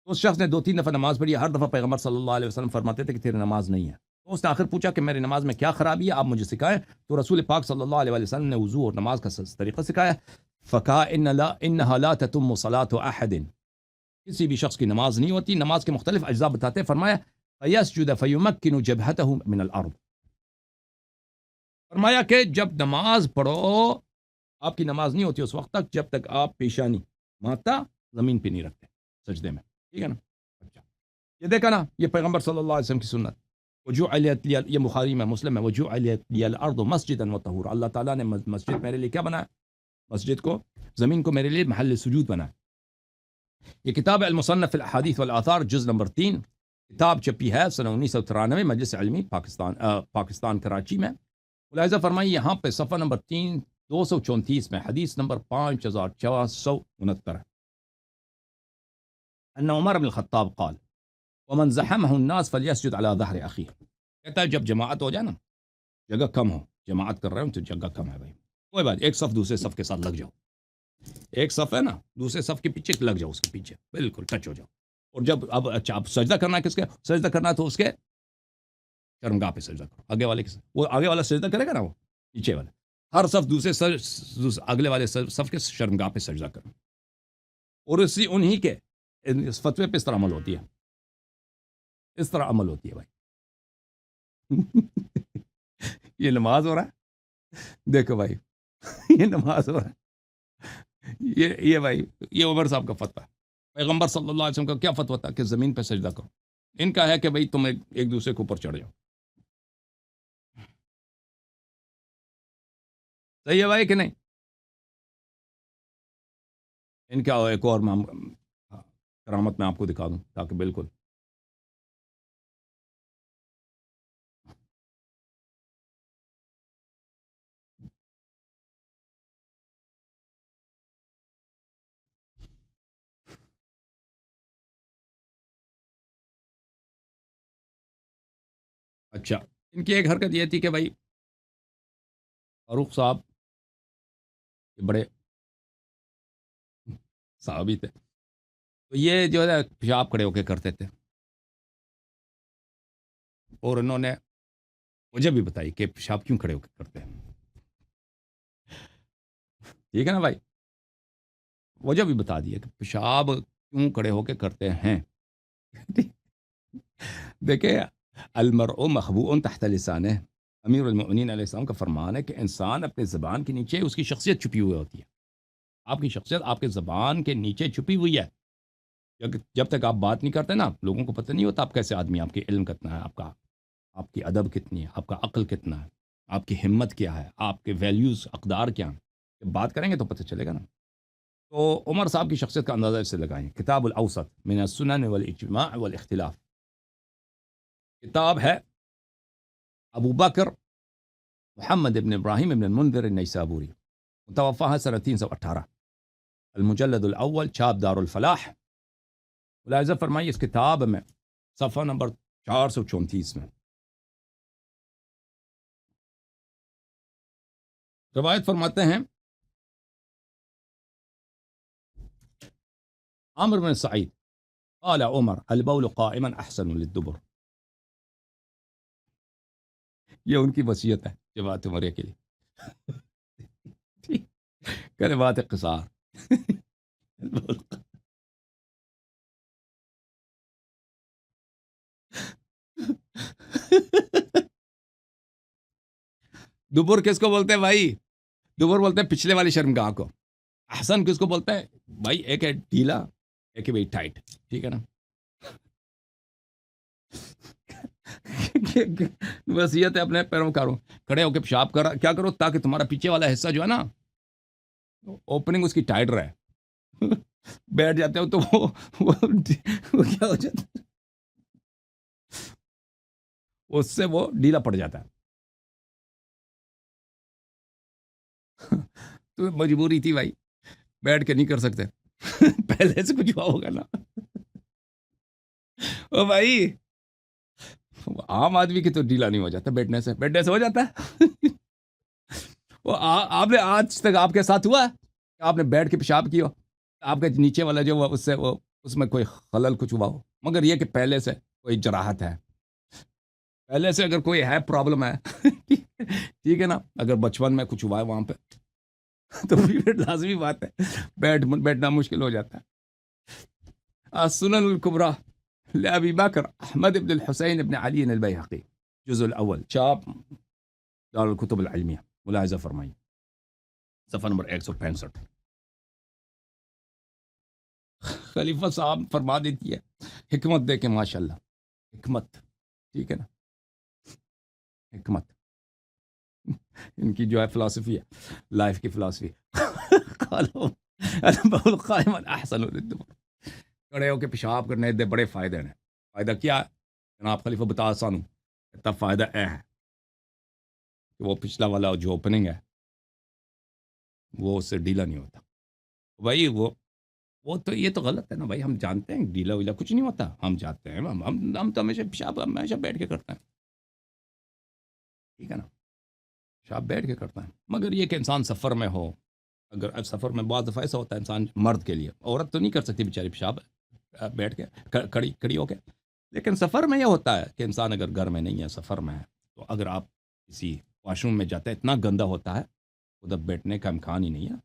اس شخص نے 2-3 دفعہ نماز پڑھی ہے، ہر دفعہ پیغمبر صلی اللہ علیہ وسلم فرماتے تھے کہ تیری نماز نہیں ہے. تو اس نے آخر پوچھا کہ میری نماز میں کیا خرابی ہے، آپ مجھے سکھائیں. تو رسول پاک صلی اللہ علیہ وسلم نے وضو اور نماز کا طریقہ سکھایا. فکا انہا لا تتم صلاۃ احد، کسی بھی شخص کی نماز نہیں ہوتی. نماز کے مختلف اجزاء بتاتے ہیں. فرمایا فیسجد فیمکن جبہتہ من الارض، فرمایا کہ جب نماز پڑھو، آپ کی نماز نہیں ہوتی اس وقت تک جب تک آپ پیشانی ماتھا زمین پہ نہیں رکھتے سجدے میں. ٹھیک ہے نا؟ اچھا، یہ دیکھا نا، یہ پیغمبر صلی اللہ علیہ وسلم کی سنت. وجعلت لی، یہ بخاری میں، مسلم میں، وجعلت لی الارض مسجدا وطہورا، اللہ تعالیٰ نے مسجد میرے لیے کیا بنایا؟ مسجد کو، زمین کو میرے لیے محل سجود بنایا. یہ کتاب المصنف فی الاحادیث والآثار، جز نمبر 3، کتاب چھپی ہے سنہ 1993 مجلس علمی پاکستان کراچی میں. ملاحظہ فرمائی یہاں پہ صفحہ نمبر 234 میں حدیث نمبر 5469 ہے. ان عمر بن الخطاب قال ومن زحمه الناس فليسجد على ظهر اخيه، کہتا ہے جب جماعت ہو جائے نا، جگہ کم ہو، جماعت کر رہے ہو تو جگہ کم ہے بھائی، کوئی بات، ایک صف دوسرے صف کے ساتھ لگ جاؤ، ایک صف ہے نا، دوسرے صف کے پیچھے لگ جاؤ، اس کے پیچھے بالکل ٹچ ہو جاؤ. اور جب اچھا اب سجدہ کرنا ہے، کس کے سجدہ کرنا ہے؟ تو اس کے شرمگاہ پہ سجدہ کرو، آگے والے کے، وہ آگے والا سجدہ کرے گا نا، وہ پیچھے والا، ہر صف دوسرے اگلے والے صف کے شرمگاہ پہ سجدہ کرو. اور اسی انہی کے اس فتوے پہ اس طرح عمل ہوتی ہے، اس طرح عمل ہوتی ہے بھائی. یہ نماز ہو رہا ہے، دیکھو بھائی، یہ نماز ہو رہا ہے، یہ بھائی، یہ عمر صاحب کا فتویٰ ہے. پیغمبر صلی اللہ علیہ وسلم کا کیا فتویٰ تھا کہ زمین پہ سجدہ کرو؟ ان کا ہے کہ بھائی تم ایک دوسرے کے اوپر چڑھ جاؤ. صحیح ہے بھائی کہ نہیں؟ ان کا ایک اور کرامت میں آپ کو دکھا دوں تاکہ بالکل. اچھا، ان کی ایک حرکت یہ تھی کہ بھائی فاروق صاحب بڑے صحابی تھے، تو یہ جو ہے پیشاب کھڑے ہو کے کرتے تھے، اور انہوں نے مجھے بھی بتائی کہ پیشاب کیوں کھڑے ہو کے کرتے ہیں. ٹھیک ہے نا بھائی، وجہ بھی بتا دیا کہ پیشاب کیوں کھڑے ہو کے کرتے ہیں. دیکھیں، المرء مخبوء تحت لسانہ، امیر المؤمنین علیہ السلام کا فرمان ہے کہ انسان اپنے زبان کے نیچے اس کی شخصیت چھپی ہوئی ہوتی ہے. آپ کی شخصیت آپ کے زبان کے نیچے چھپی ہوئی ہے. جب تک آپ بات نہیں کرتے نا، لوگوں کو پتہ نہیں ہوتا آپ کیسے آدمی، آپ کے علم کتنا ہے، آپ کی ادب کتنی ہے، آپ کا عقل کتنا ہے، آپ کی ہمت کیا ہے، آپ کے ویلیوز اقدار کیا ہیں. جب بات کریں گے تو پتہ چلے گا نا. تو عمر صاحب کی شخصیت کا اندازہ اس سے لگائیں. کتاب الاوسط من السنن والاجماع والاختلاف، کتاب ہے ابو بکر محمد ابن ابراہیم ابن المنذر النیسابوری، متوفہ ہے سنہ 318، المجلد الاول، چھاپ دار الفلاح. ملاحظہ فرمائیے اس کتاب میں صفحہ نمبر 434 میں روایت فرماتے ہیں، عامر بن سعید قال عمر البول قائما احسن للدبر. یہ ان کی وصیت ہے جماعت عمریہ کے لیے. کلمات قصار. دبر کس کو بولتے ہیں بھائی؟ دبر بولتے ہیں پچھلے والی شرمگاہ کو. احسن کس کو بولتے ہیں بھائی؟ ایک ہے ڈھیلا، ایک ہے بھائی ٹائٹ. ٹھیک ہے نا؟ وصیت ہے اپنے پیروکاروں، کھڑے ہو کے پیشاب کیا کرو تاکہ تمہارا پیچھے والا حصہ جو ہے نا اوپننگ اس کی ٹائٹ رہے۔ بیٹھ جاتے ہو تو وہ کیا ہو جاتا ہے، اس سے وہ ڈھیلا پڑ جاتا ہے۔ تو مجبوری تھی بھائی، بیٹھ کے نہیں کر سکتے۔ پہلے سے کچھ ہوا ہوگا نا۔ او بھائی، عام آدمی کی تو ڈھیلا نہیں ہو جاتا بیٹھنے سے ہو جاتا ہے۔ وہ آپ نے آج تک آپ کے ساتھ ہوا ہے کہ آپ نے بیٹھ کے پیشاب کیا ہو، آپ کا نیچے والا جو اس سے اس میں کوئی خلل کچھ ہوا ہو، مگر یہ کہ پہلے سے کوئی جراحت ہے، پہلے سے اگر کوئی ہے پرابلم ہے، ٹھیک ہے نا، اگر بچپن میں کچھ ہوا ہے وہاں پہ تو پھر لازمی بات ہے بیٹھنا مشکل ہو جاتا ہے۔ السنن الکبریٰ لأبی بکر احمد بن الحسین بن علی البیہقی، جزء الاول، چاپ دار الکتب العلمیہ، ملاحظہ فرمائی صفحہ نمبر 165۔ خلیفہ صاحب فرما دیتی ہے، حکمت دے کے ماشاءاللہ، حکمت، ٹھیک ہے نا، حکمت ان کی جو ہے فلسفی ہے، لائف کی فلسفی۔ قالوا البول قائما احسن للدبر، کھڑے ہو کے پیشاب کرنے دے بڑے فائدے ہیں۔ فائدہ کیا ہے جناب خلیفہ بتا آسان ہوں، تب فائدہ اے ہے کہ وہ پچھلا والا جو اوپننگ ہے وہ اس سے ڈھیلا نہیں ہوتا۔ بھائی وہ تو یہ تو غلط ہے نا بھائی، ہم جانتے ہیں ڈھیلا ویلا کچھ نہیں ہوتا، ہم جانتے ہیں، ہم تو ہمیشہ پیشاب ہمیشہ بیٹھ کے کرتے ہیں، ٹھیک ہے نا، پیشاب بیٹھ کے کرتا ہے، مگر یہ کہ انسان سفر میں ہو، اگر سفر میں بعض دفعہ ایسا ہوتا ہے انسان مرد کے لیے، عورت تو نہیں کر سکتی بیچاری پیشاب بیٹھ کے کھڑی ہو کے، لیکن سفر میں یہ ہوتا ہے کہ انسان اگر گھر میں نہیں ہے سفر میں ہے تو اگر آپ کسی واش روم میں جاتے ہیں اتنا گندا ہوتا ہے ادھر بیٹھنے کا امکان ہی نہیں ہے۔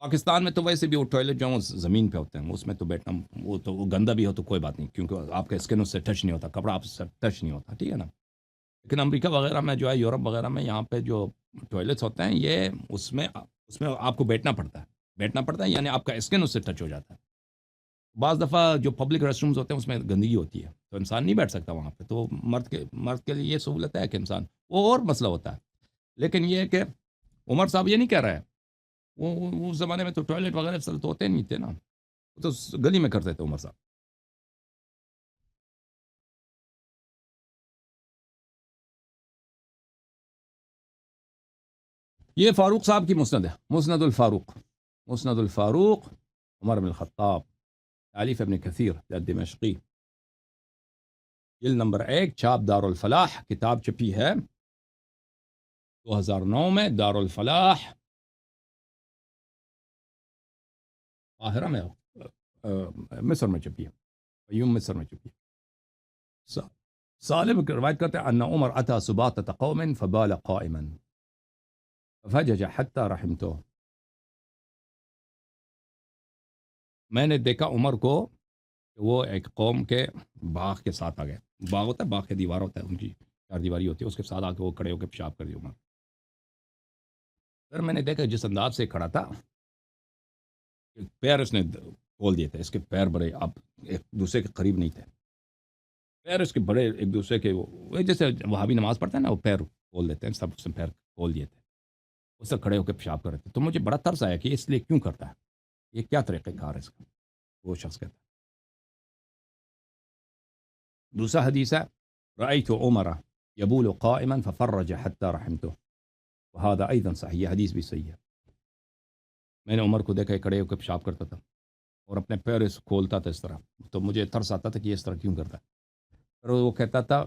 پاکستان میں تو ویسے بھی وہ ٹوائلٹ جو زمین پہ ہوتے ہیں اس میں تو بیٹھنا وہ تو وہ گندا بھی ہو تو کوئی بات نہیں، کیونکہ آپ کا اسکن اس سے ٹچ نہیں ہوتا، کپڑا آپ سے ٹچ نہیں ہوتا، ٹھیک ہے نا۔ لیکن امریکہ وغیرہ میں جو ہے، یورپ وغیرہ میں، یہاں پہ جو ٹوائلٹس ہوتے ہیں یہ اس میں آپ کو بیٹھنا پڑتا ہے یعنی آپ کا اسکن اس سے ٹچ ہو جاتا ہے۔ بعض دفعہ جو پبلک ریسٹ رومز ہوتے ہیں اس میں گندگی ہوتی ہے تو انسان نہیں بیٹھ سکتا وہاں پہ، تو مرد کے لیے یہ سہولت ہے کہ انسان وہ اور مسئلہ ہوتا ہے۔ لیکن یہ کہ عمر صاحب یہ نہیں کہہ رہے ہیں، وہ اس زمانے میں تو ٹوائلٹ وغیرہ تو ہوتے نہیں تھے نا، وہ تو گلی میں کرتے تھے عمر صاحب۔ یہ فاروق صاحب کی مسند ہے، مسند الفاروق عمر بن الخطاب، تالیف ابن کثیر دمشقی، جلد نمبر 1، چھاپ دار الفلاح، کتاب چھپی ہے 2009 میں، دار الفلاح قاہرہ میں، مصر میں چھپی ہے، فیوم مصر میں چھپی ہے۔ سالم روایت کرتے ہیں ان عمر اتى سباطة قوم فبال قائما ففجج حتى رحمته، میں نے دیکھا عمر کو کہ وہ ایک قوم کے باغ کے ساتھ آ گئے، باغ ہوتا ہے، باغ کے دیوار ہوتا ہے، ان کی چار دیواری ہوتی ہے، اس کے ساتھ آ کے وہ کھڑے ہو کے پیشاب کر دیا عمر۔ پھر میں نے دیکھا جس انداز سے کھڑا تھا، پیر اس نے کھول دیے تھے، اس کے پیر بڑے، آپ ایک دوسرے کے قریب نہیں تھے، پیر اس کے بڑے ایک دوسرے کے، وہ جیسے وہابی نماز پڑھتے ہیں نا، وہ پیر کھول دیتے ہیں، سب اس نے پیر کھول دیے تھے، اس سے کھڑے ہو کے پیشاب کر رہے تھے، تو مجھے بڑا ترس آیا کہ اس لیے کیوں کرتا ہے، یہ کیا طریقہ کار ہے اس کا۔ وہ شخص کہتا ہے۔ دوسرا حدیث ہے، رأيت عمر يبول قائما ففرج حتى رحمته، وهذا ايضا صحیح، یہ حدیث بھی صحیح ہے۔ میں نے عمر کو دیکھا کہ کھڑے ہو کے پیشاب کرتا تھا اور اپنے پیر اس کھولتا تھا اس طرح، تو مجھے ترس آتا تھا کہ یہ اس طرح کیوں کرتا ہے۔ پھر وہ کہتا تھا،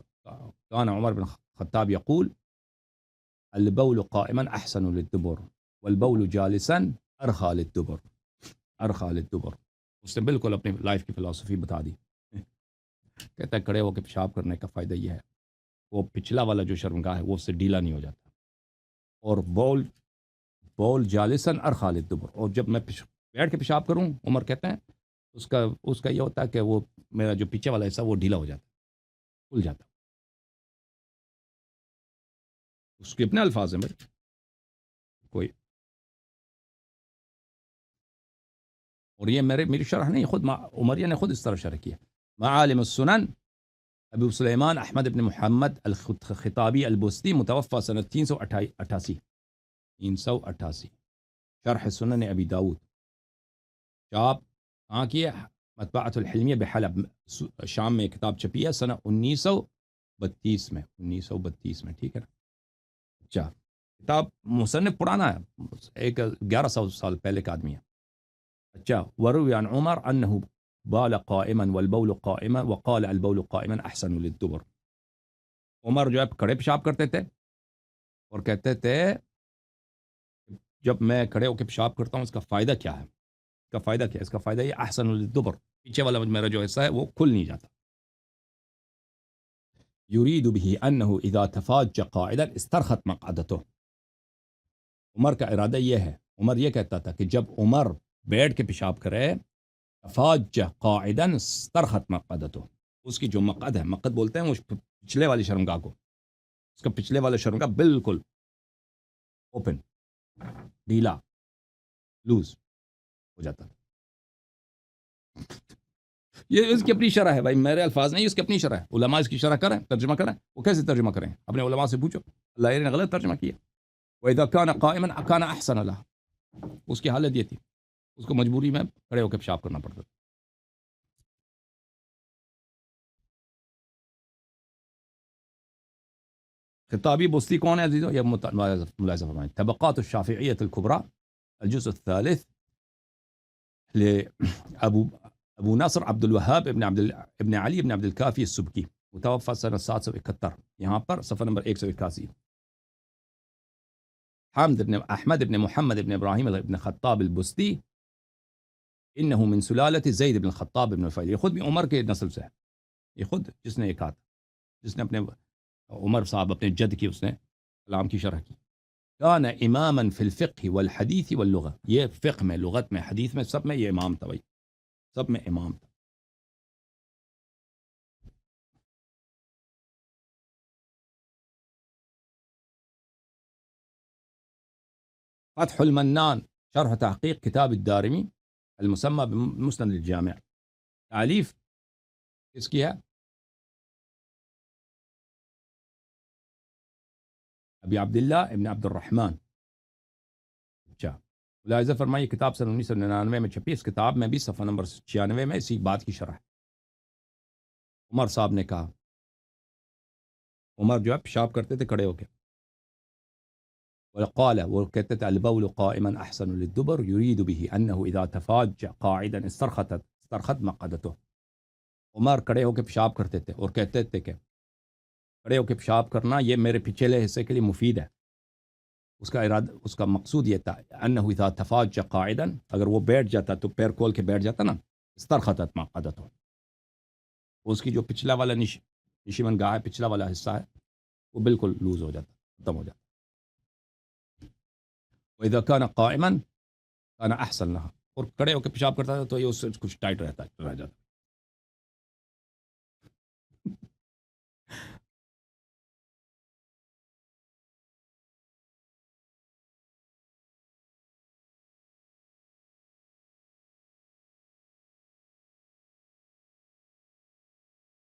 کان عمر بن خطاب یقول البول قائما احسن للدبر والبول جالسا ارخى للدبر، ارخى للدبر، اس نے بالکل اپنی لائف کی فلسفی بتا دی۔ کہتا ہے کھڑے ہو کے پیشاب کرنے کا فائدہ یہ ہے، وہ پچھلا والا جو شرمگاہ ہے وہ اس سے ڈھیلا نہیں ہو جاتا، اور بول جالسن ارخى للدبر، اور جب میں بیٹھ کے پیشاب کروں، عمر کہتے ہیں اس کا یہ ہوتا ہے کہ وہ میرا جو پیچھے والا حصہ وہ ڈھیلا ہو جاتا، کھل جاتا، اس کے اپنے الفاظ ہیں میرے کوئی، اور یہ میری شرح نہیں، خود عمریہ نے خود اس طرح شرح کیا۔ معالم السنن ابو سلیمان احمد ابن محمد الخطابی البستی متوفى سنة 388 388 شرح سنن ابی داود چاپ کہاں کی ہے مطبعۃ الحلمیہ بحلب شام میں کتاب چھپی ہے سنہ 1932 میں 1932 میں ٹھیک ہے نا اچھا کتاب مصنف پرانا ہے ایک 1100 سال پہلے کا آدمی ہے اچھا وروی عن عمر انه بال قائما والبول قائما وقال البول قائما احسن للدبر عمر جو ہے کھڑے پیشاب کرتے تھے اور کہتے تھے جب میں کھڑے ہو کے پیشاب کرتا ہوں اس کا فائدہ کیا ہے اس کا فائدہ کیا ہے اس کا فائدہ یہ احسن للدبر پیچھے والا میرا جو حصہ ہے وہ کھل نہیں جاتا یرید به انه اذا تفاج قاعدا استرخت مقعدته عمر کا ارادہ یہ ہے عمر یہ کہتا تھا کہ جب عمر بیٹھ کے پیشاب کرے تفاج قاعدا استرخت مقعدته اس کی جو مقعد ہے مقعد بولتے ہیں وہ پچھلے والی شرمگاہ کو اس کا پچھلے والا شرمگاہ بالکل اوپن ڈھیلا لوز ہو جاتا یہ اس کی اپنی شرح ہے بھائی میرے الفاظ نہیں اس کی اپنی شرح ہے علماء اس کی شرح کریں ترجمہ کریں وہ کیسے ترجمہ کریں اپنے علماء سے پوچھو اللہ نے غلط ترجمہ کیا وَإِذَا كَانَ قَائِمًا كَانَ أَحْسَنَ لَهُ اس کی حالت یہ تھی اس کو مجبوری میں کھڑے ہو کے پیشاب کرنا پڑتا تھا خطابی بستی کون ہے عزیزو یہ ملاحظہ فرمائیں طبقات الشافعیۃ الکبریٰ الجزء الثالث ابو نصر عبد الوهاب ابن علی ابن عبد الکافی السبکی متوفى سنہ 771 یہاں پر صفحہ نمبر 181 حامد ابن احمد ابن محمد ابن ابراہیم ابن خطاب البستی انه من سلالت زید ابن الخطاب ابن الفیل یہ خود بھی عمر کے نسل سے ہے یہ خود جس نے یہ کہا تھا جس نے اپنے عمر صاحب اپنے جد کی اس نے کلام کی شرح کی کان اماما فی الفقہ والحدیث واللغہ یہ فقہ میں لغت میں حدیث میں سب میں یہ امام تھا بھائی سب میں امام تھا فتح المنان شرح تحقیق کتاب الدارمی المسمى بمسند الجامع تعلیف کس کی ہے ابی عبداللہ ابن عبد الرحمن اچھا ملاحظہ فرمائیے کتاب سن 1999 میں چھپی اس کتاب میں بھی صفحہ نمبر 96 میں اسی بات کی شرح ہے عمر صاحب نے کہا عمر جو ہے پیشاب کرتے تھے کھڑے ہو کے وقال وہ کہتے تھے البول قائما احسن للدبر يريد به انه اذا تفاج قاعدا استرخت مقعدته عمر کھڑے ہو کے پیشاب کرتے تھے اور کہتے تھے کہ کھڑے ہو کے پیشاب کرنا یہ میرے پچھلے حصے کے لیے مفید ہے اس کا ارادہ اس کا مقصود یہ تھا انه اذا تفاج قاعدا اگر وہ بیٹھ جاتا تو پیر کھول کے بیٹھ جاتا نا استرخت مقعدته اس کی جو پچھلا والا نشیمن گاہ ہے پچھلا والا حصہ ہے وہ بالکل لوز ہو جاتا ختم ہو جاتا وَإِذَا كَانَ قَائِمًا كَانَ أَحْسَنَ لَهَا اور کھڑے ہو کے پیشاب کرتا تھا تو یہ اس سے کچھ ٹائٹ رہ جاتا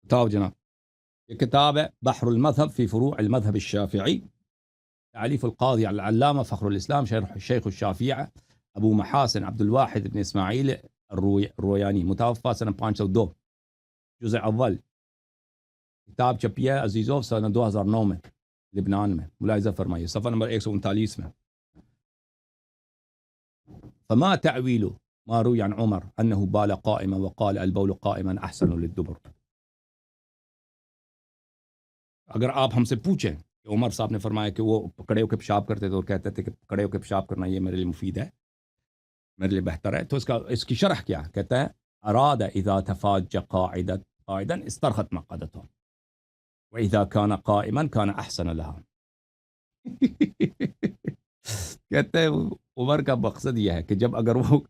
بتاؤ جناب یہ کتاب ہے بحر المذهب في فروع المذهب الشافعي تعلیف القاضی العلامہ فخر الاسلام شیخ الشافعیہ ابو محاسن عبد الواحد بن اسماعیل الرویانی متوفى سنہ 502 جزء اول کتاب چھپی ہے عزیزو سنہ 2009 میں لبنان میں ملاحظہ فرمائیے صفحہ نمبر 139 میں فما تعویل ما روی عن عمر انه بال قائما وقال البول قائما احسن للدبر اگر آپ ہم سے پوچھیں کہ عمر صاحب نے فرمایا کہ وہ کھڑے ہو کے پیشاب کرتے تھے اور کہتے تھے کہ کھڑے ہو کے پیشاب کرنا یہ میرے لیے مفید ہے میرے لیے بہتر ہے تو اس کی شرح کیا کہتا ہے اراد اذا تفاج قاعدا استرخت مقعدته واذا كان قائما كان احسن لها کہتے ہیں عمر کا مقصد یہ ہے کہ جب اگر وہ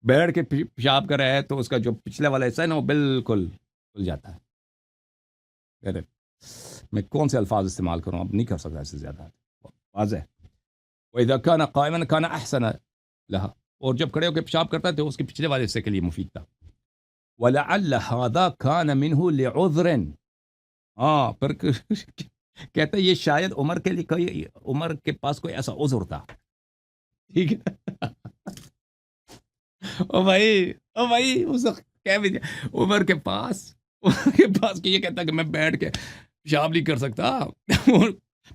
بیٹھ کے پیشاب کر رہا ہے تو اس کا جو پچھلے والا حصہ ہے نا وہ بالکل کھل جاتا ہے میں کون سے الفاظ استعمال کروں اب نہیں کر سکتا اس سے زیادہ واضح وَإِذَا كَانَ قَائِمًا كَانَ أَحْسَنَ لَهَا اور جب کھڑے ہو کے پیشاب کرتا ہے تو اس کے پچھلے والے حصے کے لیے مفید تھا وَلَعَلَّ هَذَا كَانَ مِنْهُ لِعُذْرٍ ہاں پھر کہتے ہیں یہ شاید عمر کے لیے کوئی عمر کے پاس کوئی ایسا عذر تھا. ٹھیک ہے. او بھائی اس وقت کہہ بھی دیا عمر کے پاس کہ یہ کہتا کہ میں بیٹھ کے پیشاب نہیں کر سکتا. اور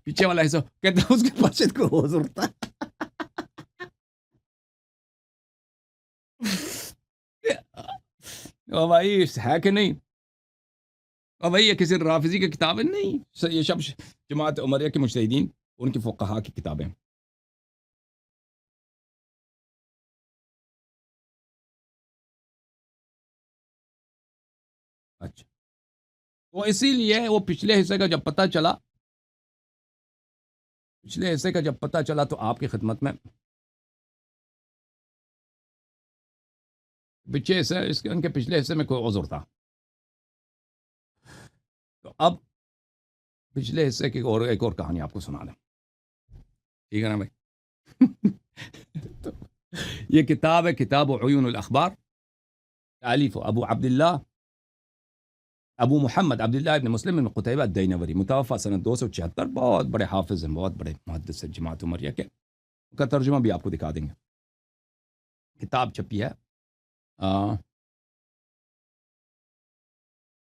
پیچھے والا ایسا کہتا اس کے پاس کوئی عذر تھا. او بھائی ہے کہ نہیں. اور بھائی یہ کسی رافضی کی کتاب ہے نہیں. یہ سب جماعت عمریہ کے مجتہدین ان کی فقہا کی کتابیں. اچھا وہ اسی لیے وہ پچھلے حصے کا جب پتہ چلا تو آپ کی خدمت میں پچھلے حصے ان کے پچھلے حصے میں کوئی عذر تھا. تو اب پچھلے حصے کی ایک اور کہانی آپ کو سنا دیں. ٹھیک ہے نا بھائی. تو یہ کتاب ہے کتاب عیون الاخبار تالیف ابو محمد عبداللہ ابن مسلم بن قتیبہ الدینوری متوفی سنہ 276. بہت بڑے حافظ ہیں بہت بڑے محدث ہیں جماعت عمریہ کے. ان کا ترجمہ بھی آپ کو دکھا دیں گے. کتاب چھپی ہے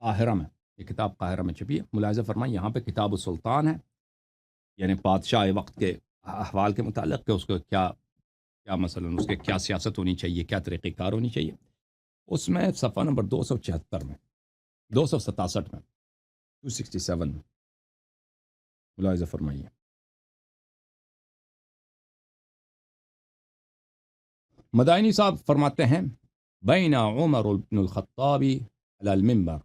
قاہرہ میں. یہ کتاب قاہرہ میں چھپی ہے. ملاحظہ فرمائیں یہاں پہ کتاب السلطان ہے یعنی بادشاہ وقت کے احوال کے متعلق کہ اس کو کیا مثلا اس کے کیا سیاست ہونی چاہیے کیا طریقہ کار ہونی چاہیے. اس میں صفحہ نمبر 276 میں 267 میں 267 میں ملاحظہ فرمائیے. مدائنی صاحب فرماتے ہیں بین عمر بن الخطاب علی المنبر.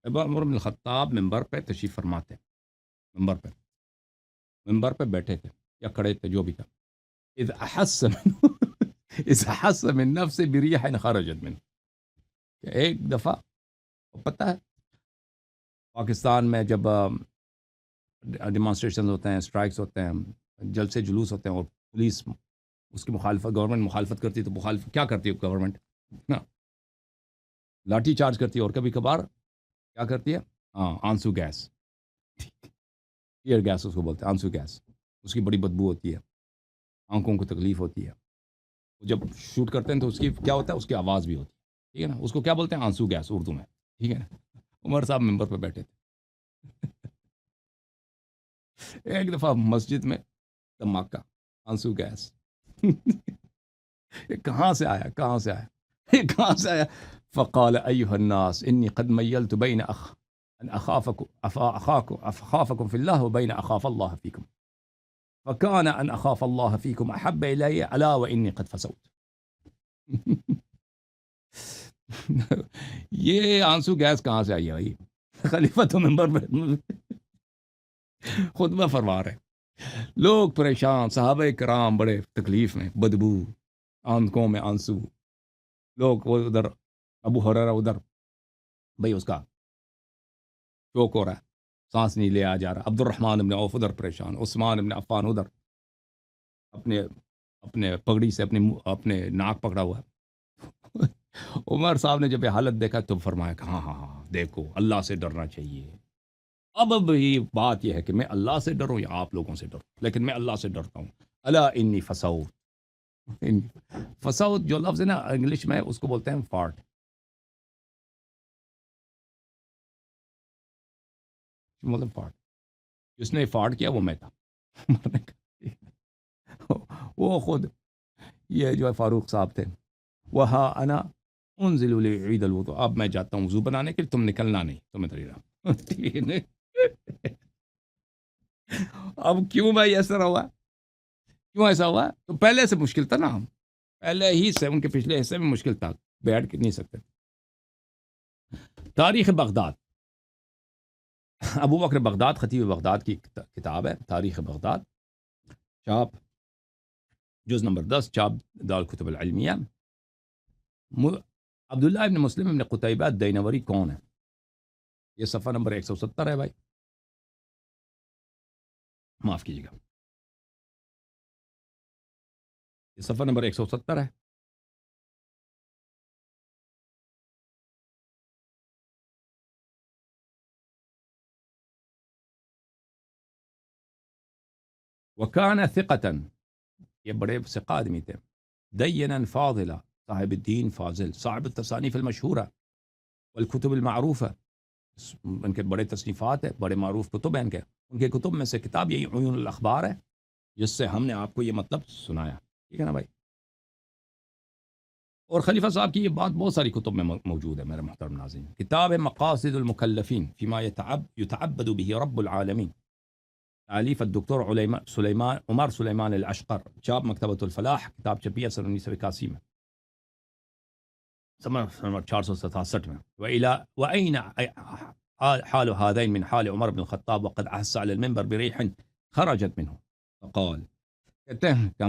عمر بن الخطاب ممبر پہ تشریف فرماتے ہیں. ممبر پہ بیٹھے تھے یا کھڑے تھے جو بھی تھا. اذ احس من نفس بریح خرجت منه. کہ ایک دفعہ پتہ ہے پاکستان میں جب ڈیمانسٹریشن ہوتے ہیں اسٹرائکس ہوتے ہیں جلسے جلوس ہوتے ہیں اور پولیس اس کی گورنمنٹ مخالفت کرتی ہے تو کیا کرتی ہے گورنمنٹ نا لاٹھی چارج کرتی ہے اور کبھی کبھار کیا کرتی ہے آنسو گیس ایئر گیس اس کو بولتے ہیں آنسو گیس. اس کی بڑی بدبو ہوتی ہے آنکھوں کو تکلیف ہوتی ہے. جب شوٹ کرتے ہیں تو اس کی کیا ہوتا ہے اس کی آواز بھی ہوتی ہے. ٹھیک ہے نا اس کو کیا بولتے ہیں آنسو گیس اردو میں. ٹھیک ہے نا. عمر صاحب ممبر پہ بیٹھے تھے. ایک دفعہ مسجد میں دھماکہ آنسو گیس. یہ کہاں سے آیا. فقال ایها الناس انی قد میلت بین ان اخافکم فی اللہ وبین اخاف اللہ فیکم فکان ان اخاف اللہ فیکم احب الی الا وانی قد فسوت. یہ آنسو گیس کہاں سے آئی ہے بھائی. خلیفہ تو ممبر پہ خطبہ فرما رہے لوگ پریشان صحابہ کرام بڑے تکلیف میں بدبو آنکھوں میں آنسو. لوگ وہ ادھر ابو ہریرہ ادھر بھائی اس کا چوک ہو رہا ہے سانس نہیں لیا جا رہا. عبد الرحمن بن عوف ادھر پریشان. عثمان بن عفان ادھر اپنے پگڑی سے اپنے ناک پکڑا ہوا ہے. عمر صاحب نے جب یہ حالت دیکھا تو فرمایا کہ ہاں دیکھو اللہ سے ڈرنا چاہیے. اب بھی بات یہ ہے کہ میں اللہ سے ڈروں یا آپ لوگوں سے ڈروں لیکن میں اللہ سے ڈرتا ہوں. الا انی فسوت. فسوت جو لفظ ہے نا انگلش میں اس کو بولتے ہیں فارٹ. مطلب فارٹ جس نے فارٹ کیا وہ میں تھا. وہ خود یہ جو ہے فاروق صاحب تھے وہاں انا انزل لی عید الوضو. اب میں جاتا ہوں وضو بنانے کے لیے تم نکلنا نہیں تمہیں طریقہ. اب کیوں بھائی ایسا ہوا تو پہلے سے مشکل تھا نا. پہلے ہی سے ان کے پچھلے حصے میں مشکل تھا بیٹھ نہیں سکتے. تاریخ بغداد ابو بکر بغداد خطیب بغداد کی کتاب ہے تاریخ بغداد چاپ جز نمبر 10 چاپ دارالکتب العلمیہ. عبداللہ ابن مسلم ابن قتیبہ الدینوری کون ہے. یہ صفحہ نمبر 170 ہے بھائی. معاف کیجیے گا یہ صفحہ نمبر 170 ہے. وكان ثقة، یہ بڑے ثقہ آدمی تھے، دینا فاضلا، صاحب الدین فاضل، صاحب التصانیف المشہورہ والکتب المعروفہ، ان کے بڑے تصنیفات ہیں، بڑے معروف کتب ہیں ان کے کتب میں سے کتاب یہی عیون الاخبار ہے جس سے ہم نے آپ کو یہ مطلب سنایا، ٹھیک ہے نا بھائی۔ اور خلیفہ صاحب کی یہ بات بہت ساری کتب میں موجود ہے میرے محترم ناظرین۔ کتاب مقاصد المکلفین فیما یتعبد به رب العالمین، تالیف الدکتور عمر سلیمان الاشقر، چاپ مکتبۃ الفلاح، کتاب چھپی ہے سن 1981 میں، سنہ 467 میں۔ وَأَيْنَ حال هذين من حال عمر بن الخطاب وقد أحس على المنبر بريح خرجت منه فقال، کہتے ہیں کہ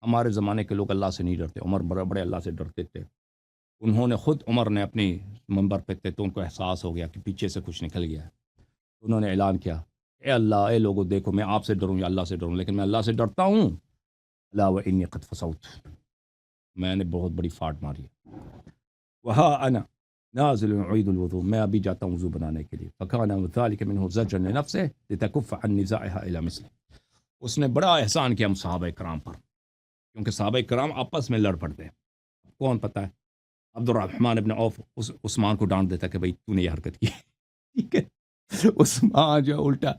ہمارے زمانے کے لوگ اللہ سے نہیں ڈرتے، عمر بڑے اللہ سے ڈرتے تھے، انہوں نے خود عمر نے اپنی منبر پہ تھے تو ان کو احساس ہو گیا کہ پیچھے سے کچھ نکل گیا ہے، انہوں نے اعلان کیا، اے اللہ، اے لوگوں دیکھو میں آپ سے ڈروں یا اللہ سے ڈروں، لیکن میں اللہ سے ڈرتا ہوں، لا وإني قد فسوت، میں نے بہت بڑی فاٹ ماری ہے، وہا انا نازل اعید الوضوء، میں ابھی جاتا ہوں وضو بنانے کے لیے، فکان ذلك منه زجرا لنفسه لتكف عن نزاعها الى مثله، اس نے بڑا احسان کیا ہم صحابہ کرام پر، کیونکہ صحابہ کرام آپس میں لڑ پڑتے ہیں، کون پتہ ہے عبد الرحمن ابن عوف عثمان کو ڈانٹ دیتا کہ بھائی تو نے یہ حرکت کی، ٹھیک ہے، عثمان جو الٹا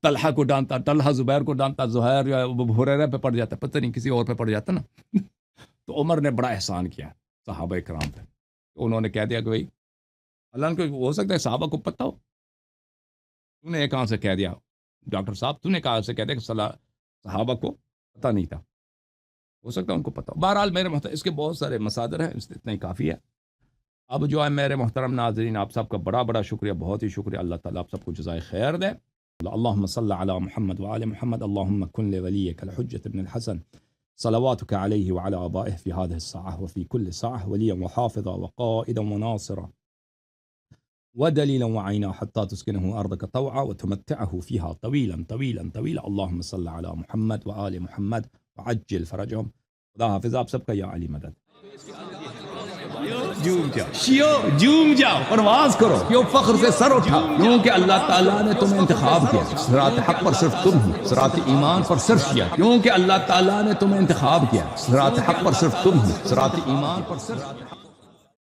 طلحہ کو ڈانتا، طلحہ زبیر کو ڈانتا، زہیر جو ابو ہریرہ پہ پڑ جاتا، پتہ نہیں کسی اور پہ پڑ جاتا نا، تو عمر نے بڑا احسان کیا صحابہ کرام پہ، انہوں نے کہہ دیا کہ بھائی اللہ کو ہو سکتا ہے صحابہ کو پتہ ہو، تو نے کہاں سے کہہ دیا ڈاکٹر صاحب، تو نے کہاں سے کہہ دیا کہ صحابہ کو پتہ نہیں تھا، ہو سکتا ہے ان کو پتہ ہو۔ بہرحال میرے محترم اس کے بہت سارے مصادر ہیں، اتنا ہی کافی ہے۔ اب جو ہے میرے محترم ناظرین، آپ سب کا بڑا بڑا شکریہ، بہت ہی شکریہ، اللہ تعالیٰ آپ سب کو جزائے خیر دے۔ اللہم صلی علی محمد وعلی محمد، اللہم کن لولیک الحجۃ ابن الحسن صلواتک علیہ وعلی آبائہ فی هذه الساعة وفی کل ساعة ولیا وحافظا وقائدا وناصرا ودلیلا وعینا حتی تسکنہ ارضک طوعا وتمتعہ فیہا طویلا طویلا طویلا، اللہم صلی علی محمد وآل محمد وعجل فرجہم۔ خدا حافظ آپ سب کا، یا علی مدد۔ جھوم جاؤ، پرواز کرو، کیوں فخر سے سر اٹھا، کیونکہ اللہ تعالیٰ نے تمہیں انتخاب کیا، صراط حق پر صرف تم ہی، صراط ایمان پر صرف کیا، کیونکہ اللہ تعالیٰ نے تمہیں انتخاب کیا، صراط حق پر صرف تم ہی، صراط ایمان پر صرف